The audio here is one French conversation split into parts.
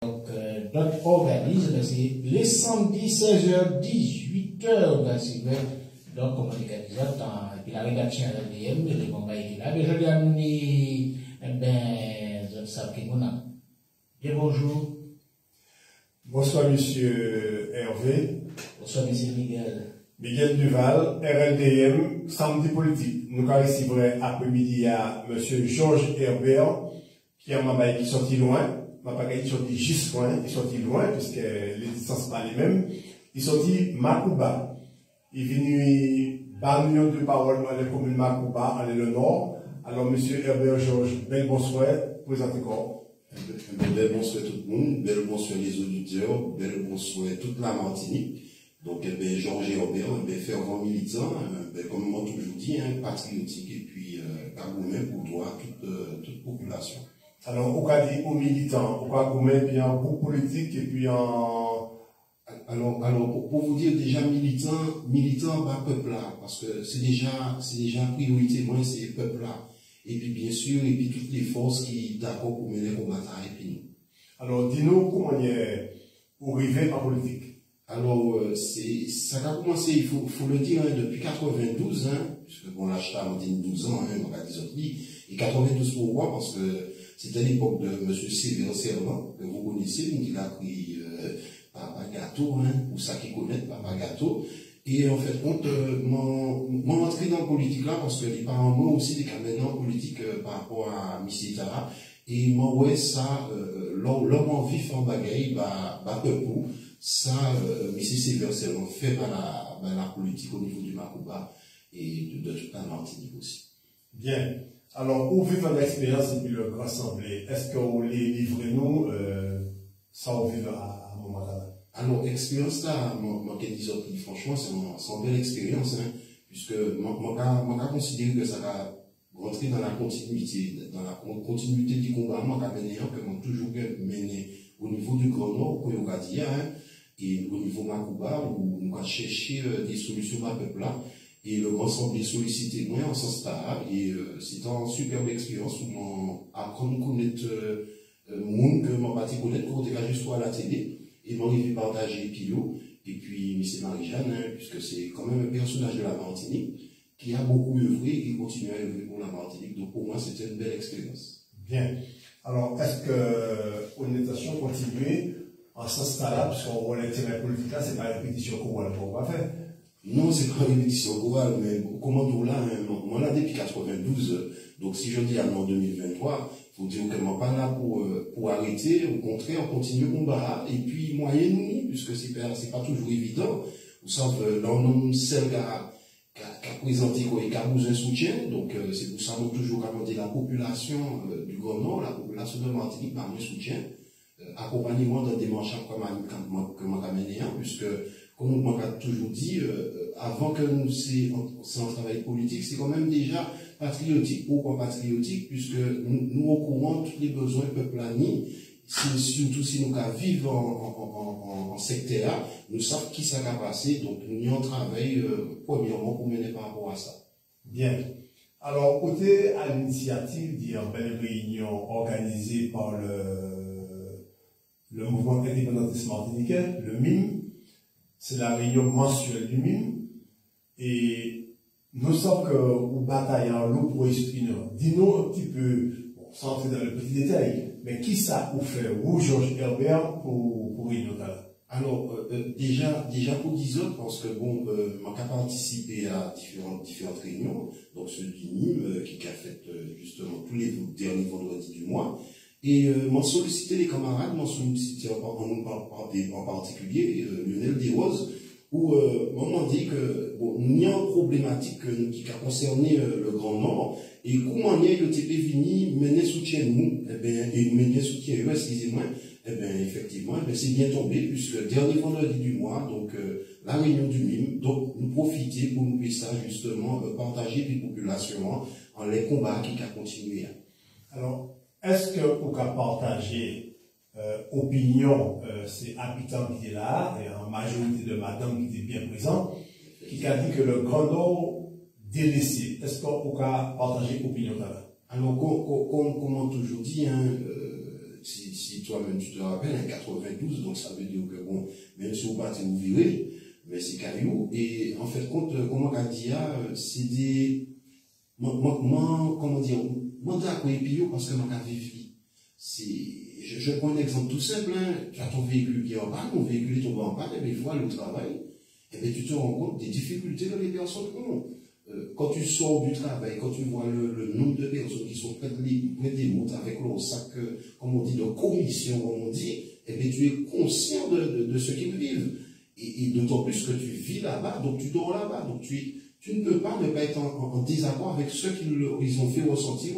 Donc, organise, c'est les samedis 16h, 18h, donc, comme on dit, et puis la rédaction RDM, les combats qui là, mais je lui ai amené, ça qui nous a. Bien, bonjour. Bonsoir, monsieur Hervé. Bonsoir, monsieur Miguel. Miguel Duval, RLDM, samedi politique. Nous avons ici après-midi à monsieur Georges Herbert, qui est un qui sorti loin. Ma pas qui sorti juste loin, il sorti loin, puisque les distances pas les mêmes. Il sorti Makouba. Il est venu par million de paroles dans la commune Makouba, en le nord. Alors, monsieur Herbert Georges, bel bonsoir, présentez-vous. Bel bonsoir tout le monde, bel bonsoir les auditeurs, bel bonsoir toute la Martinique. Donc, Georges Herbert, fervent militant, comme moi toujours dit, patriotique et puis cagoumé pour droit toute population. Alors, au cas dit aux militants, au cas goumé, puis en groupe politique et puis en... Alors, pour vous dire déjà militant, bah, peuple là, parce que c'est déjà priorité, moi, c'est peuple là. Et puis, bien sûr, et puis toutes les forces qui d'accord pour mener au bataille, et puis nous. Alors, dis-nous comment il est arrivé en politique. Alors, ça a commencé, il faut le dire, depuis 92, puisque bon, là, je t'ai dit 12 ans, on va dire et 92 pour moi, parce que c'était l'époque de M. Sévère Servant, que vous connaissez, il a pris Papa Gâteau, pour ça qui connaît Papa Gâteau. Et en fait, mon entrée dans la politique là, parce que les parents, moi aussi, des caméras en politique par rapport à M. Tara, et moi, ouais, ça, l'homme en vif en bagaille, peu pour, ça, M. Sévère Servant fait par la politique au niveau du Makouba et de toute la Martinique aussi. Bien. Alors, où vit votre expérience depuis le Grand Assemblée? Est-ce que vous les livrez nous, ça vous vit à un moment là? Alors, expérience là, franchement, c'est une belle expérience, puisque moi, considère que ça va rentrer dans la continuité du combat, que moi, toujours mené au niveau du Grand Nord, pour Yogadia, et au niveau Makouba, où on va chercher des solutions à peuple là. Et le Grand Assemblée sollicité moi en ce stade, et c'est une superbe expérience où on apprend à connaître monde que mon parti connaître, qu'on était juste à la télé, et m'en arrive partager Pilo, et puis M. Marie-Jeanne, puisque c'est quand même un personnage de la Martinique, qui a beaucoup œuvré et qui continue à œuvrer pour la Martinique. Donc pour moi, c'était une belle expérience. Bien. Alors, est-ce que l'orientation continue en ce stade-là, puisqu'on voit l'intérêt politique là, c'est pas la répétition qu'on va faire? Non, c'est pas une répétition globale, mais comment tout là, moi là depuis 92, donc si je dis en 2023, faut dire que moi pas là pour arrêter, au contraire, on continue le combat, et puis moyen oui, puisque c'est pas toujours évident, vous savez, là on a celle qui a présenté qui a besoin de soutien, donc c'est pour ça qu'on toujours demander la population du Grand Nord, la population de Martinique par le soutien, accompagnement dans des démarches que moi mené, puisque comme on m'a toujours dit, avant que nous c'est un travail politique, c'est quand même déjà patriotique. Pourquoi patriotique? Puisque nous au courant tous les besoins peuple ani, surtout si nous vivons en secteur, nous savons qui ça va passer, donc nous y travaillons premièrement pour mener par rapport à ça. Bien. Alors, côté à l'initiative d'une belle réunion organisée par le mouvement indépendantiste martiniquais, le MIM, c'est la réunion mensuelle du MIM, et nous savons que vous bataillez en l'eau pour exprimer. Dis-nous un petit peu, bon, sans entrer dans le petit détail, mais qui ça vous fait, vous, Georges Herbert, pour réunion là? Alors, déjà pour 10 autres, parce que bon, on a participé à différentes réunions, donc celui du MIM, qui a fait justement tous les derniers vendredis du mois, et m'ont sollicité les camarades, m'ont sollicité en particulier Lionel Desroses, où m'ont dit que bon, il y a une problématique qui a concerné le Grand Nord, et comment il y a été venu mener soutien nous, et mener soutien eux, excusez-moi, effectivement, c'est bien tombé, puisque dernier vendredi du mois, donc la réunion du MIM, donc nous profiter pour nous ça justement partager les populations en les combats qui ont continué. Alors, est-ce que vous pouvez partager opinion, ces habitants qui étaient là, et en majorité de madame qui était bien présente, qui a dit que le Grand Nord délaissé. Est-ce que vous pouvez partager opinion là? Alors, comme on toujours dit, si toi-même tu te rappelles, en 92, donc ça veut dire que bon, même si vous partez, vous virez, mais c'est caillou. Et en fait, compte, comment on dit, c'est des, comment dire, moi d'accord et puis parce que moi quand je prends un exemple tout simple, hein, tu as ton véhicule qui est en panne, ton véhicule est tombé en panne, et bien il faut aller au travail, et bien tu te rends compte des difficultés que les personnes ont. Quand tu sors du travail, quand tu vois le nombre de personnes qui sont près des routes avec leur sac, comme on dit, de commission, comme on dit, et bien tu es conscient de ce qu'ils vivent. Et d'autant plus que tu vis là-bas, donc tu dors là-bas, donc tu ne peux pas ne pas être en désaccord avec ceux qu'ils ont fait ressentir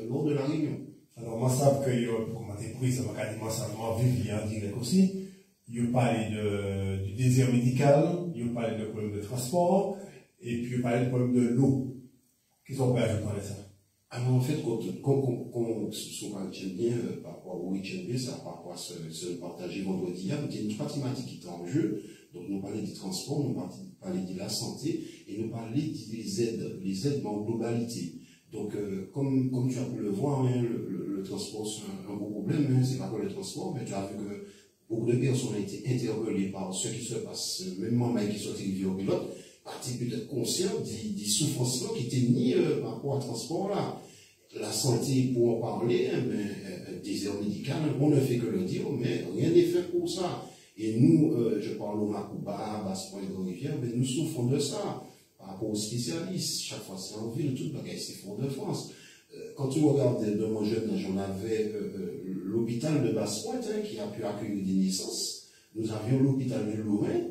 lors de la réunion. Alors, moi, je sais que, comme entreprise, ça m'a quasiment simplement vécu en direct aussi. Il parlait du désert médical, il parlait de problème de transport, et puis il parlait du problème de l'eau. Qu'est-ce qu'on peut ajouter à ça? Alors, en fait, quand souvent, j'aime bien, par rapport au week-end, ça, par rapport à ce partagé vendredi, il y a une trois thématiques qui étaient en jeu. Donc, nous parlions du transport, nous parlions de la santé, et nous parlions des aides, les aides en globalité. Donc, comme tu as pu le voir, hein, le transport, c'est un gros problème, hein, c'est pas que le transport, mais tu as vu que beaucoup de personnes ont été interpellées par ce qui se passe, même moi qui sont arrivés au pilote, partie peut-être conscient des souffrances qui étaient mis par rapport au transport là. La santé, pour en parler, hein, désert médical, on ne fait que le dire, mais rien n'est fait pour ça. Et nous, je parle au Macouba, Basse-Point et Rivière, mais nous souffrons de ça. Par rapport aux spécialistes, chaque fois c'est en ville, tout le bagage c'est Fort-de-France. Quand tu regardes de mon jeune âge, on avait l'hôpital de Basse-Pointe hein, qui a pu accueillir des naissances. Nous avions l'hôpital du Lorrain,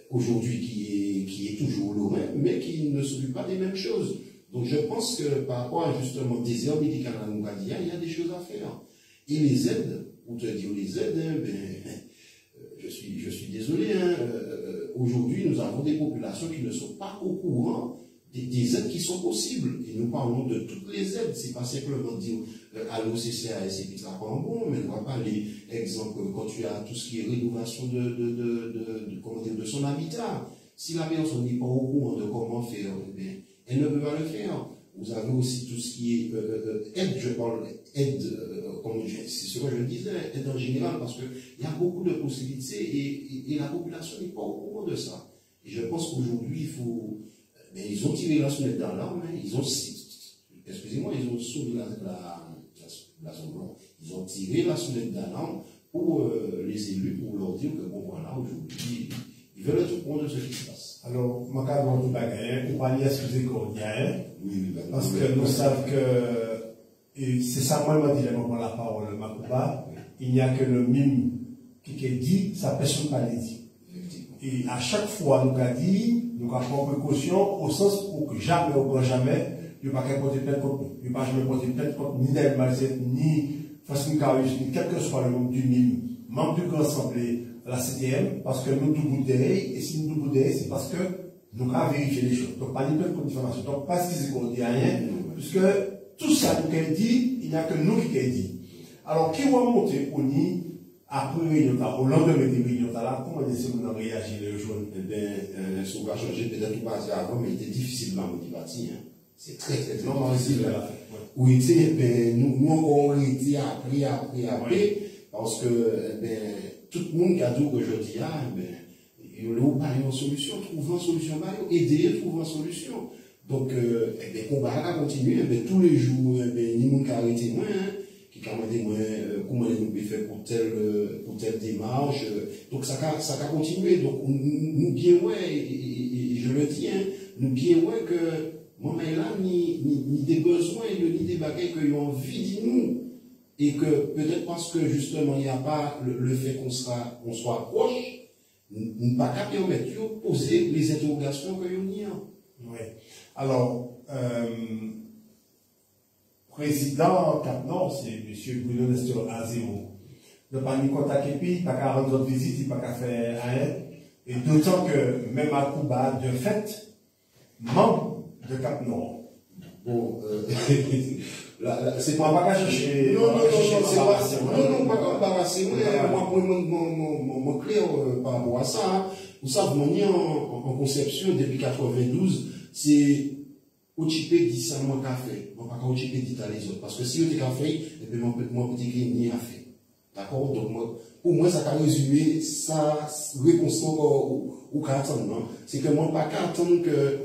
aujourd'hui qui est toujours Lorrain, mais qui ne s'occupe pas des mêmes choses. Donc je pense que par rapport à justement désert médical à Nougadia, il y a des choses à faire. Et les aides, pour te dire les aides, hein, je suis désolé, hein, aujourd'hui nous avons des populations qui ne sont pas au courant des aides qui sont possibles. Et nous parlons de toutes les aides, c'est pas simplement dire à l'OCCAS et puis ça prend bon, mais on va parler, exemple, quand tu as tout ce qui est rénovation de son habitat. Si la personne n'est pas au courant de comment faire, elle ne peut pas le faire. Vous avez aussi tout ce qui est aide, je parle aide, c'est ce que je disais, aide en général, parce qu'il y a beaucoup de possibilités et la population n'est pas au courant de ça. Et je pense qu'aujourd'hui, il faut. Mais ils ont tiré la sonnette d'alarme, hein, ils ont soulevé la zone blanche. Ils ont tiré la sonnette d'alarme pour les élus, pour leur dire que bon voilà, aujourd'hui, ils veulent être au courant de ce qui se passe. Alors, moi, quand on dit bagaille, on va y excuser qu'on y a, parce que nous savons que, et c'est ça, moi, je dis, pour la parole, Macouba, il n'y a que le mime qui est dit, ça personne pas le dit. Et à chaque fois, nous avons dit, nous avons pris précaution, au sens où jamais, au grand jamais, il n'y a pas qu'à porter plainte contre nous. Il n'y a pas jamais porter plainte contre ni Del Malzette, ni Fassine Karouj, ni quel que soit le membre du mime, membre du Grand Assemblée, la CTM, parce que nous tout bout derrière, et si nous tout bout derrière, c'est parce que nous avons vérifié les choses. Donc, pas de plainte pour diffamation. Donc, pas ce qu'on dit rien, puisque tout ça nous a dit, il n'y a que nous qui l'a dit. Alors, qui va monter au nid, après réunion, au lendemain des réunions, comment est-ce que nous avons réagi le jour? Eh bien, ce qu'on va changer, peut-être pas avant, mais il était difficile dans le bâti. C'est très difficile. Où il était, nous avons été appris, parce que, tout le monde qui a dit que je dis, il y a une solution, trouver une solution, aider à trouver une solution. Donc, on va continuer, tous les jours, ni monde qui a arrêté moi, qui a demandé moi, comment nous pouvons faire pour telle démarche. Donc, ça a continué. Donc, nous bien, et je le tiens, nous bien, que, moi, mais là, ni des besoins, ni des bagages qu'ils ont envie de nous. Et que peut-être parce que justement il n'y a pas le fait qu'on soit proche, nous ne pas permettre de poser les interrogations que nous avons. Oui. Alors, président Cap-Nord, c'est M. Bruno Nestor Azéo. Il n'a pas ni contact et puis, il n'a pas qu'à rendre notre visite, il n'a pas qu'à faire rien. Et d'autant que même à Cuba, de fait, membre de Cap-Nord. Bon, c'est pas qu'à chercher. Non, pas qu'à embarrasser. Moi, pour mon clair par rapport à ça, vous savez, mon en conception depuis 92, c'est au chipé dit ça, moi, café. Moi, pas au chipé dit à les autres. Parce que si vous êtes café, et puis, moi, petit ni à fait. D'accord? Donc, moi, pour moi, ça peut résumer ça, réponse ou qu'à attendre, non? C'est que moi, pas qu'à attendre que,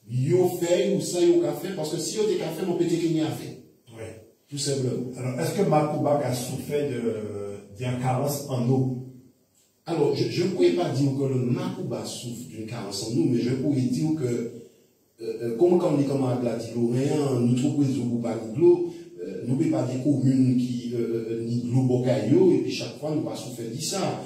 yo fait ou ça, yo café, parce que si vous êtes café, mon petit ni à fait. Oui. Tout simplement. Alors, est-ce que Macouba a souffert d'une carence en eau? Alors, je ne pourrais pas dire que le Macouba souffre d'une carence en eau, mais je pourrais dire que, comme quand on dit comme à Gladiolorien, nous trouvons que pas de l'eau, nous ne pouvons pas des communes qui ni de l'eau bocaillot, et puis chaque fois nous passons faire dit ça.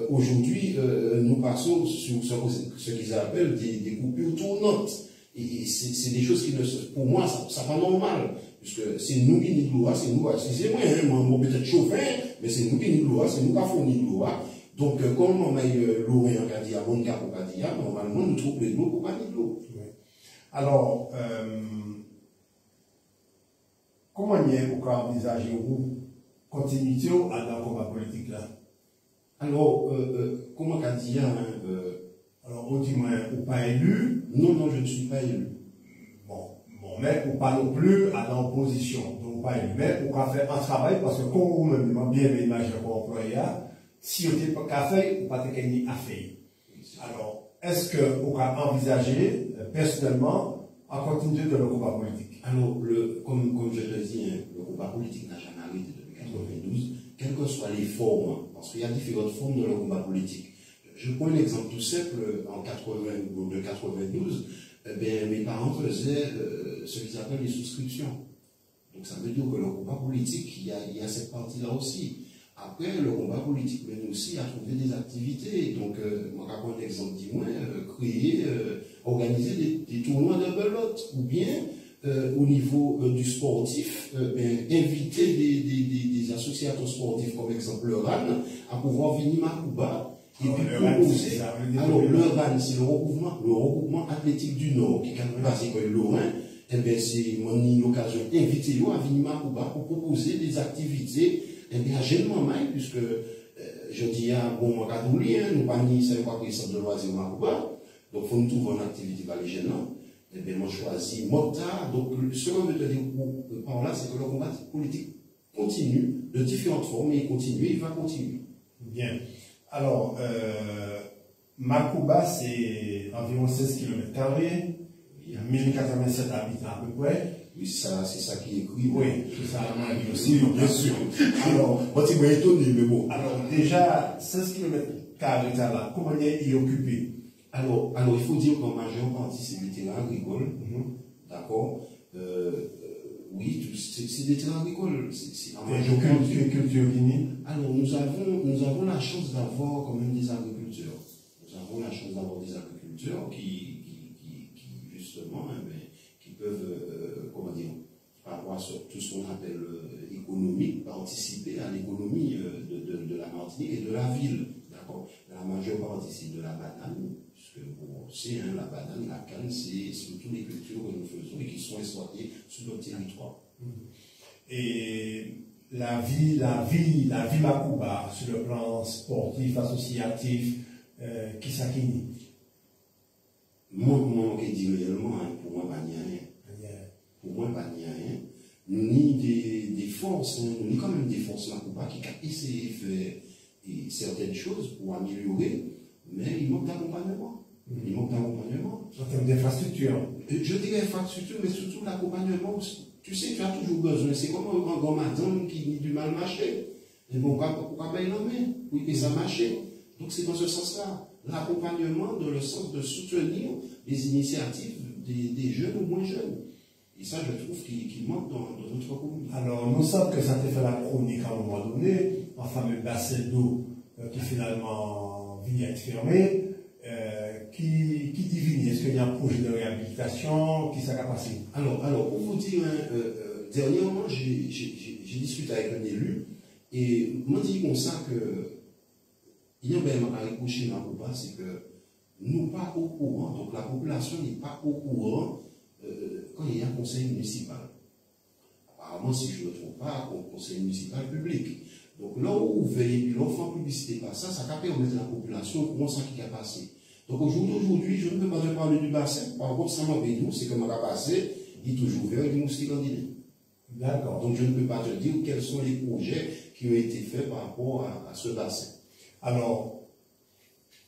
Aujourd'hui, nous passons sur ce qu'ils appellent des coupures tournantes. Et c'est des choses qui ne sont, pour moi, ça pas normal. Puisque c'est nous qui nous de l'eau, c'est nous, excusez-moi, moi peut-être chauffeur, mais c'est nous qui nous de l'eau, c'est nous qui fournissons de l'eau. Donc, comme on a l'eau en Kadia, bon cas pour Kadia, normalement, nous trouvons de l'eau pour pas de l'eau. Alors, comment vous envisagez-vous continuité à dans le combat politique là? Alors, comment Kadia, alors, on dit, ou pas élu? Non, je ne suis pas élu. Bon, mais ou pas non plus à l'opposition. Donc, pas élu. Mais ou qu'à faire un travail, parce que comme vous-même, bien l'image pour employé, si vous n'avez pas qu'à faire, ou pas de gagner à faire. Alors, est-ce que vous avez envisagé, personnellement, à continuer de le combat politique? Alors, comme je te dis, le combat politique n'a jamais arrêté depuis 1992, quelles que soient les formes, parce qu'il y a différentes formes de le combat politique. Je prends un exemple tout simple, en 92, mes parents faisaient ce qu'ils appellent les souscriptions. Donc ça veut dire que le combat politique, il y a cette partie-là aussi. Après, le combat politique mène aussi à trouver des activités. Donc, moi, je prends un exemple, dis-moi, créer, organiser des tournois de belote, ou bien, au niveau du sportif, inviter des associations sportives, comme exemple le RAN, à pouvoir venir à Cuba. Et puis proposer. Alors, le RAN, c'est le regroupement athlétique du Nord, qui est quand même basé sur le Lorrain. Eh bien, c'est mon occasion d'inviter à venir à Cuba pour proposer des activités. Eh bien, gênement mal, puisque je dis, bon, moi, nous pas ni c'est pas que centre de loisirs à Cuba. Donc, il faut nous trouver une activité par les gênants. Eh bien, moi, je choisis Mota. Donc, ce que je veux te dire par là, c'est que le combat politique continue de différentes formes, et il continue, il va continuer. Bien. Alors, Macouba, c'est environ 16 km², il y a 1087 habitants à peu près. Oui, c'est ça qui est écrit. Oui, c'est ça, aussi, bien sûr. Alors, moi, tu m'as étonné, mais bon. Alors, déjà, 16 km² là, comment est y occupé? Alors, il faut dire qu'en majeure partie, c'est des terrains agricoles. D'accord? Oui, c'est des terrains agricoles. C'est en majeure partie. Culture Guinée. Alors, nous avons la chance d'avoir quand même des agriculteurs. Nous avons la chance d'avoir des agriculteurs qui justement, qui peuvent, comment dire, par rapport à tout ce qu'on appelle économique, participer à l'économie de la Martinique et de la ville. D'accord? La majeure partie, c'est de la banane, puisque bon, c'est la banane, la canne, c'est surtout les cultures que nous faisons et qui sont exploitées sur notre territoire. Et la vie Macouba, sur le plan sportif, associatif, qui s'acquit? Moi, je dis réellement, pour moi, pas ni rien. Pour moi, pas ni rien. Nous ni des forces, nous ni quand même des forces Macouba qui essaient de faire certaines choses pour améliorer, mais il manque d'accompagnement. Il manque d'accompagnement. En termes d'infrastructure. Je dirais infrastructure, mais surtout l'accompagnement. Tu sais, tu as toujours besoin. C'est comme un grand madame qui a du mal marcher. Et bon, pourquoi pas y nommer? Oui, et ça marche. Donc c'est dans ce sens-là. L'accompagnement dans le sens de soutenir les initiatives des jeunes ou moins jeunes. Et ça, je trouve qu'il manque dans notre commune. Alors, nous savons que ça te fait la chronique à un moment donné, un fameux bassin d'eau qui finalement vient être fermé. Qui divine? Est-ce qu'il y a un projet de réhabilitation? Qui s'est passé? Alors, pour vous dire, dernièrement, j'ai discuté avec un élu et m'a dit comme ça que il y a un couché dans le bas, c'est que nous pas au courant, donc la population n'est pas au courant quand il y a un conseil municipal. Apparemment, si je ne me trompe pas, un conseil municipal public. Donc là où vous veillez, puis l'enfant publicité pas ça, ça permet de la population au courant ça qui a passé. Donc aujourd'hui, je ne peux pas te parler du bassin. Par contre, ça m'a dit, c'est que mon passé, il est toujours ouvert et moustique candidat. D'accord. Donc je ne peux pas te dire quels sont les projets qui ont été faits par rapport à ce bassin. Alors,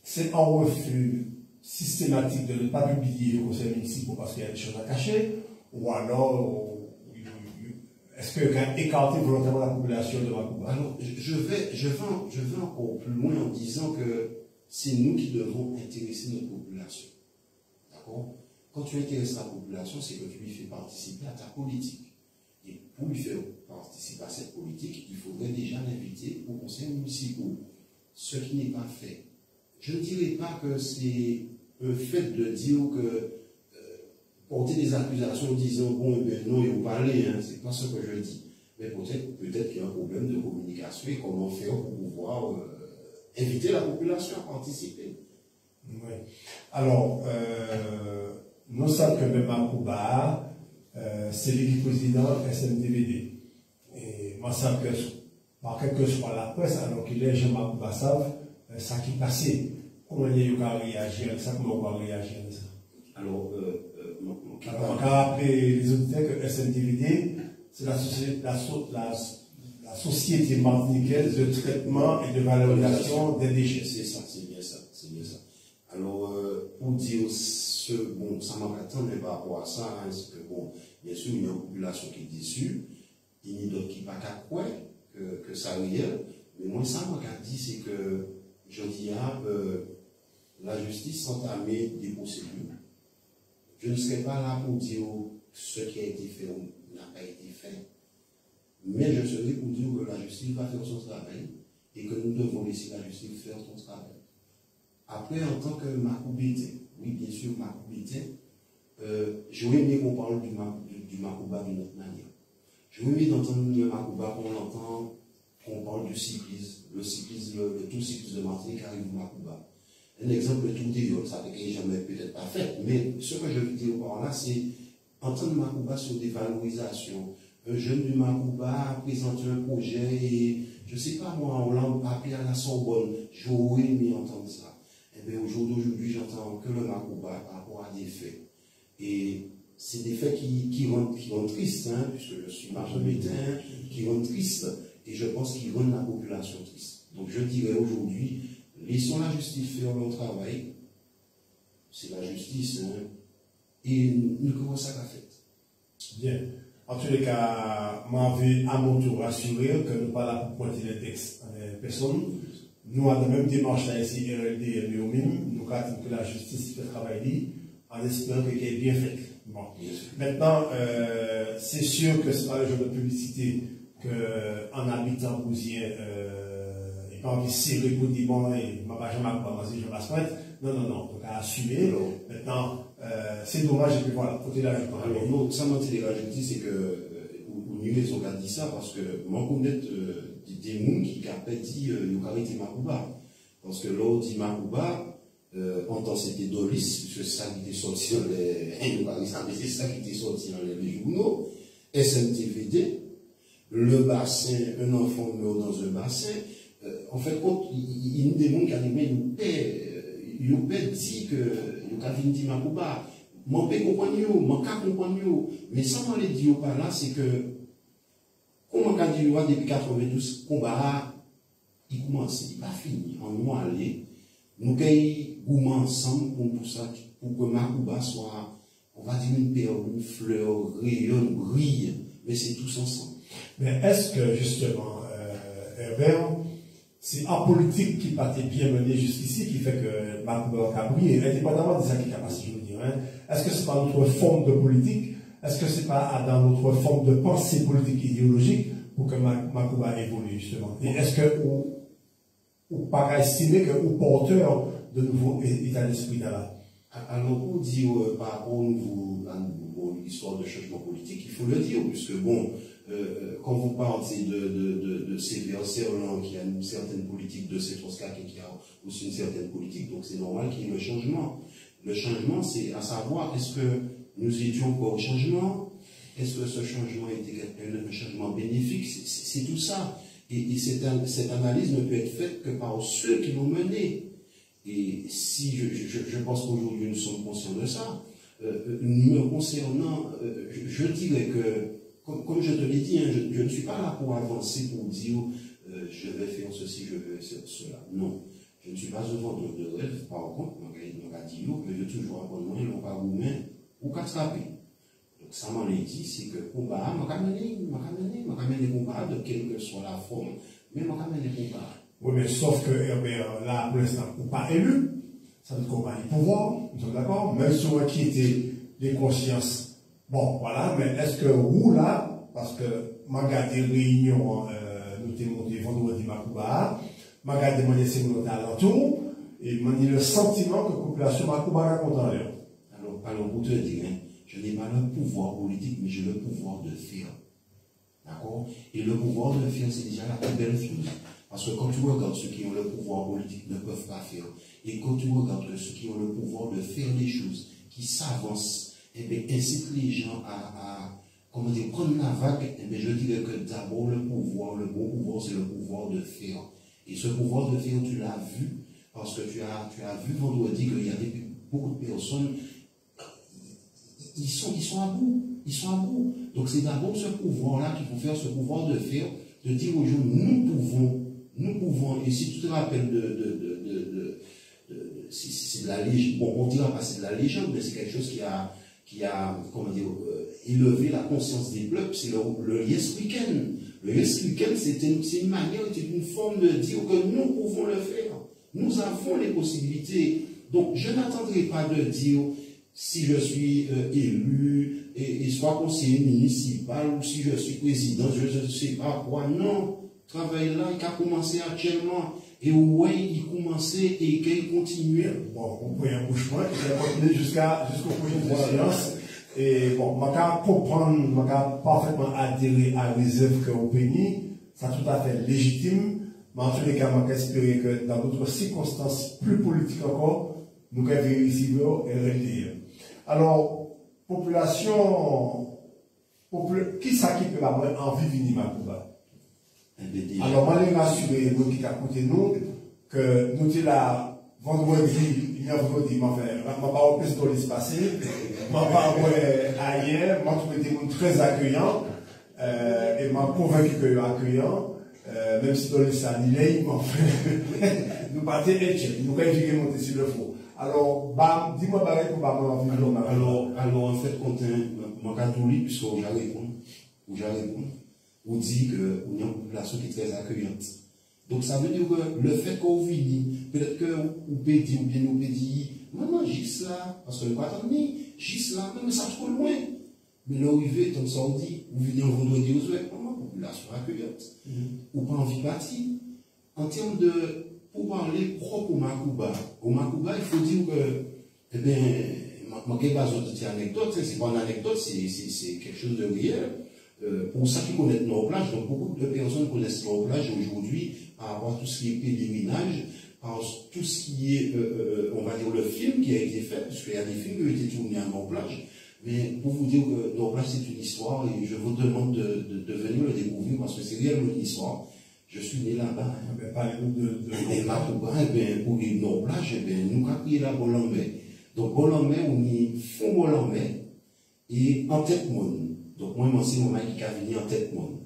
c'est un refus systématique de ne pas publier le conseil municipal parce qu'il y a des choses à cacher, ou alors, est-ce que quelqu'un a écarté volontairement la population de Macouba? Alors, je vais encore plus loin en disant que c'est nous qui devons intéresser notre population. D'accord? Quand tu intéresses la population, c'est que tu lui fais participer à ta politique. Et pour lui faire participer à cette politique, il faudrait déjà l'inviter au conseil municipal. Ce qui n'est pas fait. Je ne dirais pas que c'est un fait de dire que porter des accusations en disant bon, ben non, il faut parler, hein, c'est pas ce que je dis. Mais peut-être qu'il y a un problème de communication et comment faire pour pouvoir inviter la population à participer. Oui. Alors, nous savons que même Macouba, c'est l'équipe président SMDVD. Et moi, je sais que, par quelque soit la presse, alors qu'il est, Jean Macouba savent, ça qui passait. Comment il a réagi à ça? Comment on va réagir à ça? Alors, on va rappeler les auditeurs que SMDVD, c'est la société martiniquaise de traitement et de valorisation des déchets. C'est ça, c'est bien ça, c'est bien ça. Alors, pour dire bon, ça m'a attendre par rapport à ça, hein, c'est que bon, bien sûr, il y a une population qui est déçue, il y a d'autres qui ne pas qu'à quoi que ça réel, mais moi, ça m'a dit, c'est que, je dis, la justice entamé des procédures. Je ne serai pas là pour dire ce qui a été fait ou n'a pas été fait, mais je serai pour dire que la justice va faire son travail et que nous devons laisser la justice faire son travail. Après, en tant que Macoubité, oui, bien sûr, Macoubité, j'aurais aimé qu'on parle du Macouba d'une autre manière. J'aurais aimé d'entendre le Macouba qu'on parle du cyclisme, le tout cyclisme de Martinique arrive au Macouba. Un exemple, le tour des yoles, ça n'est jamais peut-être pas fait, mais ce que je veux dire par là, c'est entendre Macouba sur des valorisations. Un jeune du Macouba a présenté un projet et, je ne sais pas moi, on l'a appelé à la Sorbonne, j'aurais aimé entendre ça. Eh bien, aujourd'hui, j'entends que le Macouba par rapport à des faits. Et c'est des faits qui rendent triste, hein, puisque je suis mahométain, qui rendent triste, et je pense qu'ils rendent la population triste. Donc je dirais aujourd'hui, laissons la justice faire leur travail, c'est la justice, hein, et nous commençons à la fête. Bien. En tous les cas, moi, je à mon tour rassurer que nous ne sommes pas là pour pointer les textes à personne. Nous avons la même démarche là ici, RLD et nous nous attendons que la justice fait travailler en espérant qu'elle est bien faite. Bon. Maintenant, c'est sûr que ce n'est pas le genre de publicité qu'en habitant Bousien, il peut avoir serré pour dire bon, et je ne vais pas se non, donc à assumer. Maintenant, c'est dommage, et puis voilà, côté de la justice. Alors, non, ça m'a dit la justice, c'est que, ou ils ont dit ça, parce que moi, je connais des gens qui ont dit, ils ont été Macouba. Parce que là, on dit Macouba, pendant c'était Dolis, puisque c'est ça qui était sorti dans c'est ça qui était sorti dans les journaux, SMTVD, le bassin, un enfant meurt dans un bassin. En fait, il y a des gens qui ont ils ont dit que ils ont dit Macouba. Moi, je comprends, mais ça m'a dit par là, c'est que, comme on a dit depuis 92, le combat, il commence, il n'est pas fini. On nous aller, nous gagnons ensemble pour tout ça, pour que Macouba soit, on va dire, une perle, une fleur, rayonne, brille, mais c'est tous ensemble. Mais est-ce que, justement, Herbert, c'est en politique qui a été bien mené jusqu'ici qui fait que Macouba a brillé, indépendamment de ça qui a passé, je veux dire, hein? Est-ce que c'est pas notre forme de politique? Est-ce que c'est pas dans notre forme de pensée politique idéologique pour que Macouba évolue, justement? Et est-ce que ou pas estimer que ou porteur de nouveaux état d'esprit là? Alors, pour dire par rapport à l'histoire de changement politique, il faut le dire, puisque bon, quand vous parlez de Sévère Serlan, qui a une certaine politique, de Cétroscac qui a aussi une certaine politique, donc c'est normal qu'il y ait le changement. Le changement, c'est à savoir, est-ce que nous étions encore au changement? Est-ce que ce changement était un changement bénéfique? C'est tout ça. Et cette analyse ne peut être faite que par ceux qui l'ont mené. Et si je pense qu'aujourd'hui nous sommes conscients de ça, me concernant, je dirais que, comme je te l'ai dit, hein, je ne suis pas là pour avancer, pour dire je vais faire ceci, je vais faire cela. Non. Je ne suis pas un vendeur de rêve, par contre, je vais dire que je toujours apprendre moins, non pas roumain ou qu'attraper. Donc ça m'en est dit, c'est que combat, je vais amener combat de quelle que soit la forme, mais je vais amener combat. Oui, mais sauf que Herbert, là, pour l'instant, n'est pas élu. Ça veut dire qu'on va y pouvoir, nous sommes d'accord, même si on inquiétait les consciences. Bon, voilà, mais est-ce que vous, là, parce que m'a gardé réunion, nous t'ai monté vendredi Makouba, m'a gardé mon essai de alentour, et m'a dit le sentiment que la population Makouba est content. Alors, pour te dire, hein, je n'ai pas le pouvoir politique, mais j'ai le pouvoir de faire. D'accord? Et le pouvoir de faire, c'est déjà la plus belle chose. Parce que quand tu regardes ceux qui ont le pouvoir politique ne peuvent pas faire, et quand tu regardes que ceux qui ont le pouvoir de faire des choses, qui s'avancent, eh bien, incitent les gens à comment dire, prendre la vague, eh bien, je dirais que d'abord le bon pouvoir, c'est le pouvoir de faire. Et ce pouvoir de faire, tu l'as vu, parce que tu as vu vendredi qu'il y a beaucoup de personnes, ils sont à bout. Ils sont à bout. Donc c'est d'abord ce pouvoir-là qu'il faut faire, ce pouvoir de faire, de dire aux gens, nous pouvons, et si tu te rappelles c'est de la légende, bon, on dira pas c'est de la légende, mais c'est quelque chose qui a comment dire, élevé la conscience des peuples, c'est le Yes Weekend. Le Yes Weekend, c'est une manière, c'est une forme de dire que nous pouvons le faire. Nous avons les possibilités. Donc, je n'attendrai pas de dire, si je suis élu, et soit conseiller municipal, ou si je suis président, je ne sais pas quoi. Non. Travail là, il a commencé actuellement. Et ouais, il commençait et qu'il continuait. Bon, on peut y un bouchement, il a continué jusqu'au projet de séance. Et bon, je vais comprendre, je vais parfaitement adhérer à la réserve que vous payez. C'est tout à fait légitime. Mais en tous les cas, je vais espérer que dans d'autres circonstances plus politiques encore, nous allons vérifier et le redire. Alors, population, qui ça qui peut avoir envie de venir à Makouba? Alors, je vais rassurer nous qui écoutent nous que nous sommes là vendredi, il y a vendredi, je ne vais pas plus de l'espace, je ne vais pas ailleurs, je trouve des gens très accueillants et je suis convaincu qu'ils sont accueillants, même si dans le salon, nous partons et nous allons monter sur le fond. Alors, dis-moi pour alors, en fait, quand je catholique, puisque j'arrive, on dit qu'il y a une population qui est très accueillante. Donc ça veut dire que le fait qu'on vienne, peut-être que vous pouvez dire, ou bien vous pouvez dire, maman, juste là, parce que le patron dit, juste là, mais ça trop loin. Mais là, vous arrivez, comme ça on dit, vous venez un vendredi aux oeufs, maman, population accueillante. Ou pas envie de bâtir. En termes de, pour parler propre au Makouba, il faut dire que, eh bien, je ne vais pas dire anecdote, c'est pas une anecdote, c'est quelque chose de réel. Pour ceux qui connaissent nos plages, donc beaucoup de personnes connaissent nos plages aujourd'hui par rapport à tout ce qui est pèlerinage, par tout ce qui est, on va dire, le film qui a été fait, puisqu'il y a des films qui ont été tournés à nos plages. Mais pour vous dire que nos plages, c'est une histoire, et je vous demande de venir le découvrir, parce que c'est réellement une histoire. Je suis né là-bas. Parlez-nous de Makouba, pour nos plages, nous avons pris la Bolambé. Donc, Bolambé, on y fond Bolambé, et en tête monde. Donc, moi, c'est mon mari qui a venu en tête monde.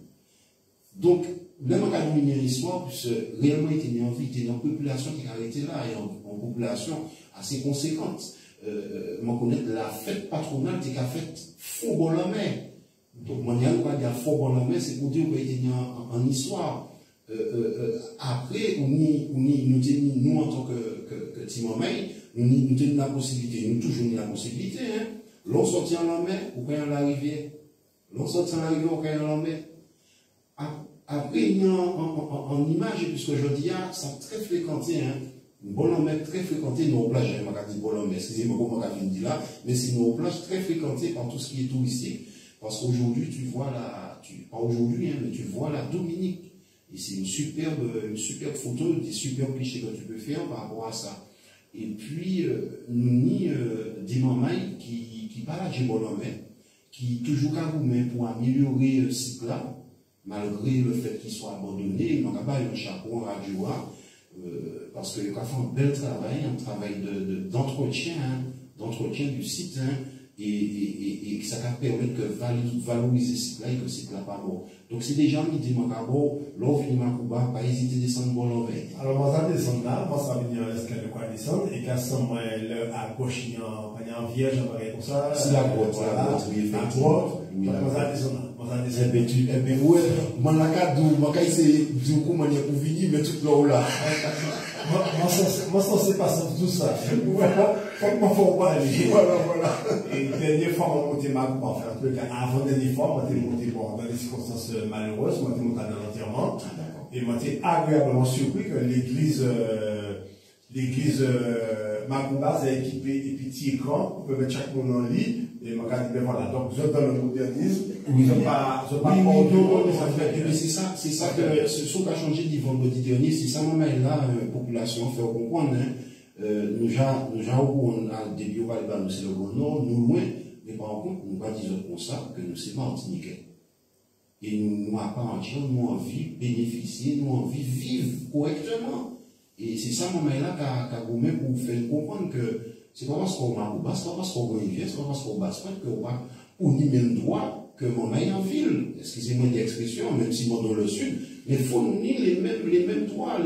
Donc, même quand on a une histoire, puisque réellement, il était en vie, il était une population qui a été là, et en population assez conséquente. Je connais la fête patronale qui a fait faux bon la mer. Donc, moi, il y a faux bon la mer, c'est pour dire qu'il était en histoire. Après, nous, en tant que Timomay, nous avons la possibilité, nous toujours la possibilité, hein. L'on sortit en la mer, ou quand la rivière. L'on sortit en la rivière, ou quand la mer. Après, il y a en image, puisque je dis, sont très fréquentés, hein. Bolomé très fréquenté, nos plages, je ne dis Bolomé, excusez-moi comment je viens de dire là, mais c'est nos plages très fréquentées par tout ce qui est touristique. Parce qu'aujourd'hui, tu vois pas aujourd'hui, hein, mais tu vois la Dominique. Et c'est une superbe photo, des superbes clichés que tu peux faire par rapport à ça. Et puis, nous ni des mamans qui parlent de Bolomé, qui toujours cagoumé pour améliorer le site là, malgré le fait qu'il soit abandonné, il n'y a pas un chapeau, un radio, parce qu'il a fait un bel travail, un travail d'entretien, d'entretien du site, et ça va permettre de valoriser ce site-là et que ce site-là pas bon. Donc c'est des gens qui disent, l'offre de Macouba, pas hésiter à descendre bon l'envers. Alors, moi, ça descend là, moi, ça vient à l'escalier de quoi descendre, et quand ça, moi, à gauche, il y a un vierge, un pareil comme ça. C'est la grotte, oui, effectivement. Moi, ça descend là. Moi, ça descend. Eh ben, ouais, moi, la carte, moi, quand c'est, du coup, moi, pour venir, mais tout là. Moi, ça, c'est pas ça, tout ça. Voilà. Faut que moi, faut pas aller. Voilà. Et dernière fois, on monté ma coupe, enfin, en tout cas, avant dernière fois, moi, t'es monté, bon, dans des circonstances malheureuses, moi, t'es monté dans l'enterrement. Et moi, t'es agréablement surpris que l'église Macouba, c'est équipé et petit écran, on peut mettre chaque monde en lit, et moi, quand ben voilà, donc, je donne le modernisme, c'est ça que, ce sont à changer du vendredi dernier, c'est ça, moi, là, population, faire comprendre, nous on a des bio, nous, c'est le bon nom, nous, loin, mais par contre, nous, pas dire comme ça, que nous, c'est Martiniquais. Et nous, à part entière, nous, envie bénéficier, nous, envie vivre correctement. Et c'est ça, moi, là, qu'a gommé pour vous faire comprendre que c'est pas parce qu'on a au bas, c'est pas parce qu'on a une vie, c'est pas parce qu'on basse pas qu'on va pour ni même droit que mon mail en ville. Excusez-moi d'expression, même si moi dans le sud, mais il faut nous les mêmes droits,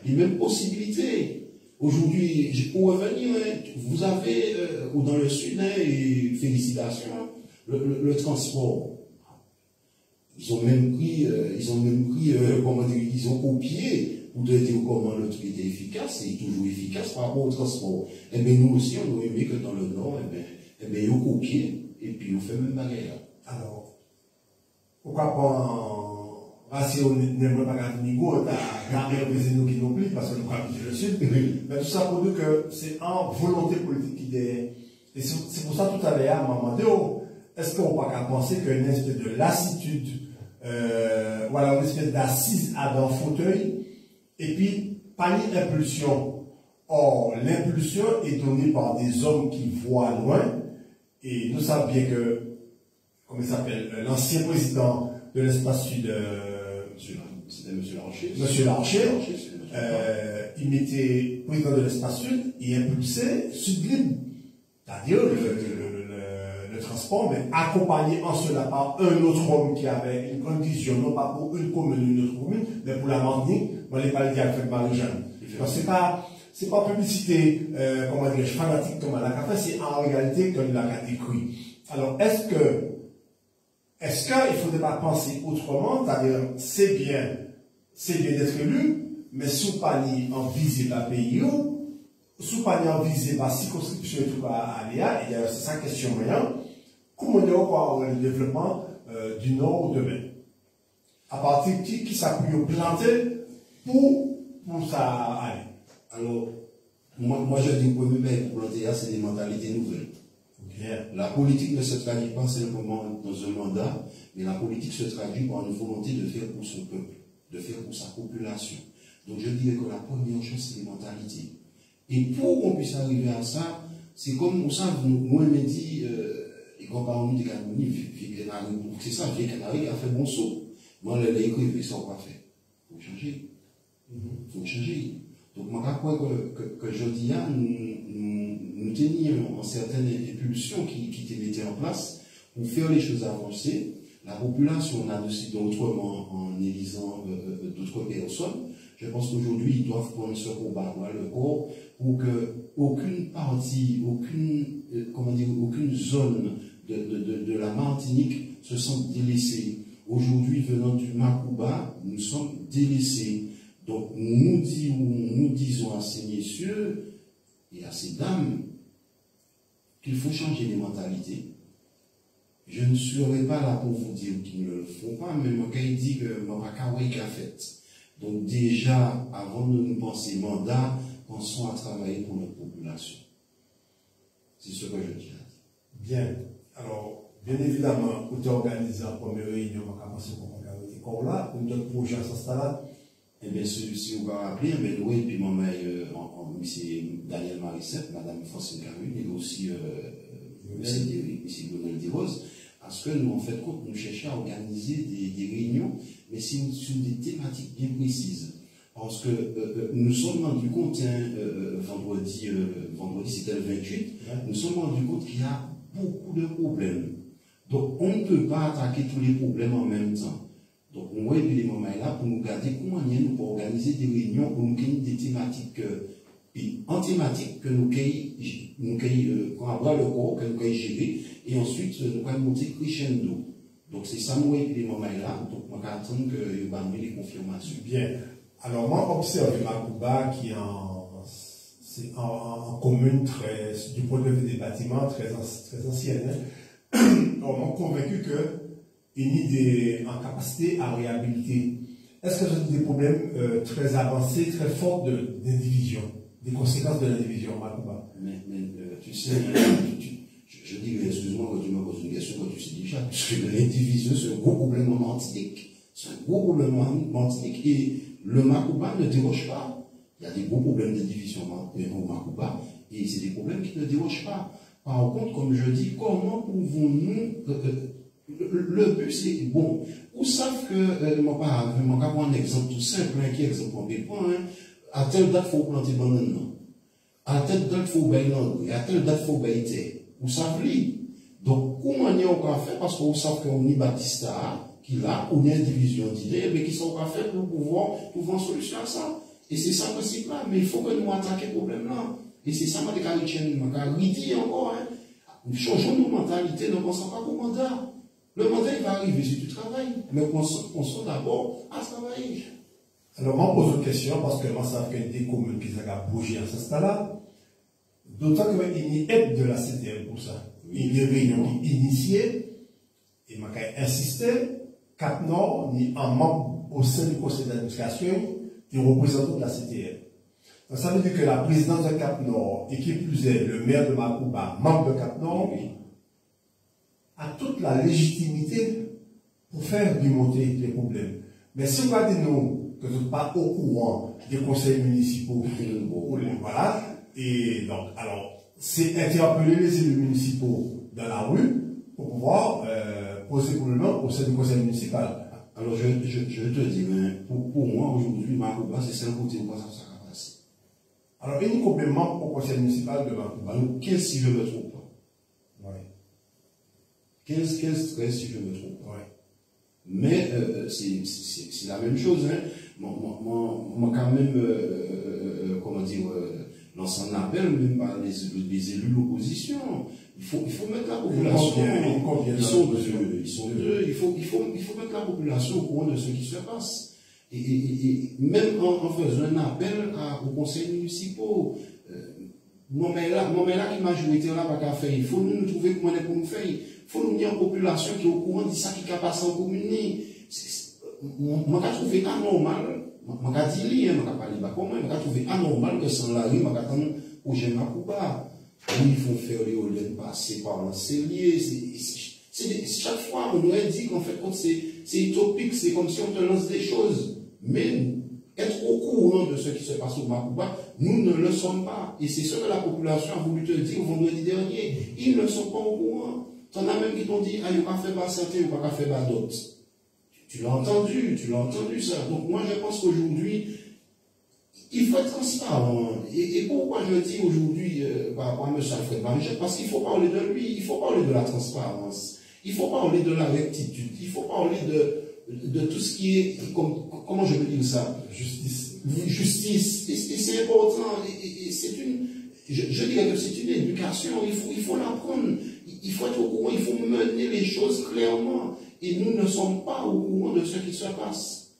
les mêmes possibilités. Aujourd'hui, pour revenir, vous avez, ou dans le sud, et félicitations, le transport. Ils ont même pris, comment dire, ils ont copié pour te dire comment le truc était efficace, et toujours efficace par rapport au transport. Eh bien, nous aussi, on aurait aimé que dans le Nord, eh bien, ils ont copié, et puis ils ont fait même bagarre. Alors, pourquoi pas si on n'aime pas garder Nigo, t'as représenté nous qui non plus, parce que nous avons habité le Sud. Mais tout ça pour dire que c'est en volonté politique qui est. Et c'est pour ça tout à l'heure, à un moment donné, est-ce qu'on va pas penser qu'il y a une espèce de lassitude, voilà, une espèce d'assise à dans le fauteuil, et puis, pas une impulsion. Or, l'impulsion est donnée par des hommes qui voient loin, et nous savons bien que, comment il s'appelle, l'ancien président de l'espace sud, c'était M. Larcher. M. Larcher, il était président de l'espace sud, il impulsait Sud Libre, c'est-à-dire le transport, mais accompagné en cela par un autre homme qui avait une grande vision, non pas pour une commune, une autre commune, mais pour la Martinique, moi, les pas le dire avec Marie-Jeanne. Donc, c'est pas publicité, comment dire, fanatique comme elle a fait, c'est en réalité comme il a écrit. Alors, est-ce qu'il faudrait pas penser autrement, c'est-à-dire, c'est bien d'être élu, mais sous panier en visée par pays ou, sous panier en visée par circonscription et tout à Aléa, et c'est ça question moyen, comment on est encore le développement du Nord demain? À partir de qui s'appuie au planté pour ça aller? Alors, moi je dis que mais pour planter, c'est des mentalités nouvelles. Bien. La politique ne se traduit pas simplement dans un mandat, mais la politique se traduit par une volonté de faire pour son peuple, de faire pour sa population. Donc je dirais que la première chose, c'est les mentalités. Et pour qu'on puisse arriver à ça, c'est comme ça, moi je me dis, et quand parlons de Canoni, c'est ça, Vieux Canari a fait bon saut. Moi, les écrits, ça n'a pas fait. Il faut changer. Il faut changer. Donc, moi, je crois que je dis, nous tenions en certaines impulsions qui étaient mises en place pour faire les choses avancer. La population, on a décidé autrement en élisant d'autres personnes. Je pense qu'aujourd'hui, ils doivent prendre ce combat, le corps, pour que aucune partie, aucune zone de la Martinique se sente délaissée. Aujourd'hui, venant du Macouba, nous sommes délaissés. Donc, nous disons à ces messieurs et à ces dames qu'il faut changer les mentalités. Je ne serai pas là pour vous dire qu'ils ne le font pas, mais moi, quand il dit que ma a fait. Donc, déjà, avant de nous penser mandat, pensons à travailler pour notre population. C'est ce que je dis. Bien. Alors, bien évidemment, vous avez organisé la première réunion, on va commencer pour regarder corps là, pour notre projet à ce stade-là. Eh bien, si vous vous rappelez, mais oui, puis moi, c'est Daniel Marissette, Madame Francine Carune, et aussi M. Lionel Desroses, parce que nous, en fait, nous cherchons à organiser des réunions, mais sur des thématiques bien précises. Parce que nous sommes rendus compte, vendredi c'était le 28, nous sommes rendus compte qu'il y a beaucoup de problèmes. Donc on ne peut pas attaquer tous les problèmes en même temps. Donc on va les moments là pour nous garder comment nous pouvons organiser des réunions pour nous gagner des thématiques en thématique que nous cueillons quand on voit le corps, que nous cueillons gérer, et ensuite nous pouvons monter crescendo. Donc c'est ça nous les moments là, donc on va attendre que nous avons les confirmations. Bien. Alors moi observe Macouba qui c'est en commune très, du point de vue des bâtiments très ancienne. On m'a convaincu qu'il y a en capacité à réhabiliter. Est-ce que c'est des problèmes très avancés, très forts d'indivision, des conséquences de l'indivision, Macouba? Mais tu sais, je dis, excuse-moi quand tu me poses une question, quand tu sais déjà, parce que l'indivision, c'est un gros problème romantique. C'est un gros problème romantique et le Macouba ne déroge pas. Il y a des gros problèmes de division au Macouba et c'est des problèmes qui ne dérogent pas. Par contre, comme je dis, comment pouvons-nous... le but, c'est... Bon, vous savez que... je vais prendre un exemple tout simple, qui est exemple en point. À telle date, il faut planter banane. À telle date, il faut bailler l'engrais. À telle date, il faut bailler terre. Vous savez. Donc, comment on a fait? Parce que vous savez qu'on y Batista, qui là, on a une division d'idées, mais qui sont pas fait pour pouvoir trouver une solution à ça. Et c'est ça le principe là. Mais il faut que nous attaquions le problème là. Et c'est ça, moi, je dis encore, changeons nos mentalités, ne pensons pas qu'au mandat. Le mandat, il va arriver si tu travailles. Mais pensons d'abord à travailler. Alors, on pose une question, parce que moi, ça fait des communes qui ont bougé à ce stade-là. D'autant qu'il y a une aide de la CTM pour ça. Il y a une réunion initiée, et m'a insisté, Cap Nord, ni un membre au sein du conseil d'administration, qui représente de la CTM. Donc, ça veut dire que la présidence de Cap Nord, et qui plus est le maire de Macouba, membre de Cap Nord, a toute la légitimité pour faire remonter les problèmes. Mais si vous regardez nous, que vous n'êtes pas au courant des conseils municipaux, voilà, et donc, alors, c'est interpeller les élus municipaux dans la rue pour pouvoir poser problème au sein du conseil municipal. Alors, je te dis, pour moi, aujourd'hui, Macouba, c'est 5 côtés où ça va passer. Alors, il y a un complément au conseil municipal de Macouba. Donc, 15 si je ne me trompe pas. Oui. 15, 13 si je ne me trompe pas. Oui. Mais c'est la même chose. Moi, quand même, comment dire, lancer un appel, même par les élus de l'opposition. Il faut mettre la population. Ils sont deux. Il faut mettre la population au courant de ce qui se passe. Et même en faisant un appel aux conseils municipaux. Mon mère là qui majorité là pas qu'à faire. Il faut nous trouver comment on est pour nous faire. Il faut nous dire en population qui est au courant de ça qui a passé en commune. Moi j'ai trouvé anormal. Moi j'ai dit moi j'ai parlé pas comment. Moi j'ai trouvé anormal que sans la rue moi j'attends au jeune Macouba. Ils font faire les éoliennes passer par l'encellier. Chaque fois on aurait dit qu'en fait c'est utopique. C'est comme si on te lance des choses. Mais être au courant de ce qui se passe au Macouba, nous ne le sommes pas. Et c'est ce que la population a voulu te dire vendredi dernier. Ils ne sont pas au courant. T'en as même qui t'ont dit, ah, il n'y a pas fait bas santé, il n'y a pas fait bas d'autres. Tu l'as entendu ça. Donc moi je pense qu'aujourd'hui, il faut être transparent. Et pourquoi je dis aujourd'hui par rapport à M. Alfred Barichet? Parce qu'il faut parler de lui, il faut parler de la transparence, il faut parler de la rectitude, il faut parler de tout ce qui est, comment je peux dire ça? Justice. Et c'est important. Et c'est une, je dirais que c'est une éducation. Il faut l'apprendre. Il faut être au courant. Il faut mener les choses clairement. Et nous ne sommes pas au courant de ce qui se passe.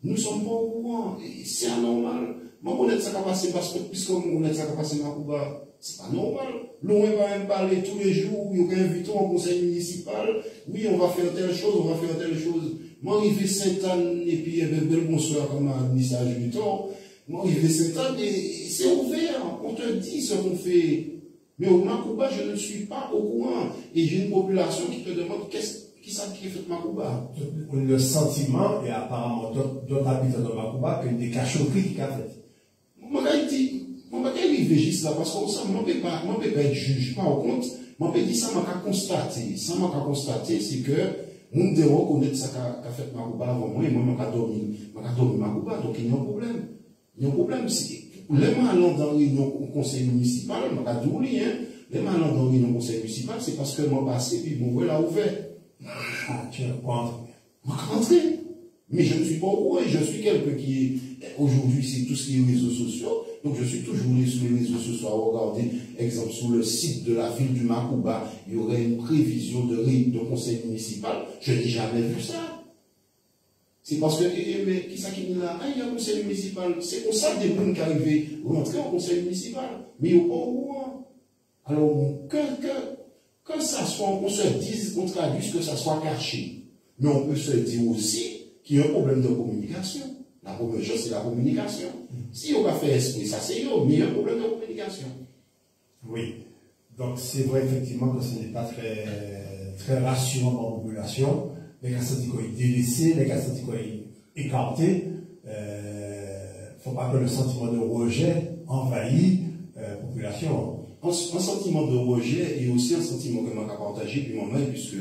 Nous ne sommes pas au courant. Et c'est anormal. Moi, on est ça qui passé parce que, puisqu'on est ça qui passé Macouba, c'est pas normal. L'on va même parler tous les jours. Il y a un invité au conseil municipal. Oui, on va faire telle chose, on va faire telle chose. Moi, arrivé Sainte-Anne, et puis, bel bonsoir, comme un message du temps. Moi, arrivé Sainte-Anne, et c'est ouvert. On te dit ce qu'on fait. Mais au Macouba, je ne suis pas au courant. Et j'ai une population qui te demande qui ça qui fait Macouba. Le sentiment, et apparemment d'autres habitants de Macouba, qu'il y a des cachotteries qui a fait. Moi, je dis, moi, je arrive juste là, parce que ça, moi, je ne peux pas être juge. Par contre, moi, je dis ça, moi, je constater. Ça, moi, je constater, c'est que, nous devons reconnaître ça qu'a fait Macouba avant moi, et moi, je dormi Macouba, donc il y a un problème. Il y a un problème, c'est les malins dans le conseil municipal, je ne vais pas dire rien, les malins dans le conseil municipal, c'est parce que moi passé, puis mon là ouvert. Ah, tu es quoi? Moi rentré. Mais je ne suis pas au courant, je suis quelqu'un qui aujourd'hui, c'est tout ce qui est réseaux sociaux. Donc je suis toujours sur les réseaux sociaux à regarder, exemple, sur le site de la ville du Macouba, il y aurait une prévision de conseil municipal. Je n'ai jamais vu ça. C'est parce que, mais qui ça qui dit là? Ah, il y a un conseil municipal. C'est pour ça que des gens qui arrivent rentrer au conseil municipal. Mais ils ne sont pas au courant. Alors, que ça soit, on se dise, on traduise que ça soit caché. Mais on peut se dire aussi qu'il y a un problème de communication. La première chose, c'est la communication. Si on va faire esprit, ça c'est mais il y a un problème de communication. Oui. Donc c'est vrai effectivement que ce n'est pas très rassurant pour la population. Les cas sont délaissés, les cas sont écartés. Il ne faut pas que le sentiment de rejet envahisse la population. Un sentiment de rejet et aussi un sentiment que l'on a partagé puis moi-même, puisque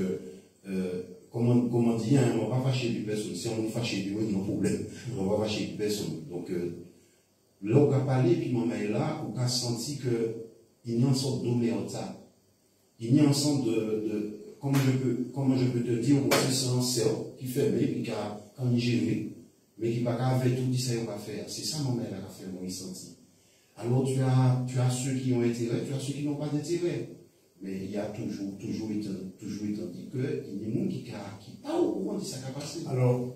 comment dire, on ne va pas fâcher des personnes. Si on est fâché, il y a un problème. On ne va pas fâcher des personnes. Donc, là, on a parlé, puis moi, là, on a senti qu'il y a une sorte d'omerta. Il y a une sorte comment je peux te dire, c'est un cerveau qui fait bien, puis qui a géré, mais qui n'a pas fait tout dit ça, on va faire. C'est ça, mon mère, a fait, moi, il senti. Alors, tu as ceux qui ont intérêt, tu as ceux qui n'ont pas d'intérêt. Mais il y a toujours été dit qu'il y a des gens qui pas au courant de ce qui a passé. Alors,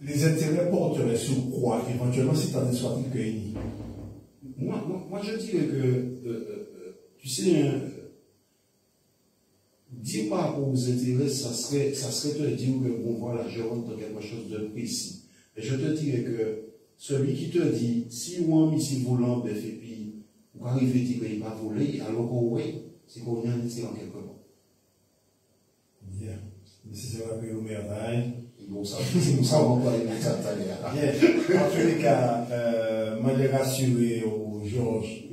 les intérêts porteraient sur quoi, éventuellement, si tu as des soit que moi, je dirais que, tu sais, dire par rapport aux intérêts, ça serait te dire que, bon, voilà, je rentre dans quelque chose de précis. Et je te dirais que celui qui te dit, si on a ici volant, et puis, vous arrivez à dire qu'il va voler, alors que oui, c'est qu'on vient de dire en quelque part. Bien. Mais si c'est vrai que vous merveille. Bon, ça, c'est ça, on va aller mettre ça tout à l'heure. Bien. En tous les cas, moi, j'ai rassuré au Georges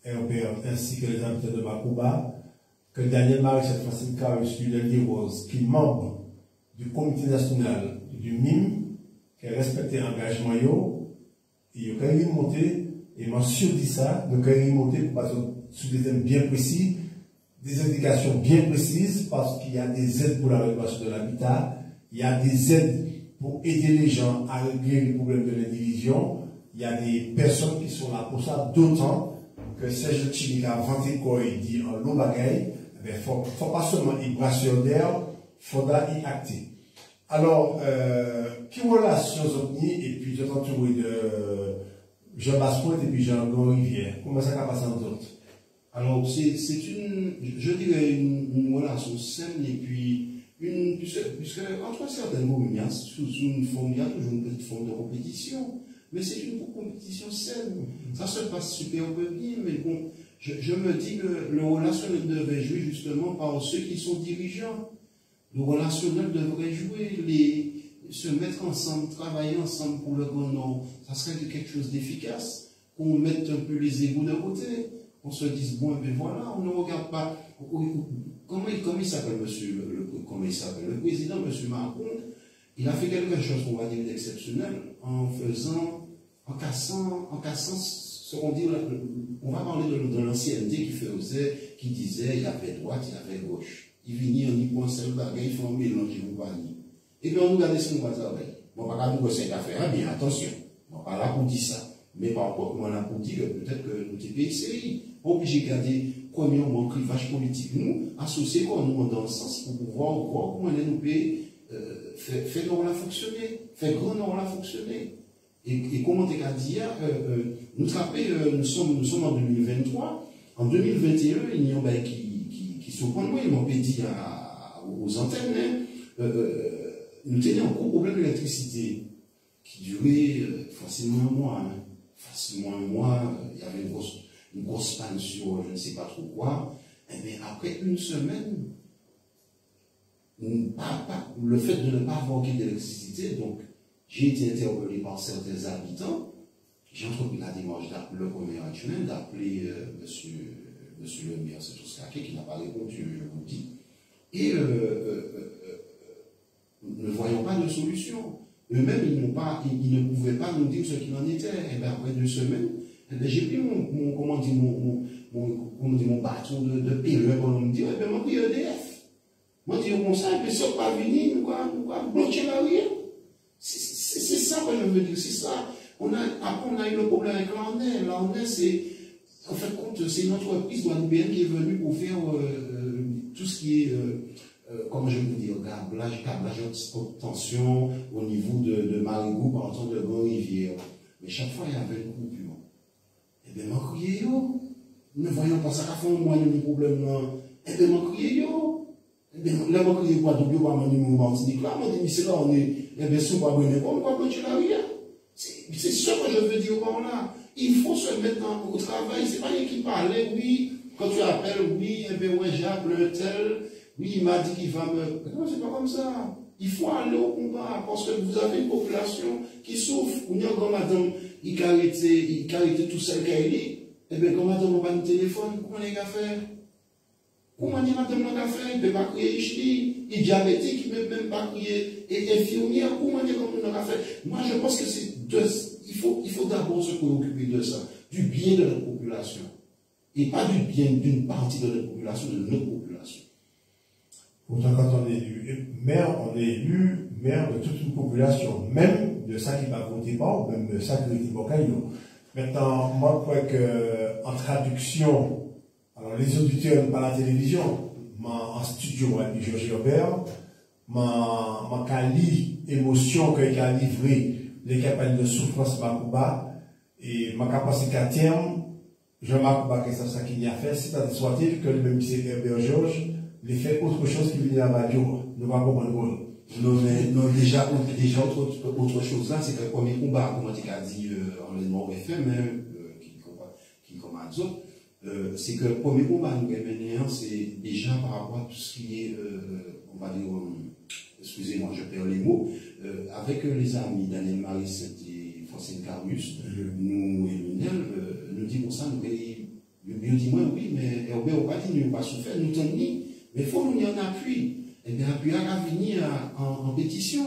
Herbert ainsi que les habitants de Macouba que Daniel Marie, cette fois-ci, Carlos Rose, qui est membre du comité national du MIM, qui a respecté l'engagement, il a quand même monté, et m'a dit ça, donc quand même monté pour passer sur des thèmes bien précis, des indications bien précises, parce qu'il y a des aides pour la rénovation de l'habitat, il y a des aides pour aider les gens à régler les problèmes de l'indivision, il y a des personnes qui sont là pour ça, d'autant que Serge Chimique a vanté quoi il dit en long bagaille, il ne faut pas seulement y brasseur d'air, il faudra y acter. Alors, qui relation Zopni, et puis j'ai entouré de Jean Baspoint et puis Jean Rivière. Comment ça va passer en d'autres? Alors, c'est je dirais, une relation saine, et puis, puisque entre certaines communes, sous une forme, il y a toujours une petite forme de compétition, mais c'est une compétition saine. Ça se passe super bien, mais bon, je me dis que le relationnel devait jouer justement par ceux qui sont dirigeants. Le relationnel devrait jouer, se mettre ensemble, travailler ensemble pour le bon nom. Ça serait quelque chose d'efficace, qu'on mette un peu les égos de côté. On se dise, bon, ben voilà, on ne regarde pas. Comment il s'appelle, le président, monsieur Macron, il a fait quelque chose, on va dire, d'exceptionnel, en cassant, on va parler de l'ancienneté qui disait, il y avait droite, il y avait gauche. Il venait, on y pensait le bagage, il fait un mélange, il vous parle. Et puis on nous regarde ce qu'on va travailler. Bon, pas nous cette affaire, bien attention. On pas là pour dire ça. Mais par rapport, on a pour dire que peut-être que nous sommes pays, obligés de garder, premièrement, le clivage politique, nous, associer quoi, nous, dans le sens pour pouvoir voir comment nous payer, faire nous la fonctionner, faire grand nous la fonctionner. Et comment t'es qu'à dire, nous sommes en 2023, en 2021, il y a un qui surprend moi, ils m'ont dit aux antennes, nous tenions un gros problème d'électricité qui durait facilement un mois. Il y avait une grosse panne sur je ne sais pas trop quoi. Mais après une semaine, le fait de ne pas avoir d'électricité, donc j'ai été interpellé par certains habitants. J'ai entrepris la démarche d'appeler le premier adjoint, d'appeler monsieur le maire, c'est tout ce qui n'a pas répondu, je vous dis. Et nous ne voyons pas de solution. eux-mêmes, ils ne pouvaient pas nous dire ce qu'il en était. Et bien, après 2 semaines, j'ai pris mon bâton de péril, comme on me dit, et bien, moi, pris EDF. Moi, je dis comme ça, et puis, si on pas venir, nous allons bloquer la rue. C'est ça que je veux dire, c'est ça. Après, on a eu le problème avec l'ANEL. L'ANEL, c'est, en fait, c'est une entreprise guadeloupéenne qui est venue pour faire tout ce qui est, comment je peux dire, câblage haute tension au niveau de Marigot, par exemple, de Grand-Rivière. Mais chaque fois, il y avait une coupure. Eh bien, moi, crié, yo. Ne voyons pas ça, qu'à fond, moi, il y a un problème là. Eh bien, moi, crié, yo. Eh bien, là, moi, crié, quoi, double, moi, mon numéro Martinique là. Moi, je dis, c'est là, on est, eh bien, si on va venir, on va bloquer la rue. C'est ce que je veux dire par là. Il faut se mettre au travail. C'est pas rien qui parlait, oui. Quand tu appelles, oui, eh bien, ouais, j'ai appelé un tel. Oui, il m'a dit qu'il va me. Non, c'est pas comme ça. Il faut aller au combat parce que vous avez une population qui souffre. Ou bien, quand madame, il a arrêté tout seul qu'elle est. Eh bien, quand madame, on va nous téléphone, comment les gars faire? Comment dire madame, on va faire? Il ne peut pas crier Ishli. Il est diabétique, il ne peut même pas crier. Et infirmière, comment dire comment on va faire? Moi, je pense que c'est deux. Il faut d'abord se préoccuper de ça, du bien de notre population. Et pas du bien d'une partie de notre population, de notre population. Pourtant, quand on est élu maire, on est élu maire de toute une population, même de ça qui va voter pas, ou même de ça qui va voter pas. Maintenant, moi, je crois que, en traduction, alors les auditeurs par la télévision, en studio avec Georges Herbert, ma quali émotion qu'il a livré, les campagnes de souffrance Makouba, et ma capacité à terme, Jean-Marc Baké, c'est ça qu'il y a fait, c'est-à-dire soit-il que le même M. Herbert Georges, il fait autre chose qui vient à la radio, nous va comprendre. Non, déjà, autre chose là, c'est que le premier combat, comme on dit en l'élément FM, qui comme à d'autres, c'est que le premier combat nous mené, c'est déjà par rapport à tout ce qui est, on va dire, excusez-moi, je perds les mots, avec les amis Daniel Maris et Francine Carmus, nous et Lunel, nous disons ça, nous disons oui, mais Herbert n'a pas dit, nous n'avons pas souffert, nous tenons, mais il faut nous y en appui. Eh bien, appui à venir en pétition.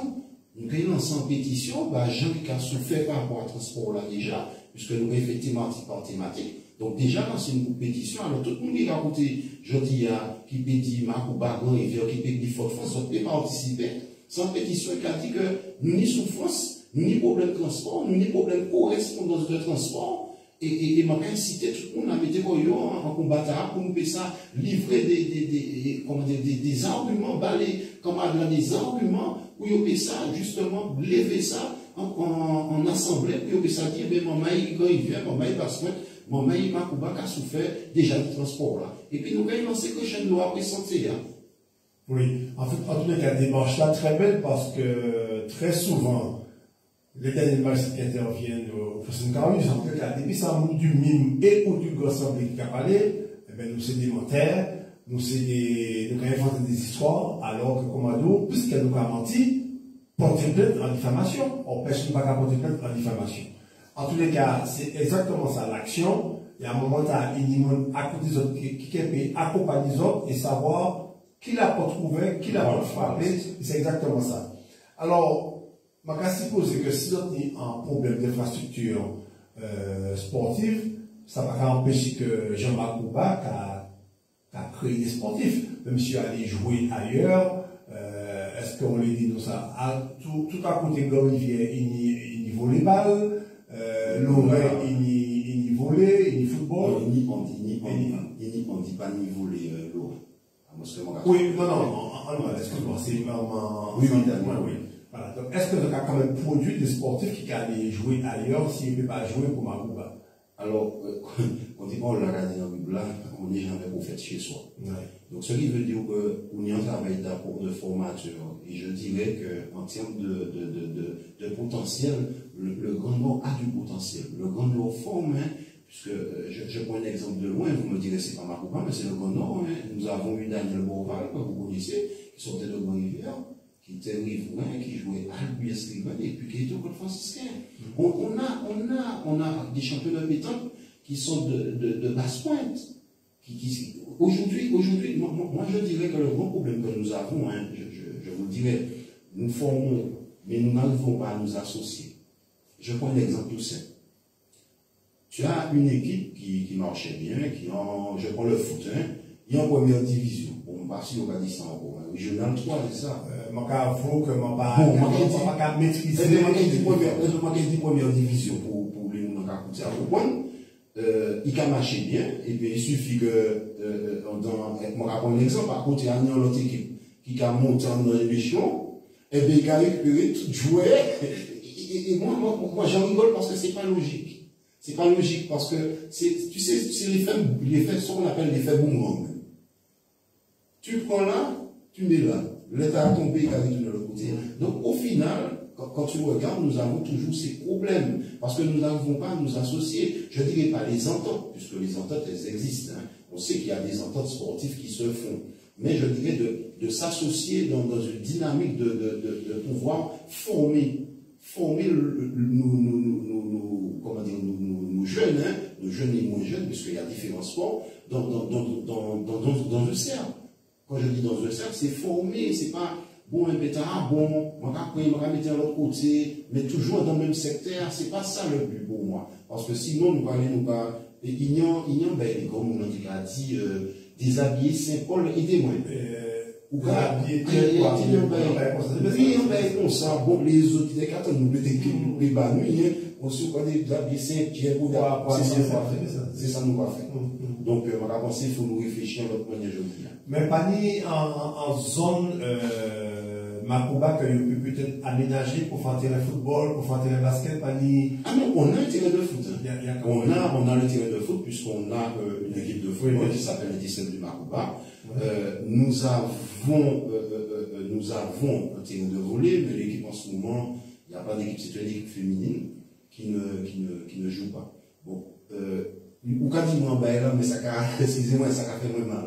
Nous avons lancé en pétition, gens qui ont souffert par rapport à transport là déjà, puisque nous avons effectivement par thématique. Donc déjà lancé une pétition, alors tout le monde qui a écouté, je dis, qui peut dire Makouba, Grand-Rivière, qui peut dire Fort-France, on peut participer. Sans pétition qui a dit que nous ni souffrance, nous ni problème de transport, nous ni problème de correspondance de transport. Et m'a incité tout le monde à mettre en combattant pour nous ça, livrer des arguments, balayer comme des arguments, pour nous ça, justement, lever ça en assemblée, pour nous ça dire, ben, maman, quand il vient, maman, parce que maman, il m'a souffert déjà du transport là. Et puis nous avons lancé que chaîne loi après santé. Oui, en fait, en tout cas, la démarche là très belle parce que très souvent, les derniers matchs qui interviennent au Fossin Carus, en tout cas, depuis ça, du mime et ou du gros semblé qui a parlé, eh bien, nous c'est des mentaires, nous avons inventé des histoires, alors que Commando, puisqu'elle nous a menti, porter plainte en diffamation, on pêche pas qu'à porter plainte en diffamation. En tous les cas, c'est exactement ça, l'action. Il y a un moment, tu as une à côté des autres qui accompagne les autres et savoir qui l'a pas trouvé, qui l'a pas frappé, c'est exactement ça. Alors, je vais supposer que si on a un problème d'infrastructure sportive, ça va pas empêcher que Jean-Marc Bouba, qui a créé des sportifs, même si aller jouer ailleurs, est-ce qu'on lui dit nous ça? Tout à côté de Grand-Rivière, il y volleyball, Lorrain, il y volley, il y football. On dit pas ni volley, Lorrain. Oui, non, excuse-moi, c'est vraiment. Oui. Voilà. Donc, est-ce que vous avez quand même produit des sportifs qui allaient jouer ailleurs s'ils ne peuvent pas jouer pour Makouba? Alors, quand on l'a regardé dans le Bible, on n'est jamais prophète chez soi. Ouais. Donc, ce qui veut dire qu'on y a un travail d'apport de formateur. Et je dirais qu'en termes de potentiel, le Grand Nord a du potentiel. Le Grand Nord forme, puisque je prends un exemple de loin, vous me direz c'est pas Makouba, mais c'est le Grand Nord. Nous avons eu Daniel Bourval, que vous connaissez, qui sortait de Grand-Rivière, qui était riverain, qui jouait Albies Riven, et puis qui était au Code franciscain. On a des champions de pétanque qui sont de basse pointe. Aujourd'hui, moi je dirais que le grand problème que nous avons, je vous dirais, nous formons mais nous n'arrivons pas à nous associer. Je prends un exemple tout simple. Tu as une équipe qui marchait bien, je prends le foot, hein, il est en première division. Bon, parce qu'on va dire ça encore, hein, régional 3, c'est ça. Je vais maîtriser. Je vais dire première division pour les gens qui ont compris. Il a marché bien, et puis il suffit que, je vais prendre un exemple, à côté, il y a une autre équipe qui a monté dans l'émission, et bien il a récupéré tout jouet, et moi j'en rigole parce que c'est pas logique. C'est pas logique parce que tu sais, c'est l'effet, ce qu'on appelle l'effet boomerang. Tu prends là, tu mets là. L'État a tombé, il a retourné de l'autre côté. Donc au final, quand tu regardes, nous avons toujours ces problèmes parce que nous n'arrivons pas à nous associer. Je ne dirais pas les ententes, puisque les ententes, elles existent. Hein. On sait qu'il y a des ententes sportives qui se font. Mais je dirais de s'associer dans une dynamique de pouvoir former nos jeunes, hein, nos jeunes et moins jeunes, puisqu'il y a différents sports, dans un cercle. Quand je dis dans un cercle, c'est former, c'est pas bon, un pétard, bon, on va mettre de l'autre côté, mais toujours dans le même secteur, c'est pas ça le but pour moi. Parce que sinon, nous parlons, il y a, comme on a dit, déshabiller Saint-Paul, aidez-moi. Ou pas, comme ça, bon, les autres, quand nous mettons les bannies, on se connaît déshabiller Saint-Pierre, c'est ça nous va faire. Donc, on va penser, il faut nous réfléchir à notre manière de dire. Mais pas ni en zone Macouba que vous pouvez peut-être aménager pour faire terrain de football, pour faire terrain de basket, pas ni. Ah non, on a un terrain de foot. On a le terrain de foot puisqu'on a une équipe de football qui s'appelle les 17 du Macouba. Nous avons un terrain de volley, mais l'équipe en ce moment, il n'y a pas d'équipe, c'est une équipe féminine qui ne joue pas. Bon, ou quand dit moi, mais ça excusez-moi, ça a fait moins mal.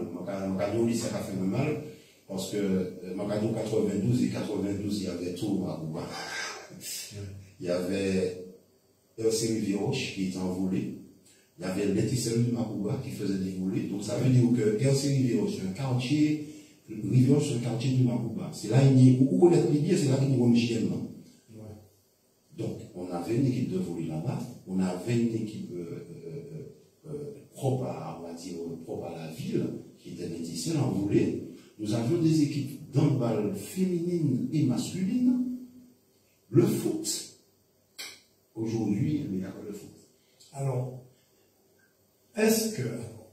Ça a fait moins mal. Parce que, Macadou 92 et 92, il y avait tout au Macouba. Il y avait RC Rivière-Roche qui était envolé. Il y avait l'Étincelle du Macouba qui faisait des volets. Donc, ça veut dire que RC Rivière-Roche, c'est un quartier, Rivière, c'est un quartier du Macouba. C'est là, où connaître les biens, c'est là qu'il y a une JM. Donc, on avait une équipe de volley là-bas. On avait une équipe, propre à la ville, qui était l'Étincelle en volley. Nous avions des équipes d'handball féminines et masculines. Le foot, aujourd'hui, il n'y a pas de foot. Alors, est-ce que,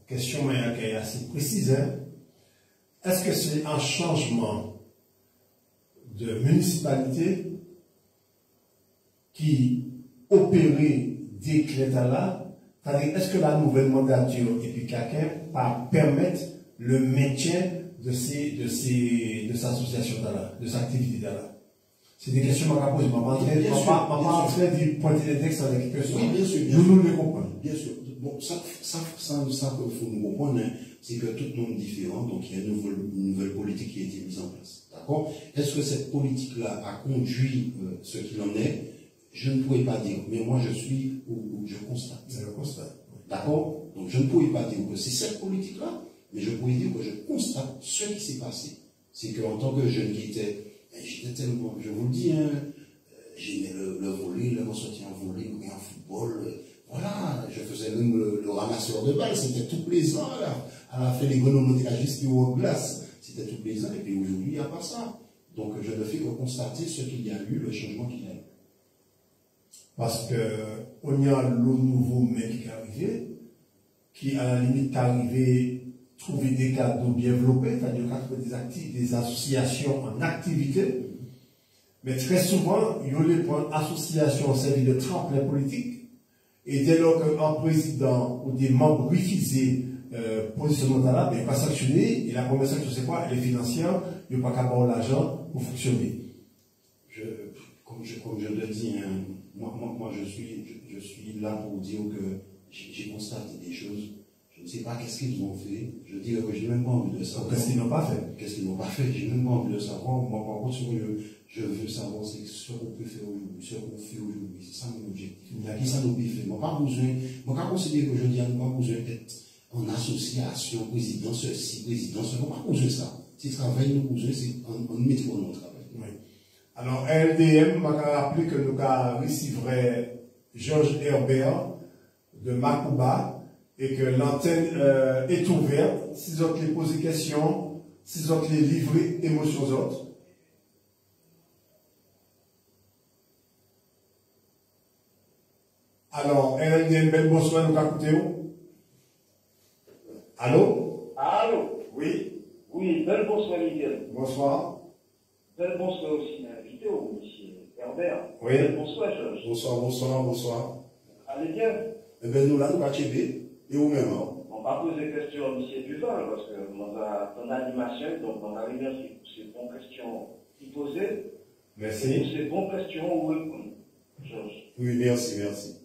question est assez précise, hein, est-ce que c'est un changement de municipalité qui opérait dès que l'État là, c'est-à-dire est-ce que la nouvelle mandature et puis quelqu'un va permettre le maintien de cette association-là, de cette activité-là? C'est des questions que je pose. Maman en train de pointer les textes avec quelque chose. Oui, bien sûr. Nous les comprenons. Bien sûr. Bon, ça qu'il faut nous comprendre, hein, c'est que tout le monde est différent, donc il y a une nouvelle politique qui a été mise en place. D'accord? Est-ce que cette politique-là a conduit ce qu'il en est? Je ne pourrais pas dire, mais moi je suis où je constate. C'est le constat. D'accord? Donc je ne pourrais pas dire que c'est cette politique-là, mais je pourrais dire que je constate ce qui s'est passé. C'est qu'en tant que jeune qui était, j'étais tellement, je vous le dis, hein, j'aimais le volley, le ressorti en volley, en football, voilà, je faisais même le ramasseur de balles, c'était tout plaisant, là. À la fin, les grenouilles étaient juste en glace, c'était tout plaisant, et puis aujourd'hui, il n'y a pas ça. Donc je ne fais que constater ce qu'il y a eu, le changement qu'il y a eu. Parce que, on y a le nouveau mec qui est arrivé, qui à la limite est arrivé trouver des cadres bien développés, c'est-à-dire des associations en activité. Mais très souvent, il y a les points associations servi de tremplin politique. Et dès lors qu'un président ou des membres refusent positionnement là, il n'est pas sanctionné. Et la première sanction, c'est quoi? Elle est financière. Il n'y a pas qu'à avoir l'argent pour fonctionner. Comme je le dis, hein, moi je suis là pour dire que j'ai constaté des choses. Je ne sais pas qu'est-ce qu'ils ont fait. Je dis que je n'ai même pas envie de savoir. Qu'est-ce qu'ils n'ont pas fait? Qu'est-ce qu'ils n'ont pas fait? J'ai même pas envie de savoir. Moi, par contre, je veux savoir ce qu'on peut faire aujourd'hui, ce qu'on fait aujourd'hui. C'est ça mon objectif. Qui ça nous peut faire? Moi, pas besoin. Moi, quand considère que je dis, on n'a pas besoin d'être en association, président ceci, président cela. On n'a pas besoin de ça. Si travail nous besoin, c'est en mettre notre travail. Oui. Alors, LDM m'a rappelé que nous avons reçu Georges Herbert de Macouba et que l'antenne est ouverte. Si vous avez posé des questions, si vous avez livré émotions autres. Alors, LDM, bel bonsoir, nous avons écouté. Allô? Allô? Oui. Oui, bel bonsoir, Miguel. Bonsoir. Bel bonsoir aussi à l'invité, monsieur Herbert. Oui. Bel bonsoir, Georges. Bonsoir, bonsoir, bonsoir. Allez bien. Eh bien, nous, là, nous, et vous-même, hein? On va poser des questions à monsieur Duval, parce que dans l'animation, donc on a remercié pour ces bonnes questions qu'il posait. Merci. Pour ces bonnes questions où répondre, Georges. Oui, merci, merci.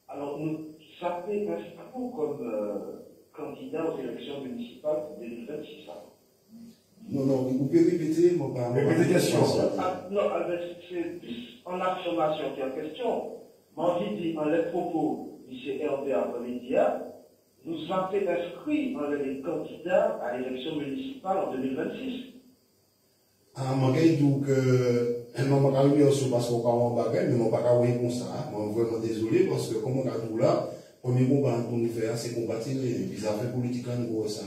Alors, nous sapons un peu comme candidat aux élections municipales pour 2026. Non, non, vous pouvez répéter, mon père. Répétez question. Non, c'est plus en affirmation qu'en question. M'envie dit en les propos du CRDA dans les médias, nous avons fait inscrire en les candidats à l'élection municipale en 2026. Ah, je donc, elle m'a pas eu sur parce qu'on parle en bagage, mais on pas parlé comme ça. Je suis vraiment désolé parce que, comme on a tout là, le premier combat qu'on nous fait, c'est combattre les affaires politiques en gros, ça.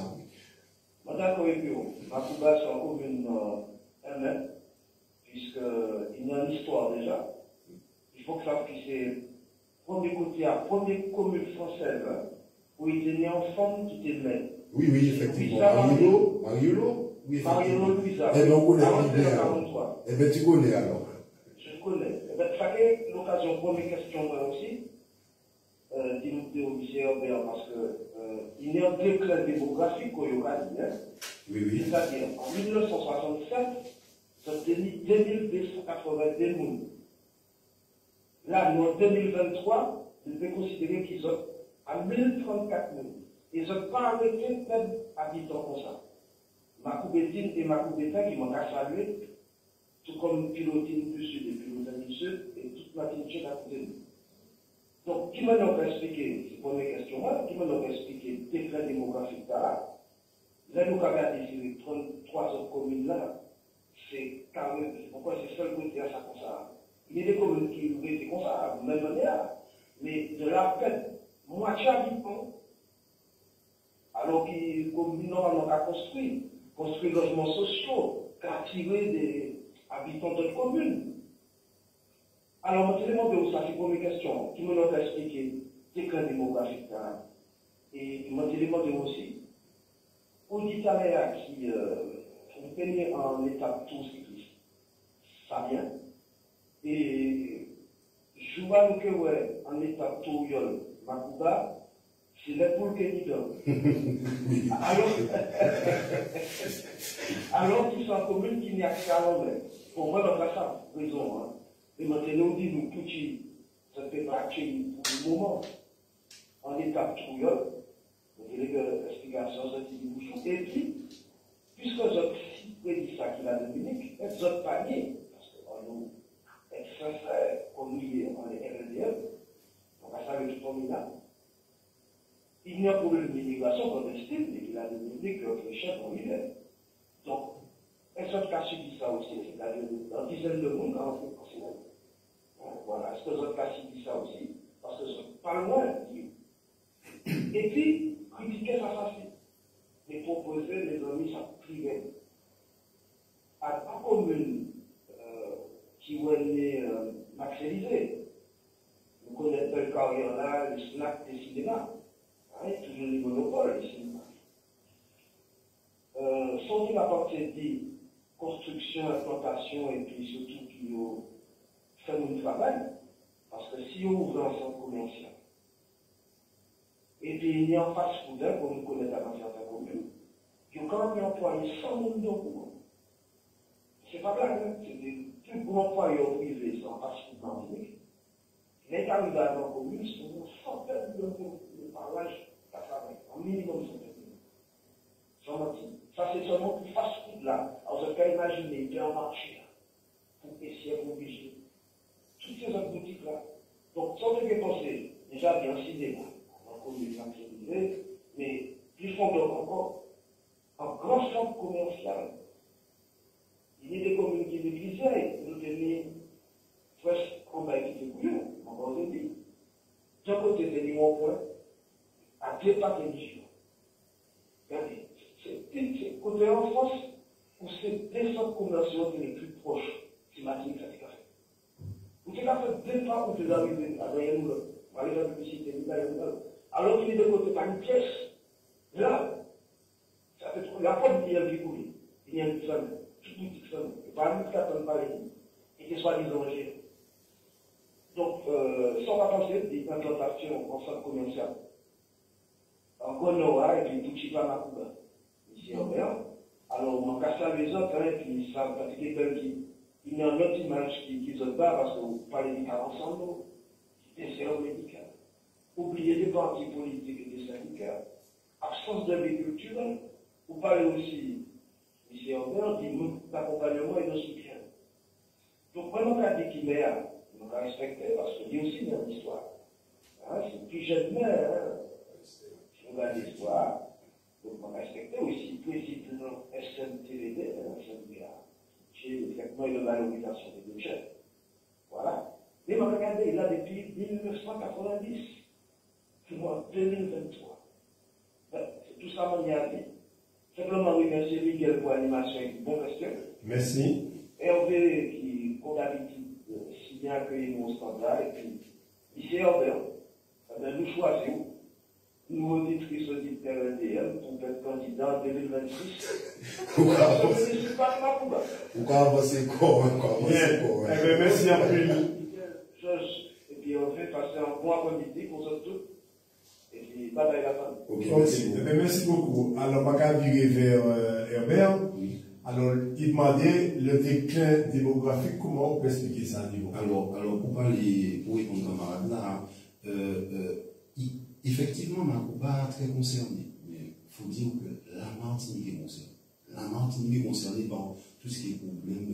D'accord, et puis, Macouba, c'est encore une MM, puisqu'il y a une histoire déjà. Il faut que ça puisse, premier côté, à première commune française, hein, où il était né enfant qui était né. Oui, oui, effectivement. Mariolo, oui, effectivement. Mariolo Louisa. Eh bien, on connaît Avant bien. 43. Eh bien, tu connais alors. Je connais. Eh bien, ça fait l'occasion, première question aussi, d'imiter au lycée Herbert, parce qu'il y a un déclin démographique au Yoga, Oui, oui. c'est-à-dire en 1967, c'était 2282 personnes. Là, nous, en 2023, nous devons considérer qu'ils ont à 1034 000. Ils n'ont pas arrêté même habitants comme ça. Macoubétine et Macoubétin qui m'ont salué, tout comme Pilotine du Sud et Pilotine du Sud, et toute la Sud à côté de nous. Donc, qui m'a donc expliqué, c'est la première question, qui m'a donc expliqué le déclin démographique là? Là, nous avons regardé sur les 33 autres communes là, c'est carrément, pourquoi c'est seul côté à ça comme ça? Il y a des communes qui ont été comme ça, de même manière, mais de la peine, moitié habitants, alors qu'ils, comme normalement, construit des logements sociaux, attirer des habitants de communes. Alors, je me demande où ça, c'est pour mes questions, qui me l'ont expliqué, déclin démographique là, et je me demande aussi, pour l'Italien qui est en état tout cycliste, ça vient. Et je vois que ouais, en état tout yol, Macouba, c'est les poules qui disent. Alors qu'ils sont en commune qui n'y a qu'à l'anglais. Pour moi, dans la ça, raison. Hein. Et maintenant, on dit, nous, petit, ça fait pas pour le moment, en état tout yol. Donc, il y a une explication, ça dit bouchon. Et puis, puisque j'ai prédit ça qu'il a Dominique, j'ai pas nié, parce qu'on nous est sincère, comme nous, on est RDM, on va savoir tout le là. Il n'y a pas de problème d'immigration clandestine, mais il a Dominique, le chef, on y est. Donc, est-ce que cas subit ça aussi, c'est-à-dire dans dizaines de monde quand on fait considérer. Voilà, est-ce que votre cas subit ça aussi, parce que c'est pas loin, et puis, critiquer ça facile. Mais proposer les amis ça privé. À la commune qui va être maximisée, vous connaissez le carrière là, le snack des cinémas. Toujours les monopoles, les cinémas. Sans qu'il apporte dit construction, implantation et puis surtout qui fait un travail, parce que si on ouvre un centre commercial, et puis il y a un fast-food, comme nous connaissons dans certaines communes, qui ont quand même employé 100 000 d'euros. Ce n'est pas blague, c'est des plus gros employeurs privés sans fast-food dans le pays. Les candidats dans la commune sont centaines d'euros de parlage à travail, en minimum centaines d'euros. Sans mentir. Ça, c'est seulement pour fast-food là. Alors, je peux imaginer, il y a un marché là, pour essayer, pour obliger. Toutes ces autres boutiques là. Donc, sans que penser, déjà bien cinéma. Commune sensibilisée, mais plus fondant encore, en grand centre commercial. Il y a des communes qui l'utilisaient, nous tenons deux pas religieux. Regardez, c'est côté en France, où c'est des centres commerciaux les plus proches climatiques, ça fait. Vous faites fait deux pas pour vous arriver à rien nous, à aller dans la publicité, alors qu'il est de côté par une pièce. Là, ça fait trop. La porte, il y a un découlé. Il y a une femme, toute petite femme, pas une personne pareille, et qui soit lisongée. Donc, ça va penser des implantations en centre commercial. En Gonoa et puis Touchipa Makuba, ici en Bénin. Alors, on casse ça les autres, et puis ça, parce qu'il y a une autre image qui se bat parce que vous parlez des cas ensemble, des séances médicales. Oubliez des partis politiques et des syndicats. Absence d'agriculture, vous parlez aussi, ici en Bénin, d'accompagnement et de soutien. Donc, vraiment, on a dit qu'il est là. On va respecter parce qu'il y a aussi dans l'histoire. Hein, c'est plus jeune mère. Hein. Si on a l'histoire, donc on va respecter aussi le président SMTVD, chez le traitement et la valorisation des déchets. Voilà. Mais regardez, il a depuis 1990, en 2023. C'est tout ça mon avis. Simplement remercier Miguel pour l'animation et bon question. Merci. Hervé qui, comme d'habitude, si bien accueilli mon standard, et puis, ici Hervé, nous choisissons, nous auditrices auditeurs LDM, pour être candidat en 2026. Pourquoi avancer quoi? Merci un peu. Georges, et puis on fait passer un bon après-midi pour nous tous. Et puis, bye bye la famille. Merci beaucoup. Alors, on va virer vers Herbert. Alors, il demandait le déclin démographique, comment on peut expliquer ça à niveau? Alors, pour répondre camarade là, effectivement, Macouba est très concerné. Mais il faut dire que la Martinique est concernée. La Martinique est concernée par tout ce qui est problème.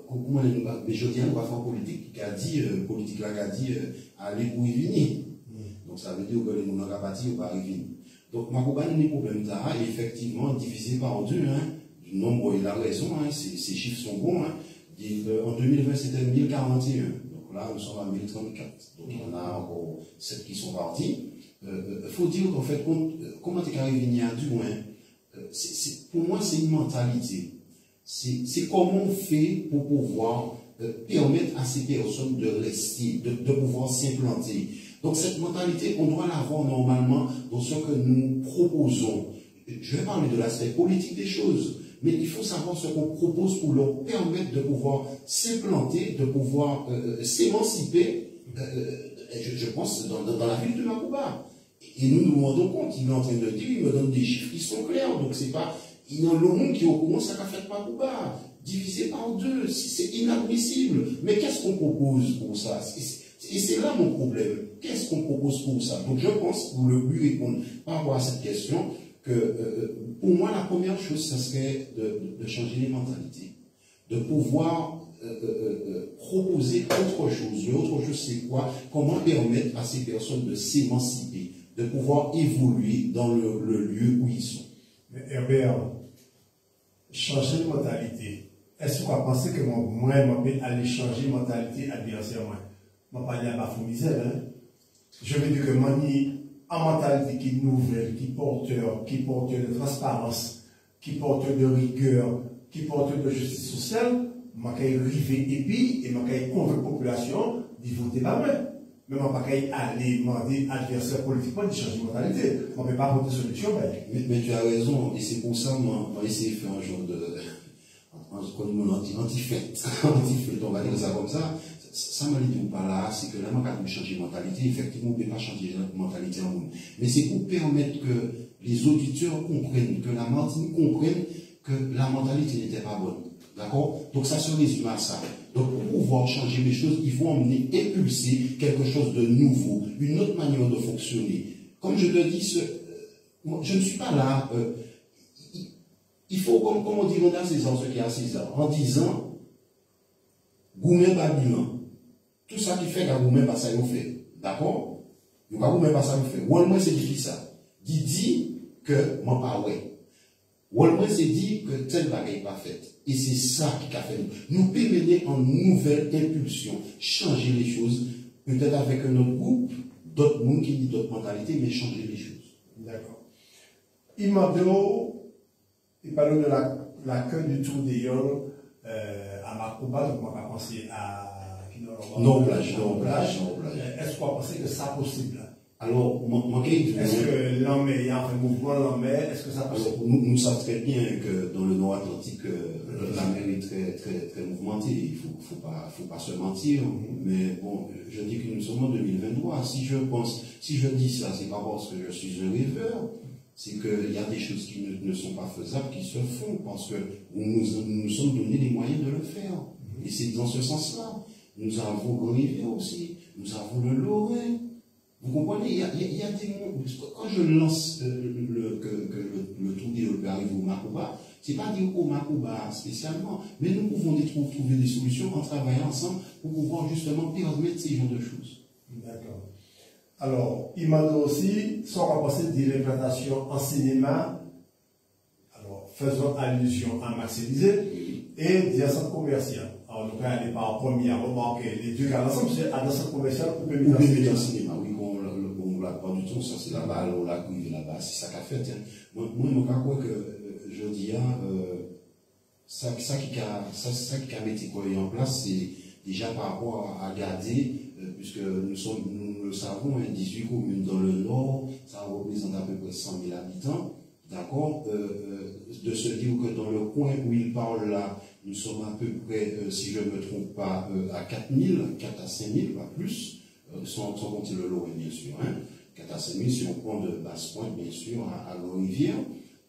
Comment je dis, on va faire politique, qui a dit, politique là, qui a dit, aller pour y venir. Donc, ça veut dire que les gens n'ont pas parti, on va y venir. Donc, Macouba n'a pas de problème là, et effectivement, divisé par deux, hein. Du nombre, il a raison, hein, ces chiffres sont bons. Hein. En 2020, c'était 1041. Donc là, nous sommes à 1034. Donc il y en a encore 7 qui sont partis. Il faut dire qu'en fait, comment tu es arrivé à du moins, pour moi, c'est une mentalité. C'est comment on fait pour pouvoir permettre à ces personnes de rester, de pouvoir s'implanter. Donc cette mentalité, on doit l'avoir normalement dans ce que nous proposons. Je vais parler de l'aspect politique des choses. Mais il faut savoir ce qu'on propose pour leur permettre de pouvoir s'implanter, de pouvoir s'émanciper, je pense, dans la ville de Macouba. Et nous nous rendons compte, il est en train de dire, il me donne des chiffres qui sont clairs. Donc c'est pas, il y a le monde qui est au courant, ça qu'a fait Macouba. Divisé par deux, c'est inadmissible. Mais qu'est-ce qu'on propose pour ça? Et c'est là mon problème. Qu'est-ce qu'on propose pour ça? Donc je pense, pour lui répondre par rapport à cette question, que pour moi, la première chose, ce serait de changer les mentalités, de pouvoir proposer autre chose. L'autre chose, c'est quoi? Comment permettre à ces personnes de s'émanciper, de pouvoir évoluer dans le lieu où ils sont. Mais Herbert, changer de mentalité. Est-ce qu'on va penser que moi, je vais aller changer de mentalité adversaire? Je ne vais pas aller à ma misère. Hein? Je veux dire que moi, en mentalité qui est nouvelle, qui porteur de transparence, qui porteur de rigueur, qui porteur de justice sociale, je vais arriver et puis, je vais convaincre la population de voter par moi. Mais je ne vais pas aller demander à l'adversaire politiquement de changer de mentalité. On ne peut pas voter solution. Mais tu as raison, et c'est pour ça que moi, j'ai essayé de faire un genre de anti-fête, on va dire ça comme ça. Ça m'a dit pas là, c'est que là, on a changer de mentalité. Effectivement, on ne peut pas changer de mentalité en monde. Mais c'est pour permettre que les auditeurs comprennent, que la Martinique comprenne que la mentalité n'était pas bonne. D'accord? Donc ça se résume à ça. Donc pour pouvoir changer les choses, il faut emmener, impulser quelque chose de nouveau, une autre manière de fonctionner. Comme je te dis, je ne suis pas là. Il faut, comme on dit, on a 16 ans, ce qui a 6 ans, en disant, Goumen Babilan. Tout ça qui fait qu'à Goumen pas ça vous fait. D'accord? Vous pas Goumen pas ça vous fait. Ou au moins c'est dit ça. Dit que moi pas ouais. Ou au moins c'est dit que tel bagaille pas faite. Et c'est ça qui a fait nous peut mener en nouvelle impulsion, changer les choses, peut-être avec un autre groupe d'autres mondes qui disent d'autres mentalités, mais changer les choses. D'accord. Il parle de l'accueil du Tour des Yoles à Macouba, donc on va penser à Non-plage. Est-ce qu'on va penser que ça possible? Alors, est-ce que l'homme il y a un mouvement, est-ce que ça possible? Nous savons très bien que dans le Nord Atlantique, la mer est très mouvementée. Il faut pas se mentir. Mais bon, je dis que nous sommes en 2023. Si je dis ça, c'est pas parce que je suis un rêveur. C'est qu'il y a des choses qui ne sont pas faisables, qui se font, parce que nous sommes donné les moyens de le faire. Et c'est dans ce sens-là. Nous avons Grand-Rivière aussi, nous avons le Lorrain. Vous comprenez, il y a des mots. Quand je lance le Tour des Yoles arrive au Macouba, c'est pas dire au Macouba spécialement, mais nous pouvons trouver des solutions en travaillant ensemble pour pouvoir justement permettre ces genres de choses. D'accord. Alors, il m'a dit aussi, sans rapporter de l'implantation en cinéma, alors faisant allusion à Max-Élysée et des centres commerciaux. Alors, nous allons par premier à remarquer les deux cas ensemble, c'est à un centre commercial ou bien dans le cinéma. Oui, on l'a pas du tout, ça c'est là-bas, on l'a cuivé là-bas, c'est ça qu'a fait. Moi, je crois que je dis, ça qui a mis en place, c'est déjà par rapport à garder, puisque nous le savons, 18 communes dans le nord, ça représente à peu près 100 000 habitants, d'accord, de se dire que dans le coin où il parle là, nous sommes à peu près, si je ne me trompe pas, à 4 à 5 000, pas plus, sans compter le Lorrain, bien sûr, 4 à 5 000 si on prend de Basse-Pointe, bien sûr, à Grand-Rivière,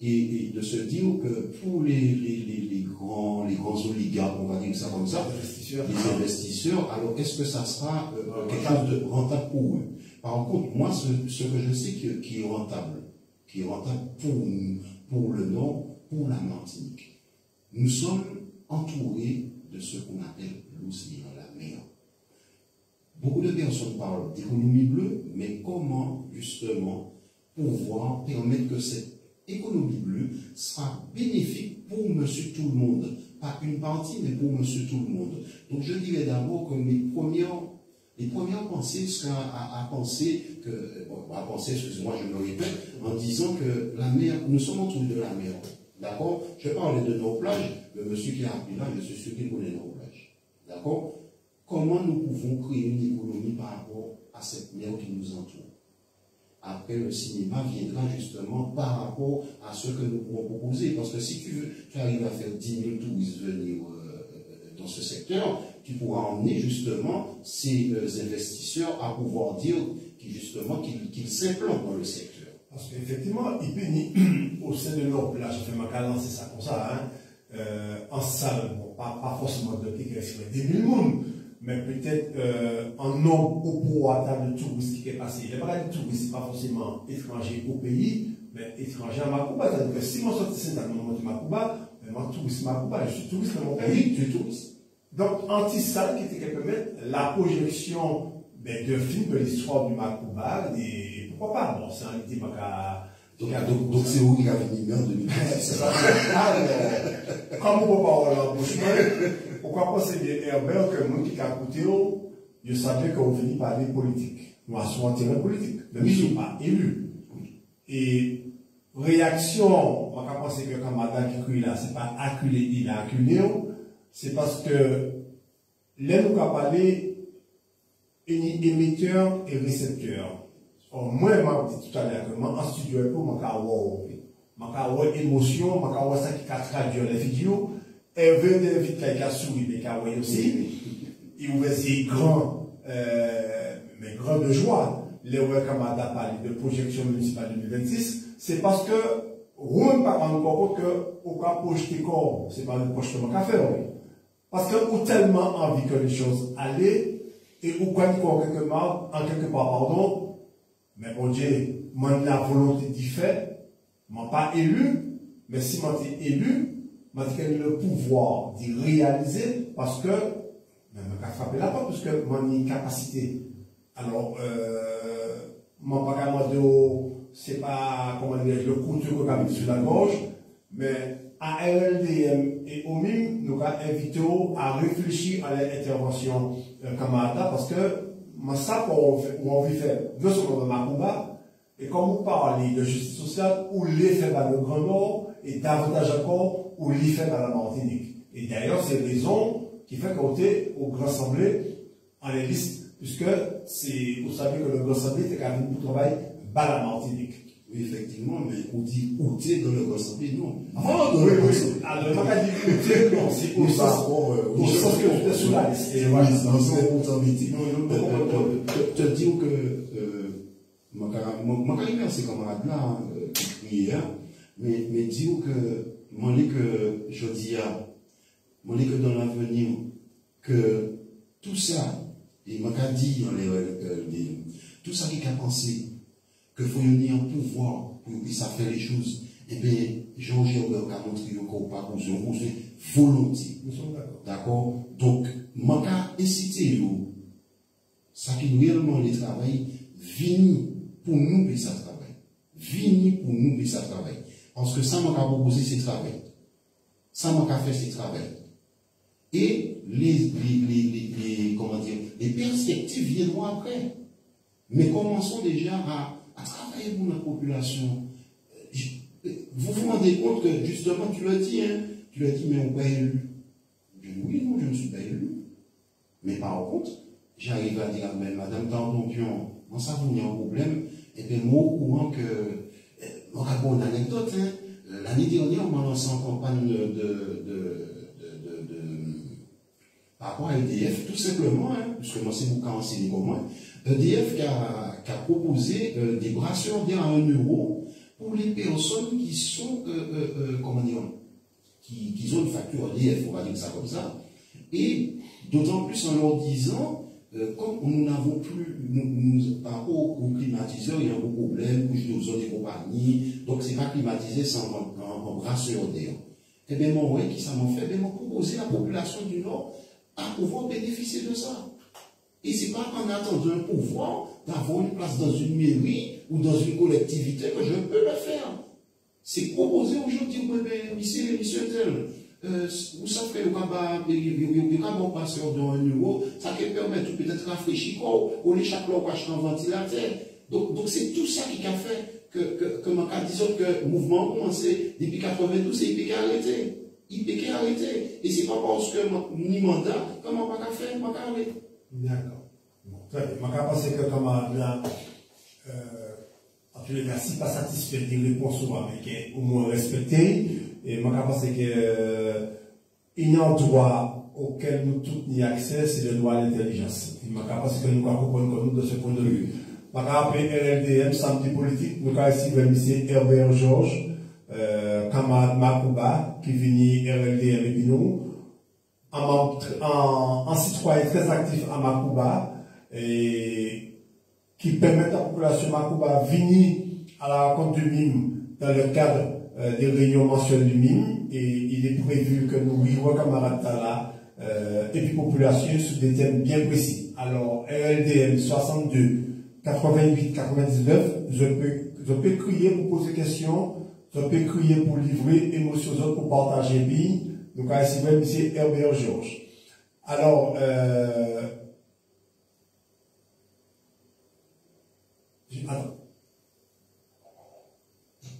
et de se dire que pour les grands oligarques, on va dire ça comme ça, les investisseurs, alors est-ce que ça sera quelque chose de rentable pour eux? Par contre, moi, ce que je sais qui est rentable pour nous, pour le Nord, pour la Martinique, nous sommes entourés de ce qu'on appelle l'océan, la mer. Beaucoup de personnes parlent d'économie bleue, mais comment justement pouvoir permettre que cette économie bleue sera bénéfique pour monsieur tout le monde, pas une partie, mais pour monsieur tout le monde. Donc je dirais d'abord que les premières pensées seraient à penser, excusez-moi, je me répète, en disant que la mer, nous sommes entourés de la mer. D'accord? Je parlais de nos plages, le monsieur qui a appris là, je suis sûr qu'il connaît nos plages. D'accord? Comment nous pouvons créer une économie par rapport à cette mer qui nous entoure? Après, le cinéma viendra justement par rapport à ce que nous pouvons proposer. Parce que si tu arrives à faire 10 000 touristes venir dans ce secteur, tu pourras emmener justement ces investisseurs à pouvoir dire qu'ils s'implantent dans le secteur. Parce qu'effectivement, il peut au sein de nos plages, je fais ma cadence, c'est ça comme ça, en salle, bon, pas forcément de piquer sur des 1000 personnes, mais peut-être en nombre au pouvoir de touristes qui est passé. Les barrages de touristes, pas forcément étrangers au pays, mais étrangers à Macouba. C'est-à-dire que si moi sorti c'est dans le moment de Macouba, moi touriste Macouba, je suis touriste dans mon pays. Tu es touriste. Donc, anti-salle qui était quelque part la projection de films de l'histoire du Macouba, et pourquoi pas, bon, c'est un idée donc c'est où il a venu en 2010. C'est ça. Comme on peut pas avoir l'embauchement, pourquoi pas c'est des Herbert que moi qui a écouté, je savais qu'on venait parler politique. Moi, je suis en terrain politique, même si je ne suis pas élu. Et réaction, on va penser que quand madame qui crie là, c'est pas acculé, il a acculé, c'est parce que là, nous avons parlé émetteur et récepteur. Moi, je m'ai dit tout à l'heure que moi, en studio, je vais avoir émotion, je vais avoir ça qui a traduit les vidéos. Et veut d'inviter qui a souri, mais qui a aussi. Il ouvert ses grands, mais grands de joie. Les camarades a parlé de projection municipale 2026. C'est parce que, on ne pas encore que, au cas projeter corps, c'est pas le projetement qu'a fait, parce qu'on a tellement envie que les choses allaient, et au cas quelque part, pardon, mais bon Dieu, moi, la volonté d'y faire, moi pas élu, mais si moi t'es élu, moi j'ai le pouvoir d'y réaliser, parce que, même quand frapper la porte, parce que moi j'ai une capacité. Alors, moi pas qu'à c'est pas, comment dire, le couture que j'ai sur la gorge, mais à RLDM et au MIM, nous avons invité à réfléchir à l'intervention camarade, parce que mais ça qu'on veut faire, deux secondes de Macouba, et comme vous parlez de justice sociale, ou l'effet dans le Grand Nord, et davantage encore, ou l'effet dans la Martinique. Et d'ailleurs, c'est raison qui fait qu'on est au Grand Assemblée en liste, puisque vous savez que le Grand Assemblée est quand même pour travail bas la Martinique. Oui, effectivement, mais on dit outé dans le Grand Assemblée, non. Oui, oui. Alors, le m'a dit outé, non, c'est au sens que vous êtes sur la liste. Et voilà, dans son comptabilité. Te dire que, je ces camarades-là, qui crient, mais dire que, je dis que dans l'avenir, que tout ça, et m'a dit dans tout ça qui a pensé, que faut y avoir un pouvoir pour que ça fait les choses, eh bien, Georges Herbert a montré qu'on pas pour volonté. Nous sommes d'accord. D'accord? Donc, je vais inciter ça qui réellement les travail, vini pour nous que ça travaille. Vini pour nous que ça travaille. Parce que ça m'a proposé ce travail. Ça m'a fait ce travail. Et comment dire, les perspectives viendront après. Mais commençons déjà à travailler pour la population. Vous vous rendez compte que, justement, tu l'as dit, mais on n'est pas élu. Je dis, oui, non, je ne suis pas élu. Mais par contre, j'arrive à dire, mais Madame Tardon-Pion, moi, ça vous y a un problème, et bien, moi, au courant que, on a une anecdote, l'année dernière, on m'a lancé en campagne par rapport à EDF, tout simplement, puisque moi, c'est vous qui enseignez comme moi, EDF qui a proposé des brasseurs d'air à 1 euro pour les personnes qui sont, comment dire, qui ont une facture EDF, on va dire ça comme ça, et d'autant plus en leur disant, comme nous n'avons plus, par rapport aux climatiseurs, il y a un gros problème, couche d'ozone et compagnie, donc c'est pas climatisé sans un brasseur d'air. Et bien, moi, ouais, qui ça m'a fait, m'a proposé à la population du Nord à pouvoir bénéficier de ça. Et c'est pas en attendant un pouvoir d'avoir une place dans une mairie ou dans une collectivité que je peux le faire. C'est proposer aujourd'hui, monsieur tel, vous savez, vous avez un passeur de 1 euro, ça peut permettre peut-être rafraîchir ou les chaque fois acheter un ventilateur. Donc c'est tout ça qui a fait que disons que le mouvement a commencé depuis 92 et il peut arrêter. Il peut arrêter. Et c'est pas parce que ni mandat, comment on va faire, on va arrêter. D'accord. Bon, très bien. Je pense que comme en tous les cas, si pas satisfait des réponses mais au moins respecté, et je pense que il y a un droit auquel nous tous n'y accès, c'est le droit à l'intelligence. Je pense que nous avons compris de ce point de vue. Je vais appeler RLDM, samedi politique, nous avons ici M. Herbert Georges, camarade Macouba, qui vient RLDM et puis nous, en citoyen très actif à Macouba, et qui permet à la population Macouba de venir à la rencontre du MIM dans le cadre des réunions mensuelles du MIM, et il est prévu que nous vivons camarades là, et puis population sur des thèmes bien précis. Alors, RLDM 62, 88, 99, je peux crier pour poser des questions, je peux crier pour livrer, émotions autres pour partager billes. Donc, ici même, ici, Herbert Georges. Alors, attends.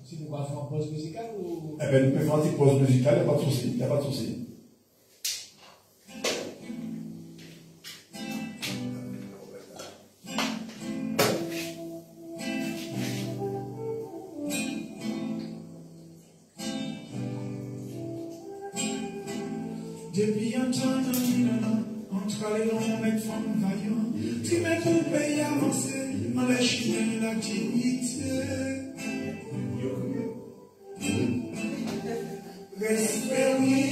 Si nous pouvons faire une pause musicale ou. Eh bien, nous pouvons faire une pause musicale, il n'y a pas de souci, il n'y a pas de souci. Depuis un temps, entre les longs et femmes vaillants, tu m'as coupé et avancé dans les chemins de la dignité. Respect, oui,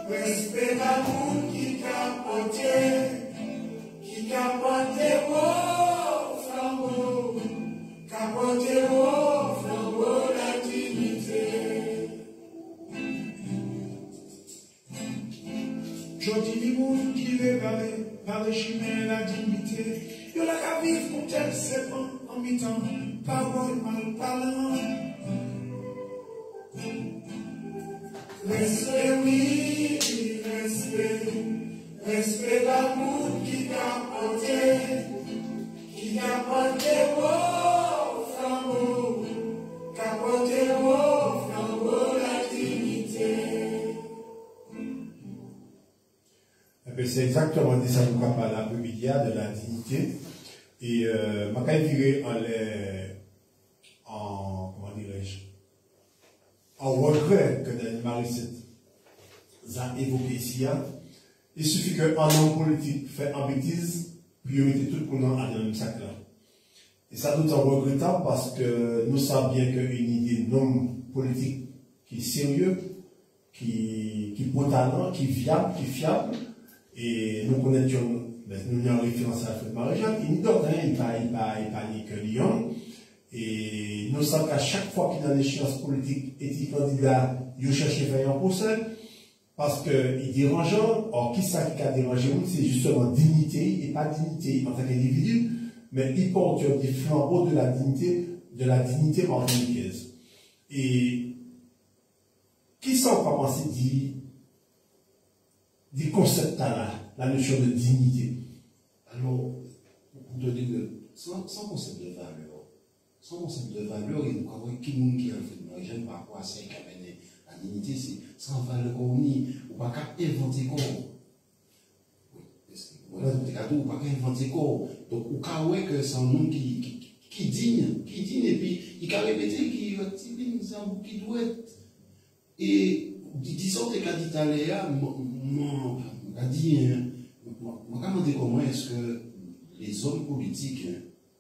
respect à vous qui capote vos flambeaux, capote vos flambeaux, la dignité. Je dis les gens qui révèlent par les chemins la dignité. Yo la ka vivre pour tel serpent en mi-temps, parole mal parlant. Respect, oui, respect, respect d'amour qui t'a porté au flambeau, qui a porté au flambeau la dignité. C'est exactement de ça que nous parlons l'après-midi, de la dignité. Et je vais en regret que Daniel Marissette a évoqué ici. Il suffit qu'un homme politique fait un bêtise, puis il mette tout le monde dans le même sac là. Et ça nous est regrettable parce que nous savons bien qu'une idée d'homme politique qui est sérieux, qui est talent, qui est viable, qui est fiable, et nous connaissons, nous avons référence à Fred Marie-Jeanne, il n'y a d'autres, il n'y a pas ni que Lyon. Et nous savons qu'à chaque fois qu'il y a une échéance politique et qu'il candidat, il cherche à faire un procès, parce qu'il est dérangeant. Or, qui ça qui a dérangé, c'est justement dignité, et pas dignité en tant qu'individu, mais il porte des flambeaux de la dignité martiniquaise. Et qui ça on va penser du concept là, la notion de dignité? Alors, pour te dire que sans concept de valeur, il y a qui qui a fait de j'aime pas quoi c'est qui amène la dignité, c'est sans valeur ou pas qu'à inventer quoi. Ou pas qu'à inventer quoi. Donc, ou qu'à ouais que c'est un nom qui digne, et puis il a répété qui doit être. Et disons que quand dit à Léa, m'a dit, m'a demandé comment est-ce que les hommes politiques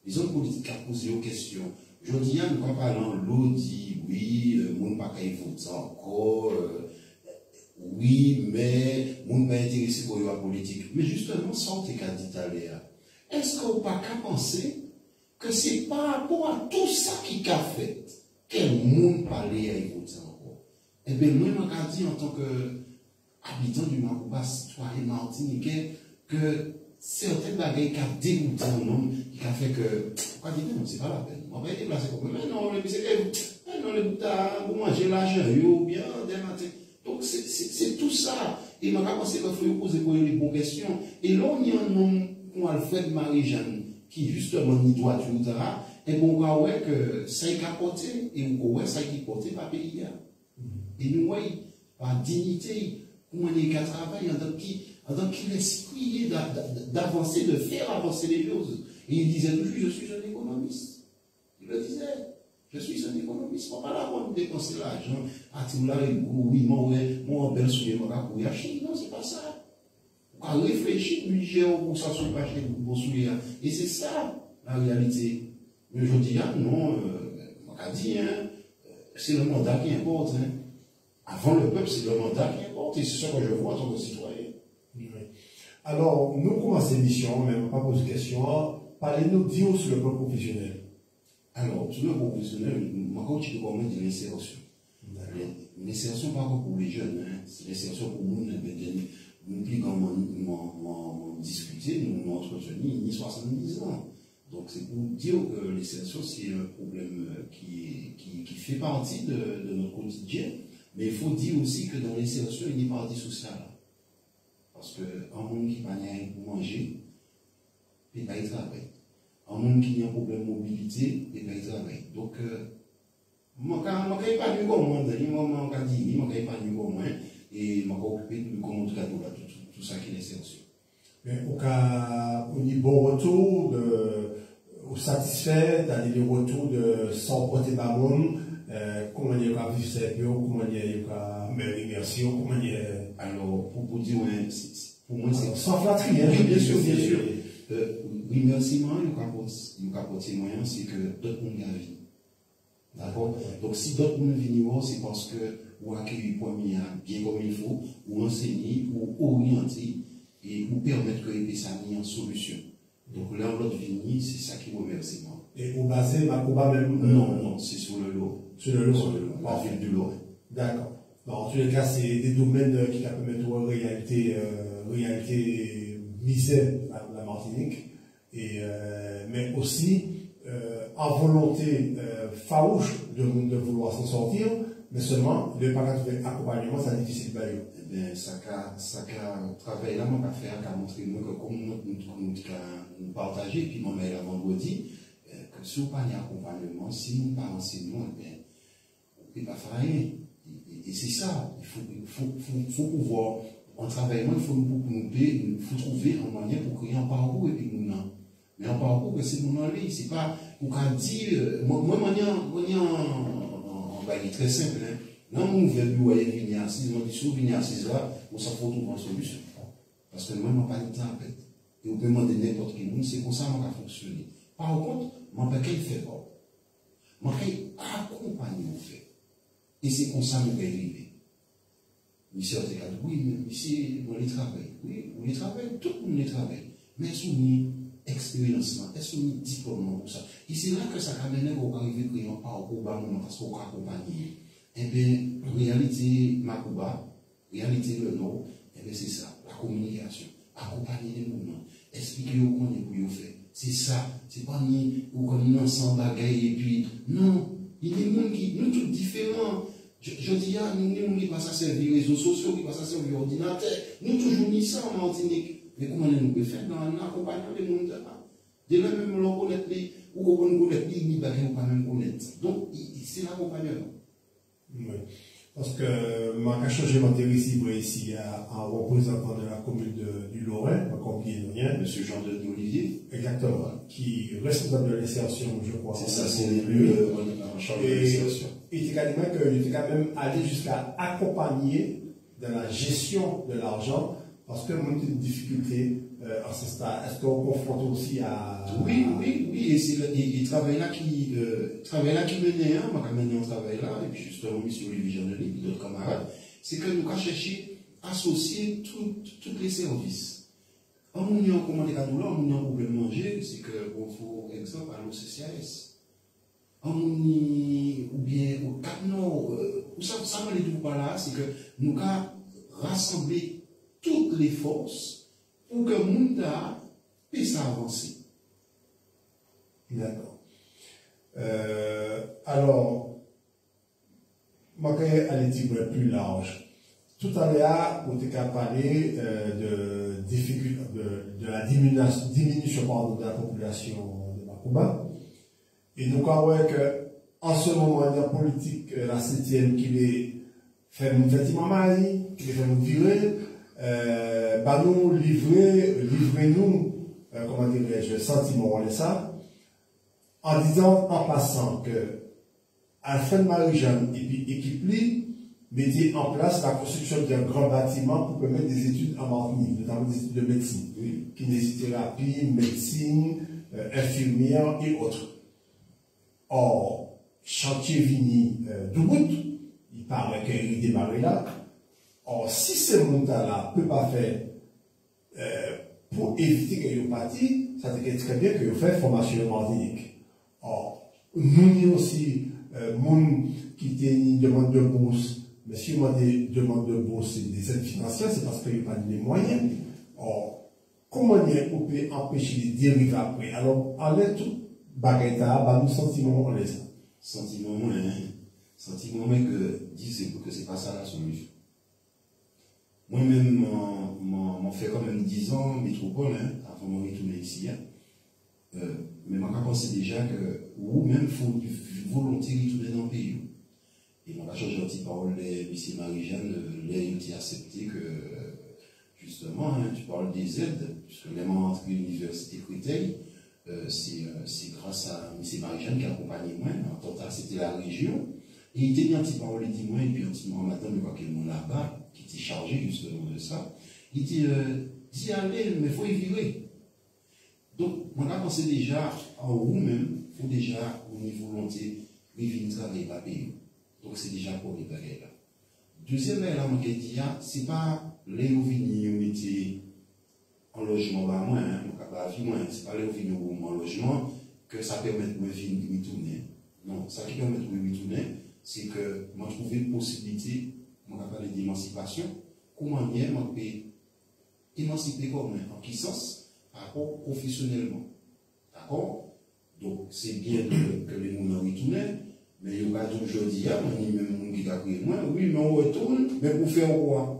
ont posé aux questions. Je dis, nous ne parlons l'autre dit, oui, mon ne pas voter encore, oui, mais mon ne pas intéressé pour la politique. Mais justement, sans tes candidats, est-ce qu'on n'a pas qu'à penser que c'est par rapport à tout ça qui a fait qu'un monde parlait à y voter encore? Eh bien, moi, je dis en tant qu'habitant du Marouba, citoyen martiniquais, que certaines bagailles qui ont dégoûté un homme, qui a fait que, quoi dire, non, c'est pas la peine. On va être déplacé comme mais non, les boutards, pour manger l'argent, ou bien, donc c'est tout ça. Et je pense qu'il faut poser les bonnes questions. Et là, il y a un homme, comme Alfred Marie-Jeanne, qui justement n'y doit tout ça, et bon, on voit que ça y a porté, et on voit ça qui porté par pays. Et nous voyons, par dignité, comment on est qu'à travailler, en tant qu'il esprit d'avancer, de faire avancer les choses. Et il disait toujours, je suis un économiste. Il le disait, je suis un économiste. On ne va pas là pour dépenser l'argent. Ah, tu l'as, oui, mon bel soulier, mon gars, pour y acheter. Non, c'est pas ça. On va réfléchir, budget, pour ça, sur le marché, pour soulier. Et c'est ça, la réalité. Mais je dis, non, on a dit, c'est le mandat qui importe. Avant le peuple, c'est le mandat qui importe. Et c'est ça que je vois en tant que citoyen. Alors, nous commençons l'émission, mais on ne va pas poser de questions. Parlez-nous d'IO sur le plan professionnel. Alors, sur le plan professionnel, je vais parler de l'insertion. L'insertion, pas pour les jeunes, c'est l'insertion pour nous, nous plus comment discuter, nous entretenir, ni 70 ans. Donc, c'est pour dire que l'insertion, c'est un problème qui fait partie de notre quotidien. Mais il faut dire aussi que dans l'insertion, il y a une partie sociale. Parce qu'un monde qui n'a rien pour manger, il va y travailler. Un monde qui a un problème de mobilité, il va y travailler. Donc, je ne vais pas nous comment, je ne vais pas nous comment, et je vais m'occuper de comment tout ça qui est l'insertion. Mais au niveau retour, au satisfait, d'aller le retour de sans porter ballon, comment il y a vivre ces bio, comment il y a remercier, comment il y a. Alors, pour dire, pour moi, c'est. Sans flatterie, hein, bien sûr, bien sûr. Remerciement, le capotier moyen, c'est que d'autres monde a vie. D'accord? Donc, si d'autres monde viennent, c'est parce que vous accueillez premier bien comme il faut, ou enseigner, ou orienter, et vous permettre que les ça mis en solution. Donc, là, l'autre vini, c'est ça qui est remerciement. Et au basé, Macoba même. Non, c'est sur le lot. Sur le lot. La ville du lot. D'accord. En tous les cas, c'est des domaines qui permettent une réalité misère à la Martinique, mais aussi en volonté farouche de vouloir s'en sortir, mais seulement, le parent de accompagnement, c'est difficile de bailler. Eh bien, ça travail là, on va faire, qu'à montrer nous que comme nous partager, puis moi, mais vendredi, que si on pas d'accompagnement, si nous pas enseignement, eh bien, on ne peut pas faire rien. Et c'est ça, il faut pouvoir, en travaillant, il faut trouver un moyen pour créer un parcours et puis nous non. Mais un parcours, c'est mon envie, c'est pas pour qu'on dise, moi, on va dire très simple, hein. Dans mon nouvel bureau, il y a une assise, on dit, si vous venez assise là, on s'en fout trouver une solution. Parce que moi, je n'ai pas de temps à perdre. Et on peut demander n'importe qui, c'est comme ça que ça fonctionne. Par contre, je ne peux pas faire pas. Je peux accompagner au fait. Et c'est comme ça que nous pouvons arriver. Monsieur a dit, oui, mais ici, on les travaille. Oui, on les travaille, tout le monde les travaille. Mais est-ce qu'on a expérience, est-ce qu'on a diplôme pour ça? Et c'est là que ça amène pour arriver à créer un parcours parce qu'on va accompagner. Eh bien, réalité Makuba, réalité le Nord, eh bien, c'est ça, la communication. Accompagner les mouvements, expliquer au qu'on est pour faire. C'est ça, c'est pas ni ou comme ensemble bagaille et puis, non, il y a des gens qui, nous tous différents. Je dis, nous qui passons à servir les réseaux sociaux, qui passons à servir l'ordinateur, nous toujours mis ça en Martinique. Mais comment nous pouvons faire dans l'accompagnement des gens là? Dès là même, on connaît les, ou on connaît les, ni bagaille, on pas même connaître. Donc, c'est l'accompagnement. Oui. Parce que ma changé d'intérêt ici à un représentant de la commune du Lorrain, ma compagne rien. Monsieur Jean-Denis Olivier. Exactement. Qui est responsable de l'insertion, je crois. C'est ça, c'est lui, en charge de l'insertion. Il était quand même allé jusqu'à accompagner dans la gestion de l'argent, parce que moi, j'ai une difficulté à ce stade. Est-ce qu'on confronte aussi à... Oui, et c'est le travail là qui menait, moi qui menais un travail là, et puis justement, M. Olivier Jean-Denis et d'autres camarades, c'est que nous avons cherché à associer tous les services. En nous avons commandé à nous là, on a un problème manger, c'est que, on faut exemple, à l'OCCAS. En nous, ou bien au Cap Nord, ça m'a dit tout par là, c'est que nous avons rassemblé toutes les forces pour que Mounda puisse avancer. D'accord. Alors, je vais aller un plus large. Tout à l'heure, on a parlé de la diminution de la population de Makuba. Et nous croyons qu'en ce moment, la politique, la 7e, qui est fait une effectivement mal, qui est fait une virer, nous livrez-nous, comment dirais-je, sentiment, ça, en disant, en passant que, à la fin de Marie-Jeanne, et puis équipe mettez en place la construction d'un grand bâtiment pour permettre des études en Martinique, notamment des études de médecine, kinésithérapie, médecine, infirmière et autres. Or, chantier Vigny Doubout, il paraît qu'il démarre là. Or, si ce montant-là ne peut pas faire pour éviter qu'il y ait parti, ça veut dire très bien qu'il y ait fait formation en Martinique. Or, nous aussi, moun qui demande de bourse, mais si on demande de bourse et des aides financières, c'est parce qu'il n'y a pas de moyens. Or, comment on peut empêcher les dérives après? Alors, en l'air tout baguetta, bah, nous sentiment on laisse. Sentiment que disent que c'est pas ça la solution. Moi-même, m'en fait quand même 10 ans métropole, avant de retourner ici. Mais je pense déjà que vous-même, il faut une volonté de retourner dans le pays. Et mon changé de petite parole, ici Marie-Jeanne, il a accepté que, justement, tu parles des aides, puisque les membres de l'université Créteil, c'est grâce à M. Marie-Jeanne qui a accompagné moi, en tant que c'était la région. Et il était bien un petit parole, il dit moi, et puis un petit moment matin, je vois qu'il y a mon là-bas, qui était chargé justement de ça. Il dit, dis allez, mais il faut y vivre. Donc, on a pensé déjà à vous-même, il faut déjà, au niveau volonté, vivre travailler pas payer. Donc, c'est déjà pour les bagages là. Deuxième élément que je dis, c'est pas les ouvriers qui mettaient en logement, bah, moi, c'est pas les ouvriers en logement que ça permet de me tourner. Non, ça qui permet de me tourner, c'est que moi, trouver une possibilité, on va parler d'émancipation, comment bien, moi, je peux émanciper comme en qui sens, par rapport professionnellement. D'accord? Donc, c'est bien que les gens retournent, mais il y a toujours dit, moi, même qui a crié moins, oui, mais on retourne, mais pour faire quoi?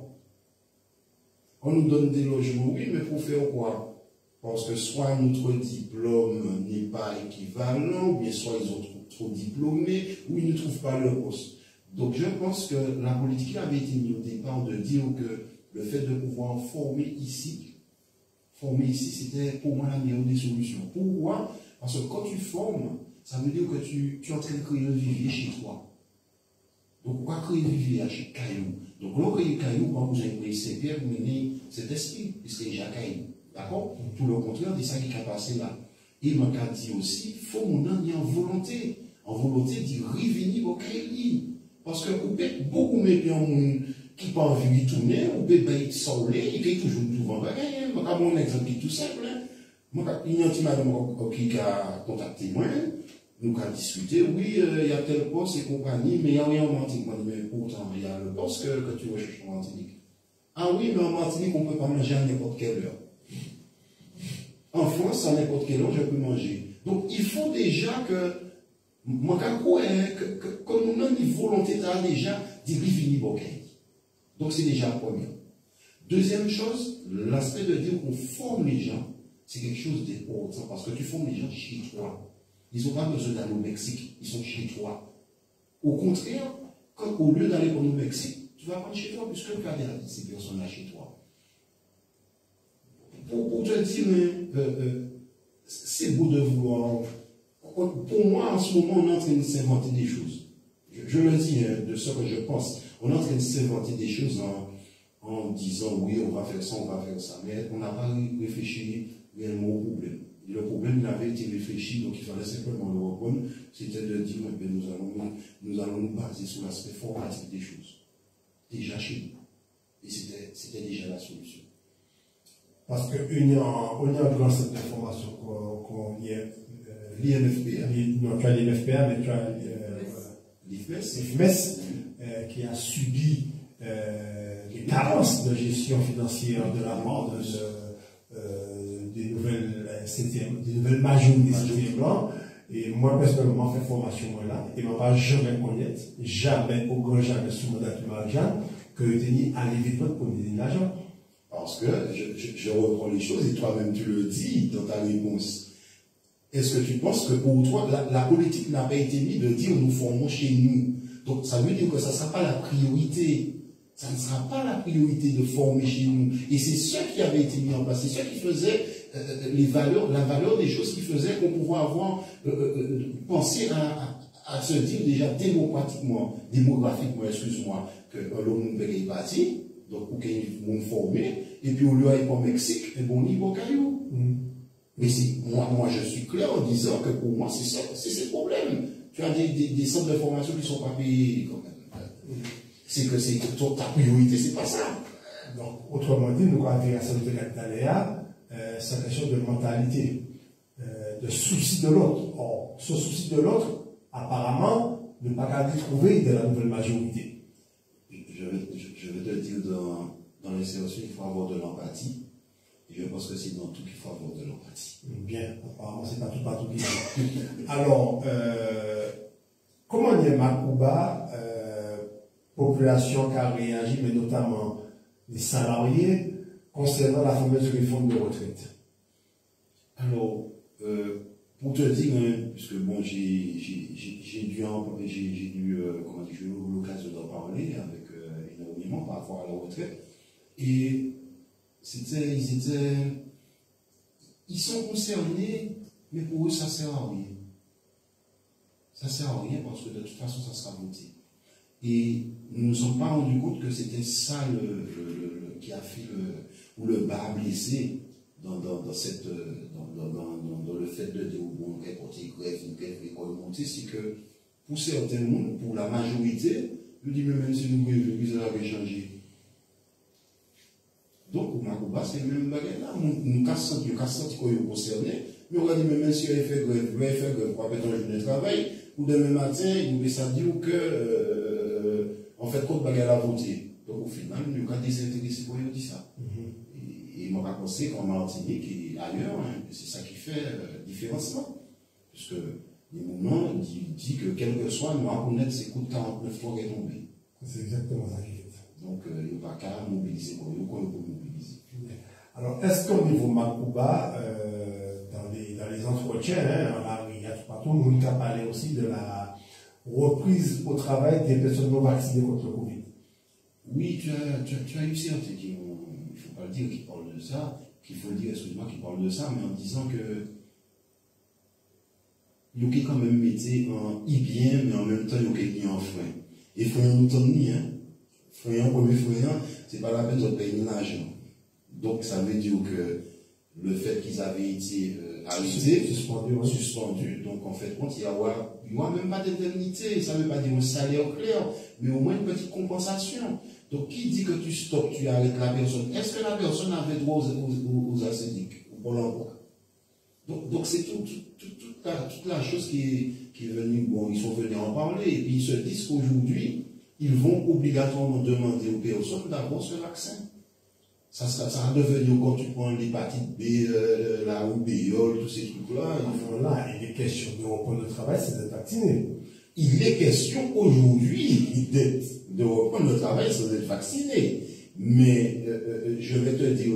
On nous donne des logements, oui, mais pour faire quoi? Parce que soit notre diplôme n'est pas équivalent, ou bien soit ils ont trop diplômés, ou ils ne trouvent pas leur poste. Donc je pense que la politique avait été mise au départ de dire que le fait de pouvoir former ici, c'était pour moi la meilleure des solutions. Pourquoi? Parce que quand tu formes, ça veut dire que tu es en train de créer un vivier chez toi. Donc, pourquoi créer un vivier à chaque caillou? Donc, l'on crée un caillou, quand vous avez créé ces pierres, vous menez cet esprit, il serait déjà caillou. D'accord? Tout le contraire, c'est ça qui est passé là. Et m'a dit aussi, il faut mon ami en volonté. En volonté de revenir au caillou. Parce que vous peut beaucoup mettre un monde qui n'a pas envie de tourner, ou peut être soleil, il est toujours devant bagaille. Moi, mon exemple qui est tout simple. Il y a une madame qui a contacté moi, nous avons discuté, oui, il y a tel poste et compagnie, mais il y a rien en Martinique. Mais pourtant, il y a le poste que tu recherches en Martinique. Ah oui, mais en Martinique, on ne peut pas manger à n'importe quelle heure. En France, à n'importe quelle heure, je peux manger. Donc, il faut déjà que, moi, que nous avons une volonté déjà d'y revenir au pays. Donc, c'est déjà la première. Deuxième chose, l'aspect de dire qu'on forme les gens, c'est quelque chose d'important parce que tu formes les gens chez toi. Ils n'ont pas besoin d'aller au Mexique, ils sont chez toi. Au contraire, au lieu d'aller au Mexique, tu vas prendre chez toi puisque tu as ces personnes-là chez toi. Pour te dire, c'est beau de vouloir. Pour moi, en ce moment, on est en train de s'inventer des choses. Je le dis de ce que je pense. On est en train de s'inventer des choses en disant oui, on va faire ça, on va faire ça. Mais on n'a pas réfléchi réellement au problème. Et le problème, il avait été réfléchi, donc il fallait simplement le reprendre. C'était de dire nous allons nous baser sur l'aspect formatif des choses. Déjà chez nous. Et c'était déjà la solution. Parce qu'il y a un grand centre d'information qu'on y est. L'INFPA. Non, tu as l'INFPA, mais tu as l'IFMES, qui a subi les carences de gestion financière de la part des nouvelles majorités des citoyens blancs. Et moi, personnellement, j'ai fait formation là, et je ne vais pas jamais connaître, jamais, au grand jamais, sous mandat de Marjan, que je tenais à l'évitement pour me donner l'argent. Parce que je reprends les choses, et toi-même tu le dis dans ta réponse. Est-ce que tu penses que pour toi, la politique n'a pas été mise de dire nous formons chez nous? Donc ça veut dire que ça ne sera pas la priorité. Ça ne sera pas la priorité de former chez nous. Et c'est ce qui avait été mis en place. C'est ce qui faisait la valeur des choses qui faisaient qu'on pouvait avoir pensé à se dire déjà démographiquement, excuse-moi, que l'homme est parti, donc pour qu'ils vont former, et puis au lieu d'aller au Mexique, et bon, il va au caillou. Mais moi, je suis clair en disant que pour moi, c'est ça, c'est ce problème. Tu as des centres de formation qui ne sont pas payés quand même. C'est que ta priorité, c'est pas ça. Donc, autrement dit, nous avons dit à cette Daléa, c'est une question de mentalité, de souci de l'autre. Or, ce souci de l'autre, apparemment, ne pas qu'à trouver de la nouvelle majorité. Je vais te dire, dans l'insertion, il faut avoir de l'empathie. Et je pense que c'est dans tout qu'il faut avoir de l'empathie. Bien, apparemment, c'est pas tout partout qui est. Alors, comment est Macouba, population qui a réagi, mais notamment les salariés, concernant la fameuse réforme de retraite? Alors, pour te dire, puisque bon, j'ai eu l'occasion d'en parler avec énormément par rapport à la retraite, et ils sont concernés, mais pour eux, ça ne sert à rien. Ça ne sert à rien parce que de toute façon, ça sera voté. Et nous ne nous sommes pas rendus compte que c'était ça qui a fait le bas blessé dans le fait de dire bon, une grève, l'école montée, c'est que pour certains mondes, pour la majorité, je dis même si nous vous avez changé. Donc, pour Macouba, c'est le même bagage là. Nous cassons qu'on est concerné, mais on va dire même si elle fait grève, pour appeler un jour de travail, ou demain matin, il nous ça dire que, en fait, contre bagage à voter. Donc, au final, nous avons désintéressé pour dire ça. Et on va penser qu'en Martinique et ailleurs, c'est ça qui fait différencement. Puisque Et maintenant, il dit que quel que soit, nous reconnaître ces coups de 49 fois qui est tombé. C'est exactement ça qu'il fait. Donc, il n'y a pas qu'à mobiliser, il n'y a pas mobiliser. Alors, est-ce qu'au niveau Makuba, dans les entretiens, il y a tout partout, nous avons parlé aussi de la reprise au travail des personnes non vaccinées contre le Covid? Oui, tu as eu certes, il ne faut pas le dire, qui parle de ça, qu'il faut le dire, excuse-moi, qui parle de ça, mais en disant que il y a quand même été en bien, mais en même temps, il y a un frein. Et frein, nous t'en ni, hein. Frein, premier frein, c'est pas la peine de payer l'argent. Donc, ça veut dire que le fait qu'ils avaient été arrêtés, suspendus, donc en fait, il y a même pas d'indemnité, ça ne veut pas dire un salaire clair, mais au moins une petite compensation. Donc, qui dit que tu stoppes, tu arrêtes la personne? Est-ce que la personne avait droit aux assédiques, au Pôle emploi? Donc c'est toute la chose qui est venue, bon, ils sont venus en parler, et puis ils se disent qu'aujourd'hui, ils vont obligatoirement demander aux personnes d'avoir ce vaccin. Ça va devenir quand tu prends l'hépatite B, la roubeole, tous ces trucs-là. Là, il est question de reprendre le travail, c'est d'être vacciné. Il est question aujourd'hui de reprendre le travail, c'est d'être vacciné. Mais je vais te dire,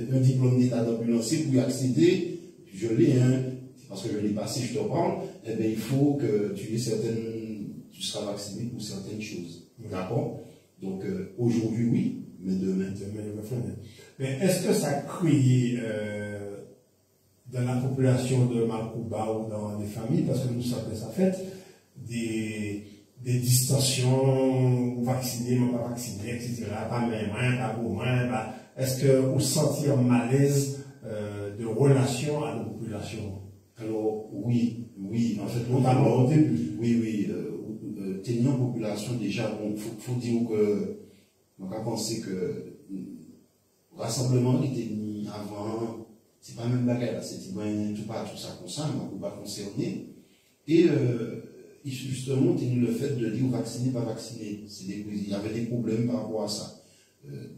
un diplôme d'état d'ambulancier pour y accéder, je l'ai, hein, parce que je l'ai passé, je te parle, eh bien, il faut que tu seras vacciné pour certaines choses. D'accord? Donc, aujourd'hui, oui, mais demain. Mais est-ce que ça crée dans la population de Makuba ou dans les familles, parce que nous savons que ça fait des distensions, vaccinés, mais pas vaccinés, etc., pas même, pas pour moins, est-ce que vous sentez un malaise de relation à nos populations? Alors, oui, en fait, notamment au début. Oui, tenir population, déjà, bon, faut dire que, on va penser que le rassemblement qui était mis avant, c'est pas même bagarre, c'est tout ça concerne, on ne peut pas concerner. Et justement, le fait de dire vacciner, pas vacciner, il y avait des problèmes par rapport à ça.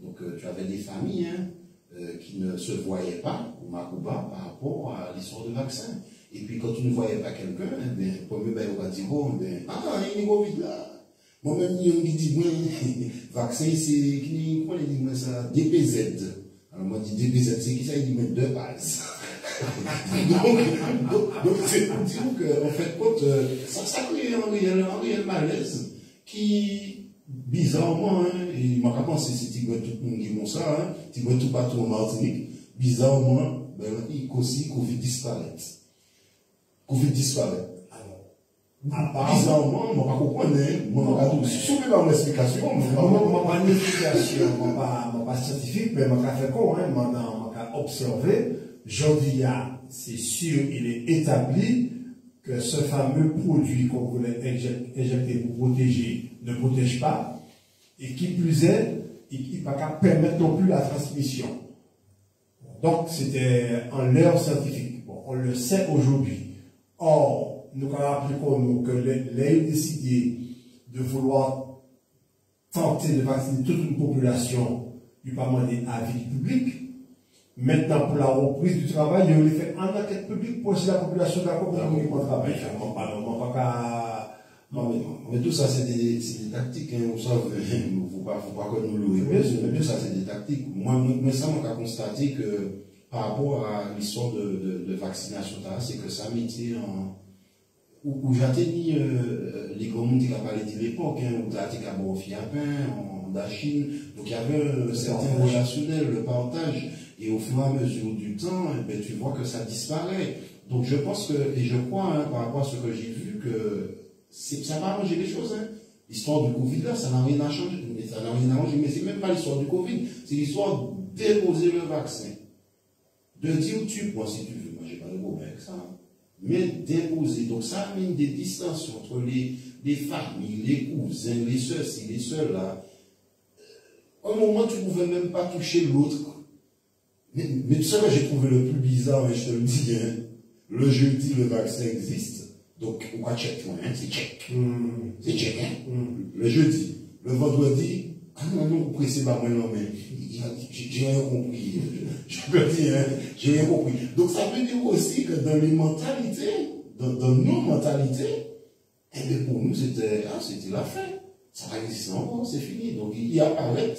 Donc, tu avais des familles qui ne se voyaient pas au Makuba par rapport à l'histoire de vaccin. Et puis, quand tu ne voyais pas quelqu'un, premier, on va dire, il y a une Covid là. Moi-même, il me dit, vaccin, c'est, comment on dit ça, DPZ. Alors, moi, je dis DPZ, c'est qui ça, il dit, mais deux bases. donc, c'est pour dire que, en fait, ça crée un réel malaise qui, bizarrement, et m'a pensé, c'est tout le monde qui dit ça, tu vois tout partout en Martinique, bizarrement, il aussi Covid disparaît. Covid disparaît. Bizarrement, je ne comprends pas. Si vous avez une explication, je pas une explication, je ne pas scientifique, mais je fait quoi, je observé. Jodi, c'est sûr, il est établi que ce fameux produit qu'on voulait injecter pour protéger ne protège pas, et qui plus est, il ne va pas permettre non plus la transmission. Donc, c'était en l'air scientifique. Bon, on le sait aujourd'hui. Or, nous avons que les décidé de vouloir tenter de vacciner toute une population, du pas demander avis du public. Maintenant, pour la reprise du travail, il fait en enquête publique pour si la population d'accord pour le travail. Mais tout ça, c'est des tactiques, hein, vous savez, il ne faut pas que nous le répétions, mais tout ça, c'est des tactiques. Moi, ça, on a constaté que par rapport à l'histoire de vaccination, c'est que ça mettait où j'atteignais les communes qui avaient parlé de l'époque, où j'atteignais à Philippins, en Chine, donc il y avait un certain relationnel, le partage, et au fur et à mesure du temps, tu vois que ça disparaît. Donc je pense que, et je crois, par rapport à ce que j'ai vu, que ça va arranger les choses. L'histoire du Covid, là, ça n'a rien à changer, ça n'a rien à arranger, mais c'est même pas l'histoire du Covid, c'est l'histoire de déposer le vaccin. De dire tu prends si tu veux, moi j'ai pas de problème avec ça. Mais d'imposer, donc ça amène des distances entre les familles, les cousins, les soeurs, si les soeurs là. À un moment, tu ne pouvais même pas toucher l'autre. Mais tu sais que j'ai trouvé le plus bizarre, je te le dis, le jeudi, le vaccin existe. Donc, on va check, c'est check. C'est check, le jeudi. Le vendredi, non, vous pressez pas moi, non, mais j'ai rien compris. Je peux dire, j'ai rien compris. Donc, ça veut dire aussi que dans les mentalités, dans nos mentalités, et bien pour nous, c'était la fin. Ça va exister encore, c'est fini. Donc, il apparaît,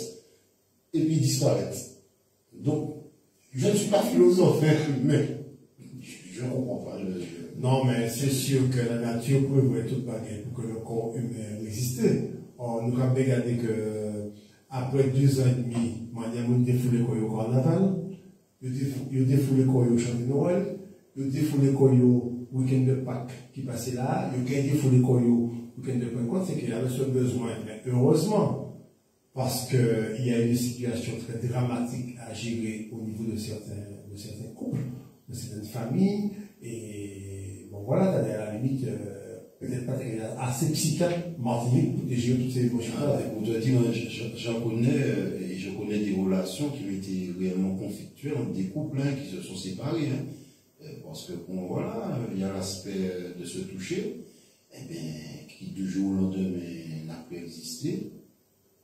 et puis il disparaît. Donc, je ne suis pas philosophe, mais je ne comprends pas. Non, mais c'est sûr que la nature peut voir toute baguette pour que le corps humain existe. Or, nous avons regardé que après 2 ans et demi, nous avons défoulé le carnaval, nous avons défoulé le chant de Noël, nous avons défoulé le week-end de Pâques qui passait là, nous avons défoulé le week-end de Pentecôte, c'est qu'il y avait ce besoin. Mais heureusement, parce qu'il y a une situation très dramatique à gérer au niveau de certains couples, de certaines familles, et bon voilà, à la limite, peut-être pas assez psychiatre, Martinique, pour gérer toutes ces émotions. Pour te dire, j'en connais, et je connais des relations qui ont été réellement conflictuelles entre des couples qui se sont séparés. Parce que, bon, voilà, il y a l'aspect de se toucher, eh bien, qui du jour au lendemain n'a plus existé.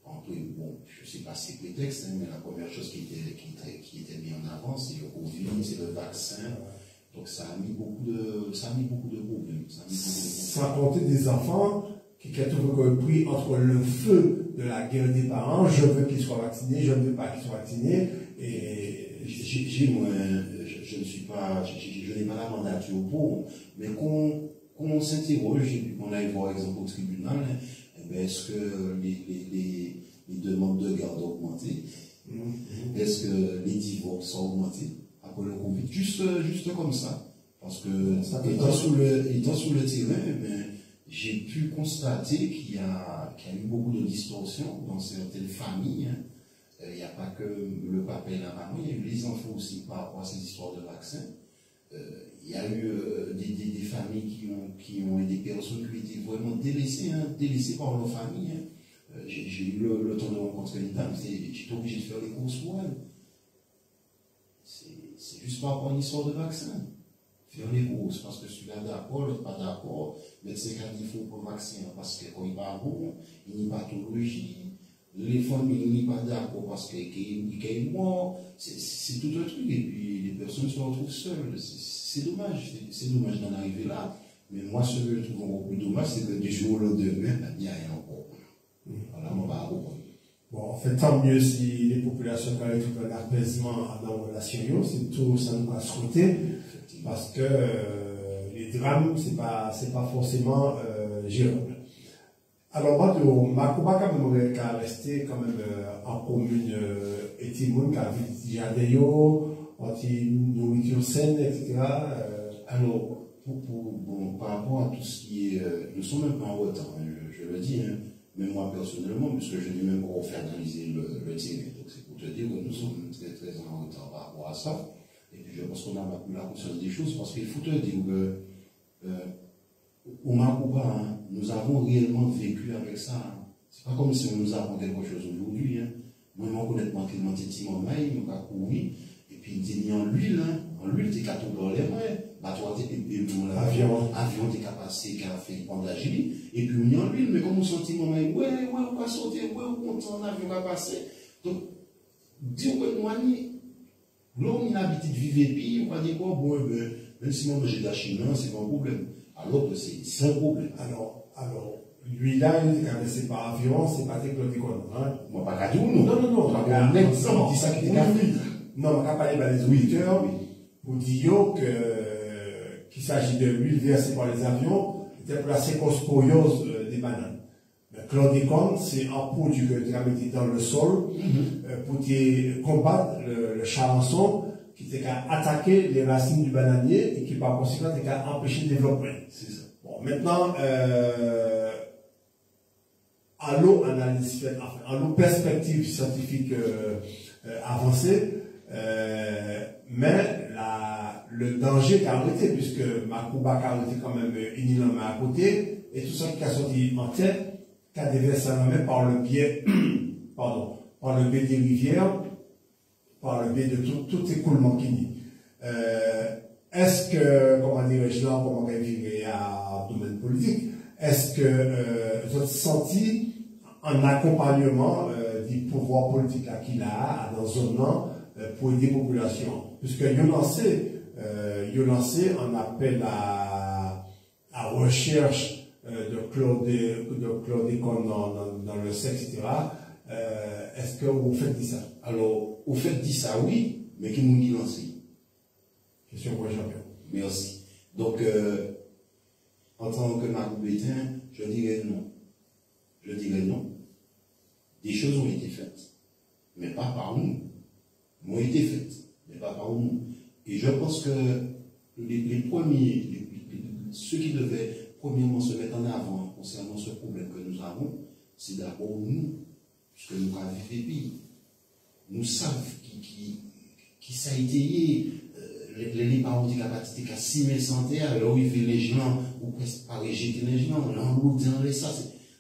Bon, je ne sais pas si c'est prétexte, mais la première chose qui était mise en avant, c'est le Covid, c'est le vaccin. Donc ça a mis beaucoup de problèmes. Sans compter des enfants qui ont toujours pris entre le feu de la guerre des parents, je veux qu'ils soient vaccinés, je ne veux pas qu'ils soient vaccinés. Et je ne suis pas, je n'ai pas la mandature pour, mais qu'on s'interroge et puis qu'on aille voir exemple au tribunal, est-ce que les demandes de garde ont augmenté? Est-ce que les divorces ont augmenté après le Covid? Juste comme ça. Parce que, étant sur le terrain, j'ai pu constater qu'il y a eu beaucoup de distorsions dans certaines familles. Il n'y a pas que le papa et la maman, il y a eu les enfants aussi par rapport à ces histoires de vaccins. Il y a eu des familles qui ont des personnes qui ont été vraiment délaissées par leur famille. J'ai eu le temps de rencontrer une dame, j'étais obligé de faire les courses pour elle. C'est juste par rapport à une histoire de vaccin. Faire les courses, parce que celui-là d'accord, l'autre pas d'accord, médecin qui a dit qu'il faut pour le vaccin, parce que quand il va bon, il n'y a pas pathologie. Les familles n'y pas d'accord parce qu'il est mort, c'est tout un truc, et puis les personnes se retrouvent seules. C'est dommage d'en arriver là, mais moi ce que je trouve encore plus dommage, c'est que du jour au lendemain, il n'y a rien encore. Voilà, on va reprendre. Bon, en fait, tant mieux si les populations ont trouvé un apaisement dans la relation, c'est tout ça nous a souhaité, parce que les drames, c'est pas forcément gérable. Alors, moi, ma combat, quand même, qu'à rester quand même en commune et Timoun, qu'à vivre jardin, anti-nourriture saine, etc. Alors, par rapport à tout ce qui est. Nous sommes un peu en retard, je le dis, même moi personnellement, puisque je n'ai même pas fait analyser le terrain. Donc, c'est pour te dire que nous sommes très, très en retard par rapport à ça. Et puis, je pense qu'on a la conscience des choses, parce qu'il faut te dire que. Au Macouba, nous avons réellement vécu avec ça. C'est pas comme si on nous apprend quelque chose aujourd'hui. Moi, honnêtement, je suis maï, je suis couru, et puis il dit en l'huile, tu es qu'à tout dans les mains. Bah, toi, avion, tu es qu'à passer, qu'à faire pendagili, et puis on y en l'huile, mais comme on sentit mon maï, ouais, on va sauter, ouais, on content, l'avion va passer. Donc, dire que moi, l'homme, il a l'habitude de vivre et puis, on va dire quoi, bon, même si moi, j'ai de la Chine, c'est pas un problème. Alors que c'est un problème. Alors, lui là, il c'est pas avion, c'est pas technologique. Moi, pas qu'à dire non. Non. Un exemple, dit ça qui est non, on va parler les auditeurs pour dire qu'il s'agit de l'huile versée par les avions, c'était pour la sécosporiose des bananes. Le chlordécone, c'est un produit que tu as mis dans le sol pour combattre le charançon qui était qu'à attaquer les racines du bananier et qui par conséquent était qu'à empêcher le développement. C'est ça. Bon, maintenant, à l'eau analyse faite, en l'eau perspective scientifique avancée, mais le danger est arrêté puisque Macouba a arrêté quand même une île à côté et tout ça qui a sorti en tête, qui a déversé la main par le biais, par le biais des rivières, par le biais de tout écoulement qui dit. Est-ce que, comment dirais-je là, comment vivre à domaine politique, est-ce que vous avez senti un accompagnement du pouvoir politique qu'il a dans zone pour aider la population? Puisque il a lancé un appel à à recherche de chlordécone dans le sexe, etc. Est-ce que vous faites ça? Alors, vous faites ça, oui, mais qui nous dit lancé? Question pour Jean-Pierre. Merci. Donc, en tant que maroubétain, je dirais non. Je dirais non. Des choses ont été faites, mais pas par nous. Ont été faites, mais pas par nous. Et je pense que les premiers, ceux qui devaient premièrement se mettre en avant concernant ce problème que nous avons, c'est d'abord nous, puisque nous avons vécu des pays. Nous savons qui ça a été les parents de capacité à 6100 terres, là où il fait les gens, ou presque pas rejeter les gens, l'enlourdir ça,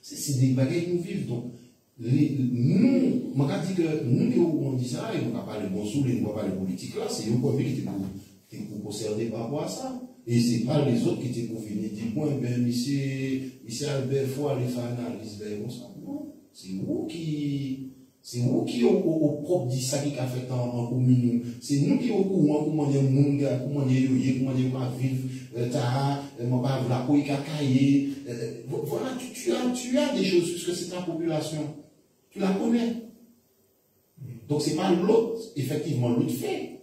c'est des bagages qui nous vivent. Donc, nous, on dit que nous, on dit ça, et on ne va pas le bon sous, et on ne va pas le politique là, c'est eux qui étaient pour concerner par rapport à ça. Et ce n'est pas les autres qui étaient pour venir dire, bon, ben, monsieur Albert, il faut aller faire une analyse vers ça. Non, c'est vous qui. C'est nous qui au propre dit ça qui a fait en commune. C'est nous qui au courant comment les monde, comment les yoyé, comment les pas vivre, la couille cacaillé. Voilà, tu as des choses puisque c'est ta population. Tu la connais. Donc c'est pas l'autre, effectivement, l'autre fait.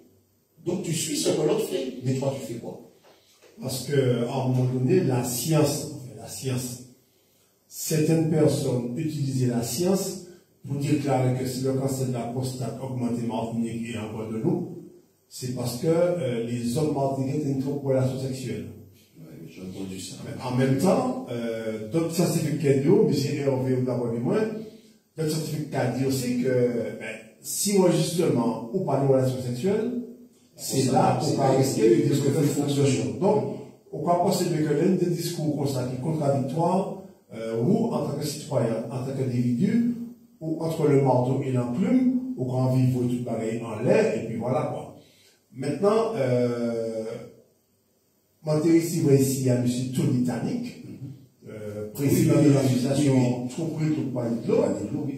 Donc tu suis ce que l'autre fait. Mais toi, tu fais quoi? Parce que, à un moment donné, la science, certaines personnes utilisaient la science pour déclarer que si le cancer de la prostate augmentait Martinique et encore de nous, c'est parce que les hommes martiniquais étaient une trop relation sexuelle. Oui, j'ai entendu ça. En même temps, d'autres scientifiques qui disent, mais c'est Hervé ou d'abord du moins, d'autres scientifiques qui disent aussi que si justement ou pas de relation sexuelle, c'est là qu'on va rester de ce que fait fonctionne. Donc, on va penser que l'un des discours constatés contradictoires, ou en tant que citoyen, en tant qu'individu, ou entre le marteau et l'enclume, ou quand on vit tout pareil en l'air, et puis voilà quoi. Maintenant, ici à M. Tony Tanic, président de l'association Trouperie tout pas de l'eau,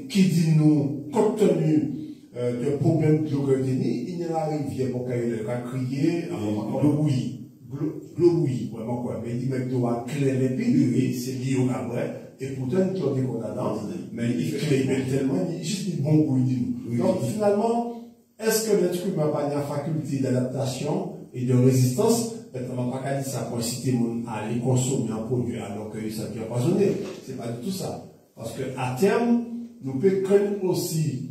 qui dit nous, compte tenu de problèmes de l'eau que il y a la rivière pour qu'elle crier, globouillis, vraiment quoi. Mais il dit que l'eau a clair les pieds, c'est lié au cabret. Et pourtant, il y a des condamnants, mais il fait tellement, il juste une bonne bouille. Donc, finalement, est-ce que l'être humain n'a pas une faculté d'adaptation et de résistance? On n'a pas dit ça pour inciter à aller consommer un produit alors que ça peut empoisonner. C'est pas du tout ça. Parce qu'à terme, nous pouvons craindre aussi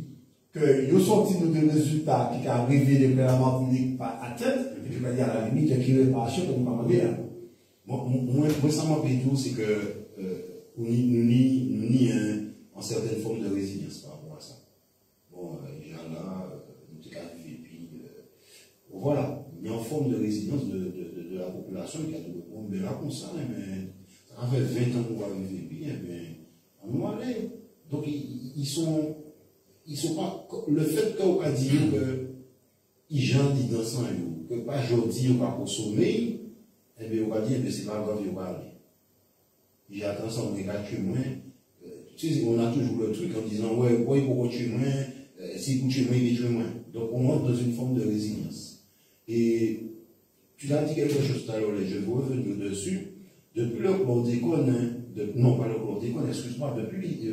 que nous sortons des résultats qui ont révélé que la Martinique pas atteinte, et puis il y a la limite qui est réparation que nous avons dit. Moi, ça m'appelle tout, c'est que nous ni en certaine forme de résilience par rapport à ça. Bon, déjà là, nous avons vu, et puis voilà, il y a une forme de résilience de la population qui a tout le monde, mais là, comme ça, mais ça fait 20 ans qu'on va vivre, et puis, on va aller. Donc, ils sont pas, le fait qu'on va dire que ils gens disent dans ça, que pas aujourd'hui, on va consommer, et bien, on va dire que c'est pas grave, on va aller. J'ai attention, on est tuer moins. Tu sais, on a toujours le truc en disant, ouais, pourquoi tuer moins, si vous tuez moins, il tuer moins. Donc, on rentre dans une forme de résilience. Et tu as dit quelque chose tout à l'heure, je veux revenir dessus. Depuis le chlordécone, non pas le chlordécone, excuse-moi, depuis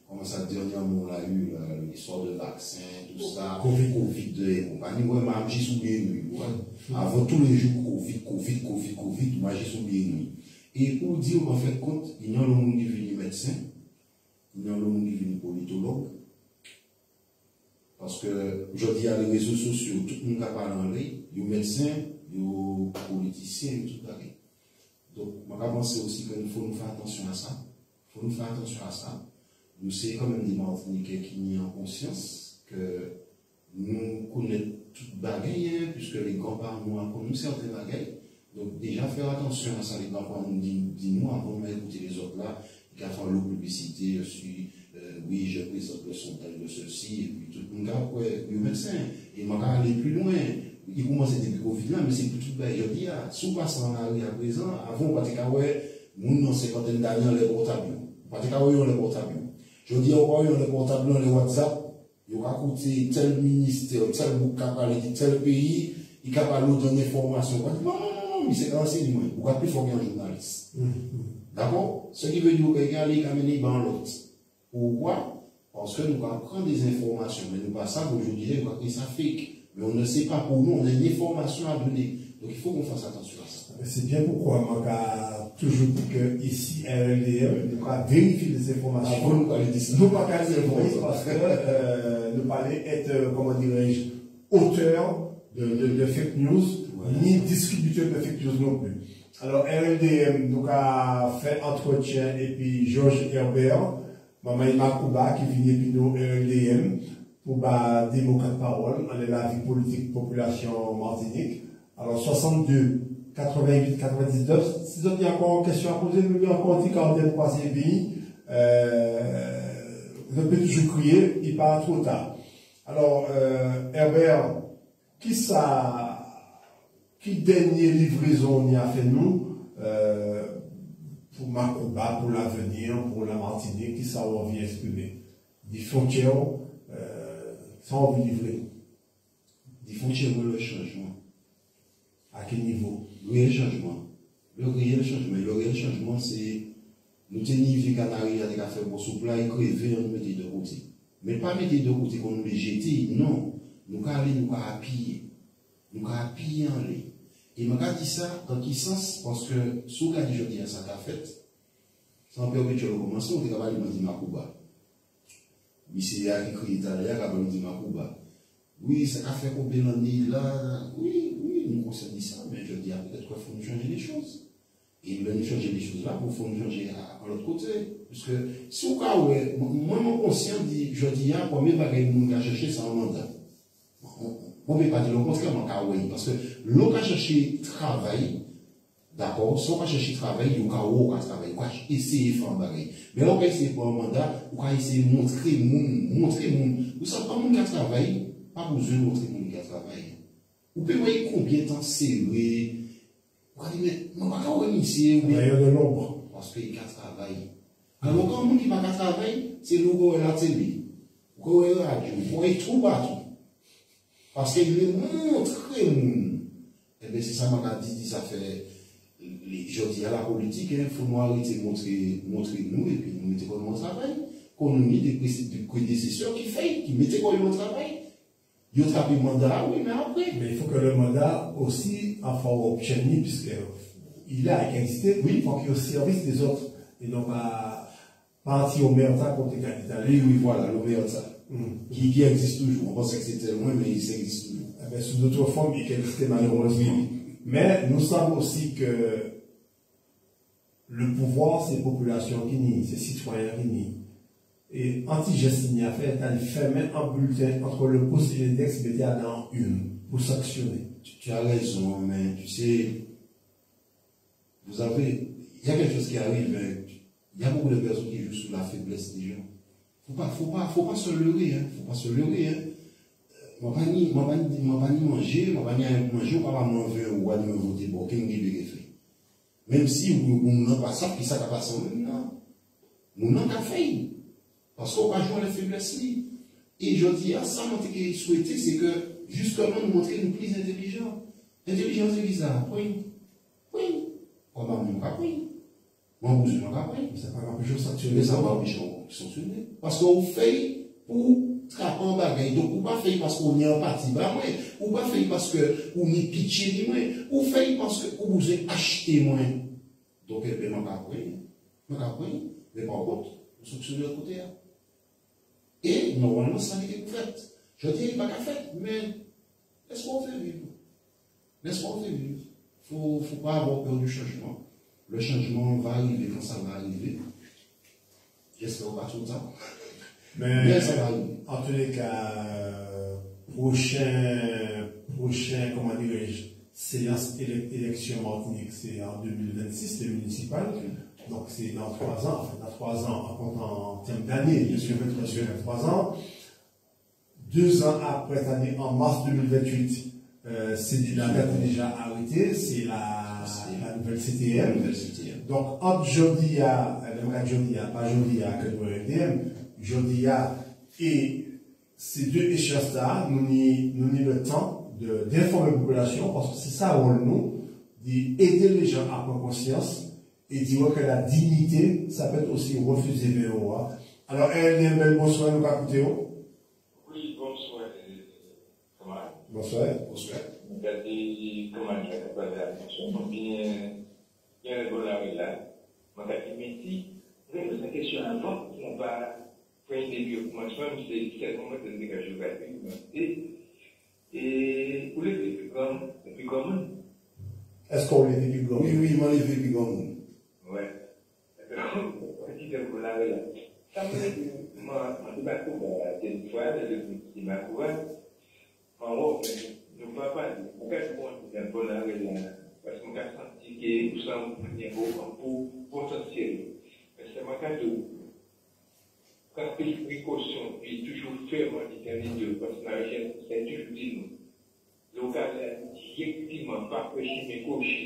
comment ça, dernièrement, on a eu l'histoire de vaccin, tout ça, Covid et compagnie, ouais, moi, j'ai oublié nuit. Avant tous les jours, Covid, moi, j'ai oublié nuit. Et pour dire qu'en fait, compte, il y a le monde qui vient médecin, il y a le monde qui vient politologue, parce que, je dis à les réseaux sociaux, tout le monde a parlé en ligne, il y a médecins, il y a politiciens, et tout ça. Donc, je pense aussi qu'il faut nous faire attention à ça. Nous sommes quand même des Martiniquais qui ont conscience que nous connaissons toutes bagailles, puisque les grands-parents nous ont connu certaines bagailles. Donc déjà faire attention à ça, les grands-parents nous disent nous avant d'écouter les autres là, qui a fait la publicité, je suis, oui, je présente le sondage de ceci, et puis tout le monde, ouais, le médecin, et m'a aller plus loin. Il commence depuis Covid là, mais c'est pour tout le monde. Je dis, sous passant à présent, avant, on va dire, ouais, nous, dans 50 d'années, les portables. On va dire, ouais, les portables. Je dis, on va les portables, les WhatsApp, il va coûter tel ministère, tel bouc capable, tel pays, il capable de donner information. Non, mais c'est renseignement. ou plus former un journaliste. D'accord? Ce qui veut dire qu'il y a les caméras dans l'autre. Pourquoi? Parce que nous prenons des informations, mais nous pas ça qu'aujourd'hui, nous ça fake. Mais on ne sait pas pour nous, on a une information à donner. Donc il faut qu'on fasse attention à ça. C'est bien pourquoi moi j'ai toujours dit que ici à RLDM, nous avons vérifié les informations. Nous pas qu'à les parce que nous pas être, comment dirais-je, auteur de fake news, ni distributeur de fake news non plus. Alors RLDM, nous avons fait entretien et puis Georges Herbert, Maman Makouba qui vient puis nous RLDM pour démocrate parole, on est la vie politique population Martinique. Alors 62, 88, 99, si vous avez encore une question à poser, nous avons encore dit quand on est passé pays, vous pouvez toujours crier, il part trop tard. Alors, Herbert, qui dernière livraison on y a fait nous, pour Makouba, pour l'avenir, pour la Martinique, qui ça on vient exprimer? Des frontières, ça on veut livrer. Des frontières, le changement. À quel niveau? Le réel changement. Le réel changement, c'est nous tenir Canaries avec affaires pour souple et crever, on nous mettre de côté. Mais pas mettre de côté qu'on nous les jeter, non. Nous aller, nous appuyer. Nous appuyer en l'air. Et je dis ça dans quel sens? Parce que, si vous regardez aujourd'hui à ça qu'a fait, sans permettre le commencement, on est capable de dire Makouba. Mais c'est là qui crie tout à l'heure, capable de dire Makouba. Oui, ça a fait combien d'années là? Oui, nous concerne ça, mais je dis peut-être qu'il faut nous changer les choses. Et nous allons changer les choses là pour nous changer à l'autre côté. Parce que si au cas où, moi, mon conscient dit, je dis, pour mes bagages, nous allons chercher ça en mandat. On ne peut pas dire le contraire, parce que l'on va chercher travail, d'accord, si on va chercher travail, il y a un travail, on va essayer de faire un bagage. Mais on va essayer pour un mandat, on va essayer de montrer monde. Vous savez pas monde qui travaille, pas besoin de montrer monde qui travaille. Vous pouvez voir combien de temps c'est vrai. Vous allez mettre, on va pas initier, de l'ombre. parce qu'il y a travail. Alors quand on dit qu'il n'y a pas travail, c'est nous qui avons la télé, qui avons la radio, qui avons tout partout. Parce qu'il veut montrer le monde. Eh bien, c'est ça que je dis, ça fait, je dis à la politique, il faut nous arrêter de montrer nous, et puis nous mettons comme on travaille. Qu'on nous met des prédécesseurs qui mettent comme on travail. Ils ont travaillé le mandat, oui, mais après. Mais il faut que le mandat aussi, enfin, obtienne, puisqu'il a existé, oui, il faut qu'il y ait au service des autres. Et donc, pas anti-omerta contre les candidats. Oui, voilà, l'omerta. Qui existe toujours. On pensait que c'était loin, mais il existe toujours. Eh bien, sous d'autres formes, il existe malheureusement. Mais nous savons aussi que le pouvoir, c'est la population qui nie, c'est les citoyens qui nie. Et anti-geste n'y a fait, il fait même un bulletin entre le pouce et l'index, mettez dans une, pour sanctionner. Tu as raison, mais tu sais, il y a quelque chose qui arrive, il y a beaucoup de personnes qui jouent sur la faiblesse des gens. Faut pas se leurrer, hein. Faut pas se leurrer, hein. Moi, pas ni manger, on va manger ou va me voter pour qu'il me fait. Même si vous n'avez pas ça, puis ça va passer, non. Nous n'avons pas fait. Parce qu'on va jouer à la faiblesse. Et je dis à ça, moi, ce que je souhaitais, c'est que, justement, nous montrer nous plus intelligents. Intelligence, c'est bizarre. Oui. Probablement pas oui. Moi, vous n'avez pas oui. Ça va empêcher de sanctionner. Mais ça va empêcher de sanctionner. Parce qu'on fait pour trapper un bagage. Donc, ou pas fait parce qu'on est en partie, ou pas fait parce qu'on est pitché, ou fait parce que vous avez acheté moins. Donc, eh bien, mais par contre, vous sanctionnez de l'autre côté. Et normalement, ça n'est pas fait. Je dis, il n'y a pas qu'à faire, mais laisse-moi faire vivre. Il ne faut pas avoir peur du changement. Le changement va arriver quand ça va arriver. J'espère pas tout le temps. Mais ça va arriver. En tous les cas, prochain, comment dirais-je, séance élection Martinique, c'est en 2026, c'est municipal. Donc c'est dans 3 ans, enfin dans 3 ans, en termes d'années, je suis 23 ans. 2 ans après cette année, en mars 2028, la date est déjà arrêtée, c'est la nouvelle CTM. Donc entre Jodia, pas Jodia que nous RDM, Jodia et ces deux échéances-là, nous avons le temps d'informer la population, parce que c'est ça rôle nous, d'aider les gens à prendre conscience et dire que la dignité, ça peut être aussi refusé VOA. Alors, RLDM, bonsoir, nous va écouter. Oui, bonsoir. Bonsoir. Bonsoir. Regardez comment je vais parler à la bien le bon là. Ma catégorie, la question avant, on va faire une début au commencement, c'est quel moment de dégager le et pour les plus grands, est-ce qu'on les plus grands? Oui, oui, moi les plus grands. Ouais. On dit que vous l'avez là. Ça me dit, moi, je vais pas une fois, je m'a couvert. En haut, je ne vois pas, pourquoi je pense que vous l'avez là? Parce que je me senti que nous sommes un potentiel. C'est mon cas de quand il y a une précaution, puis toujours faire mon déterminé, parce que la recherche, c'est toujours dit nous. Local, directement, pas prêcher mes coachs.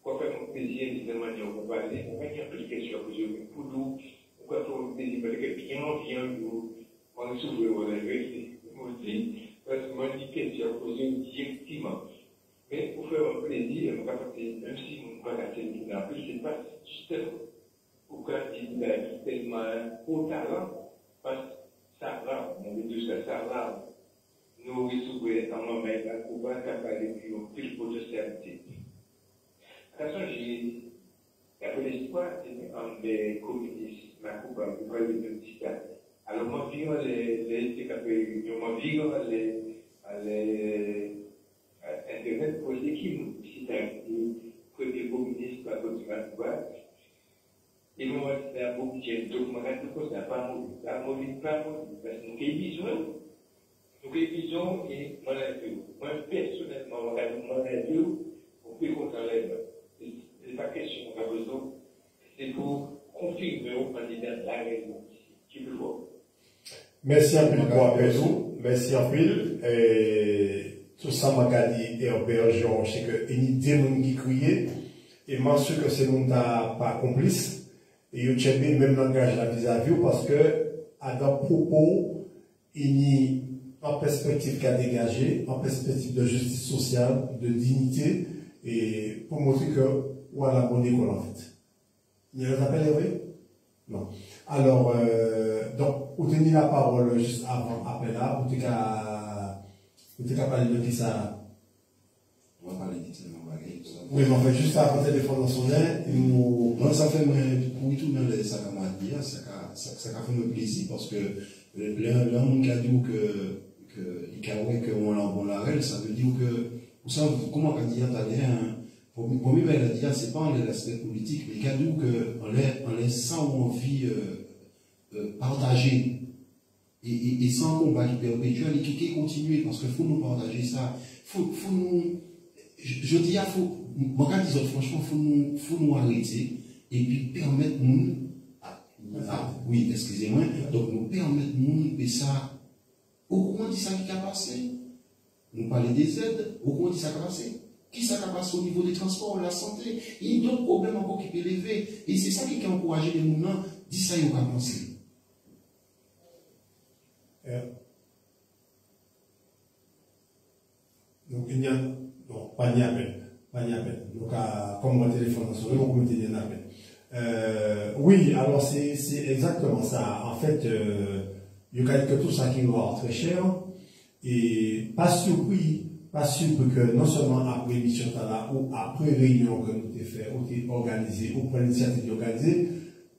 Pour faire mon plaisir, de manière on va parler, on va y appliquer sur pour nous, on va faire mon plaisir, parce que bien, on s'ouvre, on va aussi, parce que mon question posée directement. Mais pour faire un plaisir, on va faire, même si on ne va pas casser le en plus, c'est pas justement pour quand il a tellement haut talent, parce que ça va, on veut dire que ça va, nous résoudre en moment, la coupe, capable de plus potentialité. De toute façon, j'avais l'espoir en des communistes, la coupe, pour faire le petit cas. Alors, moi, vivre Internet pour l'équipe, si c'est un premier communiste, pas comme tu vas. Et moi, c'est un beau petit document, tout ça, pas mauvais, parce que nous avons besoin, et moi, personnellement, on peut contrôler. C'est pas question, on a besoin, c'est pour confirmer au candidat la raison, qui peut voir. Merci un peu pour appel. Merci un peu. Tout ça m'a dit et Georges, c'est que il y a des gens qui crient et moi sûr que c'est monde pas complice et il y a même langage la vis-à-vis parce que à dans propos il y a en perspective qu'a dégagé, en perspective de justice sociale, de dignité et pour montrer que ou à la bonne école en fait. Il y a un appel Hervé? Non. Alors donc vous tenez la parole juste avant appel là, vous êtes capable de dire ça? On va parler de bagaille. Oui, mais en fait, juste avant le téléphone dans son air, non, ça fait, pour tout le monde, ça m'a dit, ça fait me plaisir parce que l'homme qui a dit qu'on l'a règle, ça veut dire que, vous savez, comment on dit en italien, pour moi, il a dit, c'est pas l'aspect politique, mais il a dit qu'on est sans envie partager. Et sans combat qui perpétuel et qui continue parce qu'il faut nous partager ça. Faut nous, je dis, moi quand je dis franchement, faut nous arrêter et puis permettre nous, oui, excusez-moi, donc nous permettre nous de ça. Au courant de ça qui a passé, nous parler des aides, au courant de ça qui a passé. Qui ça a passé au niveau des transports, la santé, il y a d'autres problèmes encore qui peuvent élever. Et c'est ça qui a encouragé les mouvements, dit ça, il va penser. Donc, il y a, non, pas de appel. Donc, comme mon téléphone a sonné, on peut mettre un appel. Oui, alors c'est exactement ça. En fait, il y a quelque tout ça qui nous va très cher. Et pas surpris que non seulement après l'émission là ou après réunion que nous avons fait, ou organisé, ou pour l'initiative organisée,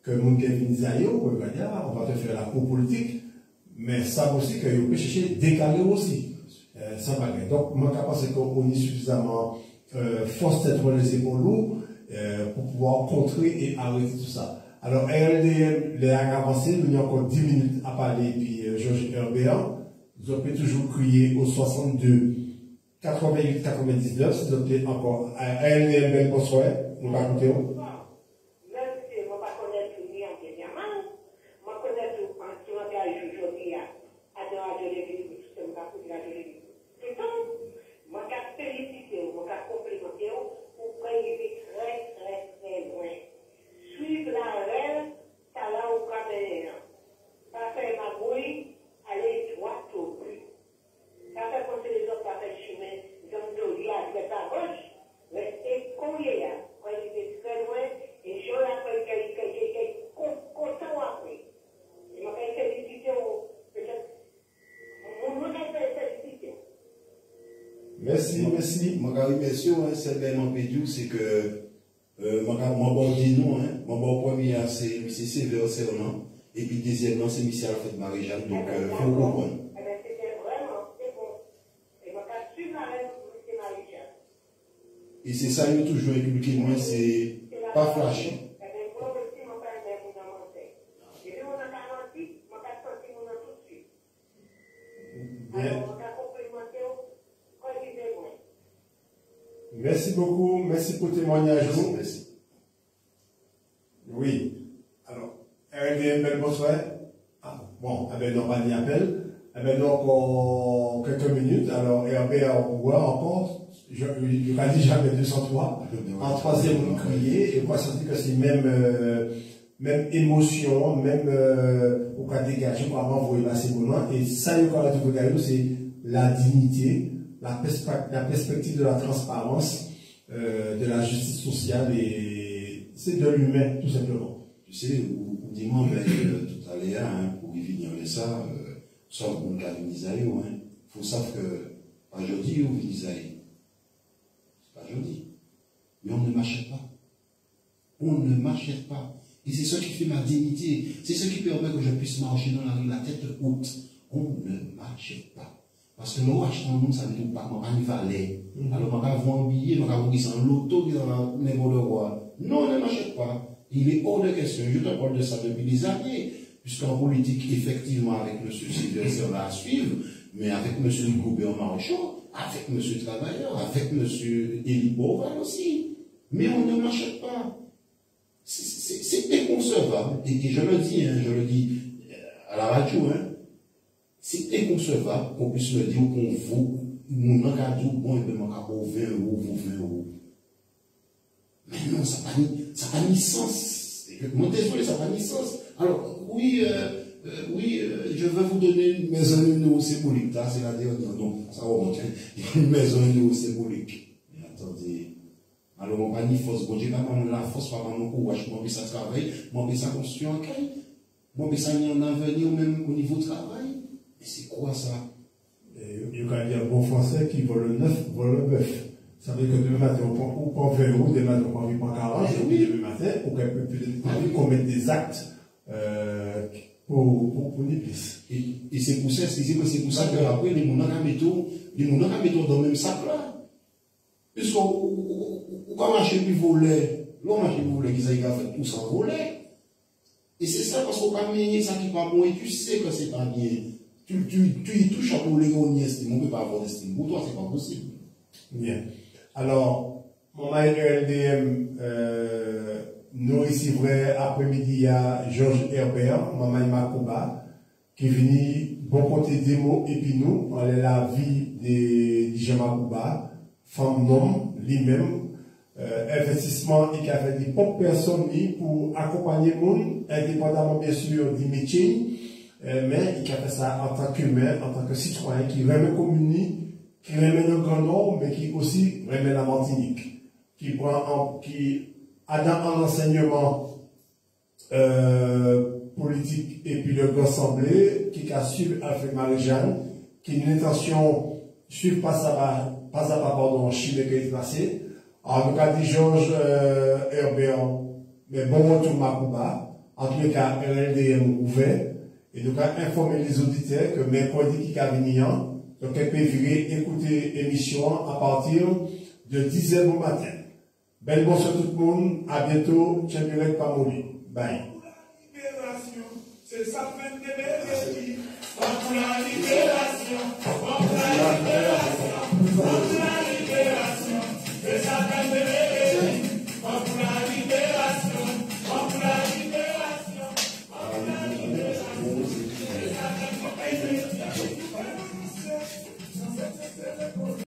que nous avons dit, on va te faire la cour politique. Mais ça aussi que vous pouvez chercher décaler aussi. Sans bagarre. Donc, moi, je pense qu'on est suffisamment force tête pour les épaules lourds pour pouvoir contrer et arrêter tout ça. Alors, RLDM, les avancés, nous avons encore 10 minutes à parler, puis Georges Herbert, vous pouvez toujours crier au 62 88 99, si vous plaît, encore. RLDM, bel bonsoir, nous va écouter. Suivre la reine, ça là au caméra. Ça fait ma bouille, aller droit au but. Ça fait penser les autres, ça fait chemin, ils ont de à droite à gauche, rester Merci, merci. Mon gars, merci, c'est vraiment pédou, c'est que, mon bon dit non, mon bon premier, c'est sévère, c'est non. Et puis, deuxièmement, c'est Michel Alfred Marie-Jeanne, donc, faut comprendre. C'était vraiment, c'est bon. Et mon cas, suivre la reine pour M. Marie-Jeanne. Et c'est ça, il a toujours inculqué, moi, c'est pas flashy. Merci beaucoup, merci pour le témoignage. Merci. Oui. Alors, RDM, bel bonsoir. Ah, bon, eh ben, non, pas d'appel. Eh ben, donc, encore quelques minutes. Alors, RBA, on voit encore, je n'ai pas dit jamais 203. En troisième, vous criez, et moi, ça dit que c'est même émotion, même, au cas dégagé, pour avoir envoyé la seconde. Et ça, c'est la dignité, la perspective de la transparence, de la justice sociale, et c'est de l'humain, tout simplement. Tu sais, ou dis-moi, tout à l'heure, pour y venir de ça, sauf pour le cas de Nisaï, il faut savoir que, pas jeudi ou Nisaï, c'est pas jeudi, mais on ne m'achète pas. On ne m'achète pas. Et c'est ce qui fait ma dignité, c'est ce qui permet que je puisse marcher dans la rue, la tête haute. On ne m'achète pas. Parce que nous achetons un monde, ça ne veut pas, on va y valer. Alors, on va avoir un billet, on va avoir un loto, on va avoir non, on ne m'achète pas. Il est hors de question. Je te parle de ça depuis des années, puisqu'en politique, effectivement, avec M. Sylvestre, on va suivre, mais avec M. Goubert Maréchal, avec M. Travailleur, avec M. Élie Boval aussi. Mais on ne m'achète pas. C'est inconcevable. Et je le dis à la radio, c'est inconcevable qu'on puisse me dire qu'on vaut, mon encadre, bon, et bien, mon encadre, 20 euros, 20 euros. Mais non, ça n'a pas ni sens. Mon désolé, ça n'a pas ni sens. Alors, oui, je vais vous donner une maison symbolique. Là, c'est la dernière. Non, ça remonte. Une maison symbolique. Mais attendez. Alors, mon pas ni force. Bon, j'ai pas la force, pas mon courage. Moi, ça travaille. Moi, ça construit en caille. Moi, ça y en avenir, même au niveau travail. Mais c'est quoi ça? Il y a quand même un bon français qui vole le neuf, vole le bœuf. Ça veut dire que demain matin, on prend 20 euros, demain matin, on prend 8,40, et puis demain matin, on peut commettre des actes pour des plus. Et c'est pour ça, c'est pour ça que après, les gens mettent dans le même sac là. Puisqu'on va marcher puis voler, l'on marche puis voler, ils ont fait tout sans voler. Et c'est ça, parce qu'on va mener ça qui va bon, et tu sais que c'est pas bien. Tu y touches à pour les gens, on ne peut pas avoir d'estime. Pour toi, c'est pas possible. Bien. Alors, mon LDM, nous ici, vrai, après-midi, il y a Georges Herbert, maman Makouba, qui est venu bon côté des mots, et puis nous, on est la vie de Jean Makouba, femme nom, lui-même, investissement, et qui a fait des propres personnes pour accompagner le monde, indépendamment bien sûr du métier, mais il a fait ça en tant qu'humain, en tant que citoyen, qui remet communique, qui remet le Grand Nord, mais qui aussi remet la Martinique, qui a dans un enseignement politique et puis le Assemblée, qui a suivi Alfred Marie-Jeanne, qui a une intention suivre pas à pas pardon, en Chine qui est passé. En tout cas, dit Georges Herbert, mais bon retour Makouba, en tous les cas, RLDM ouvert, et nous avons informé les auditeurs que mercredi qui a venu, donc, elle peut venir écouter l'émission à partir de 10h du matin. Belle bonsoir tout le monde. À bientôt. Tchèque Pamoli. Bye. C'est sa fin de libération. Pour la libération.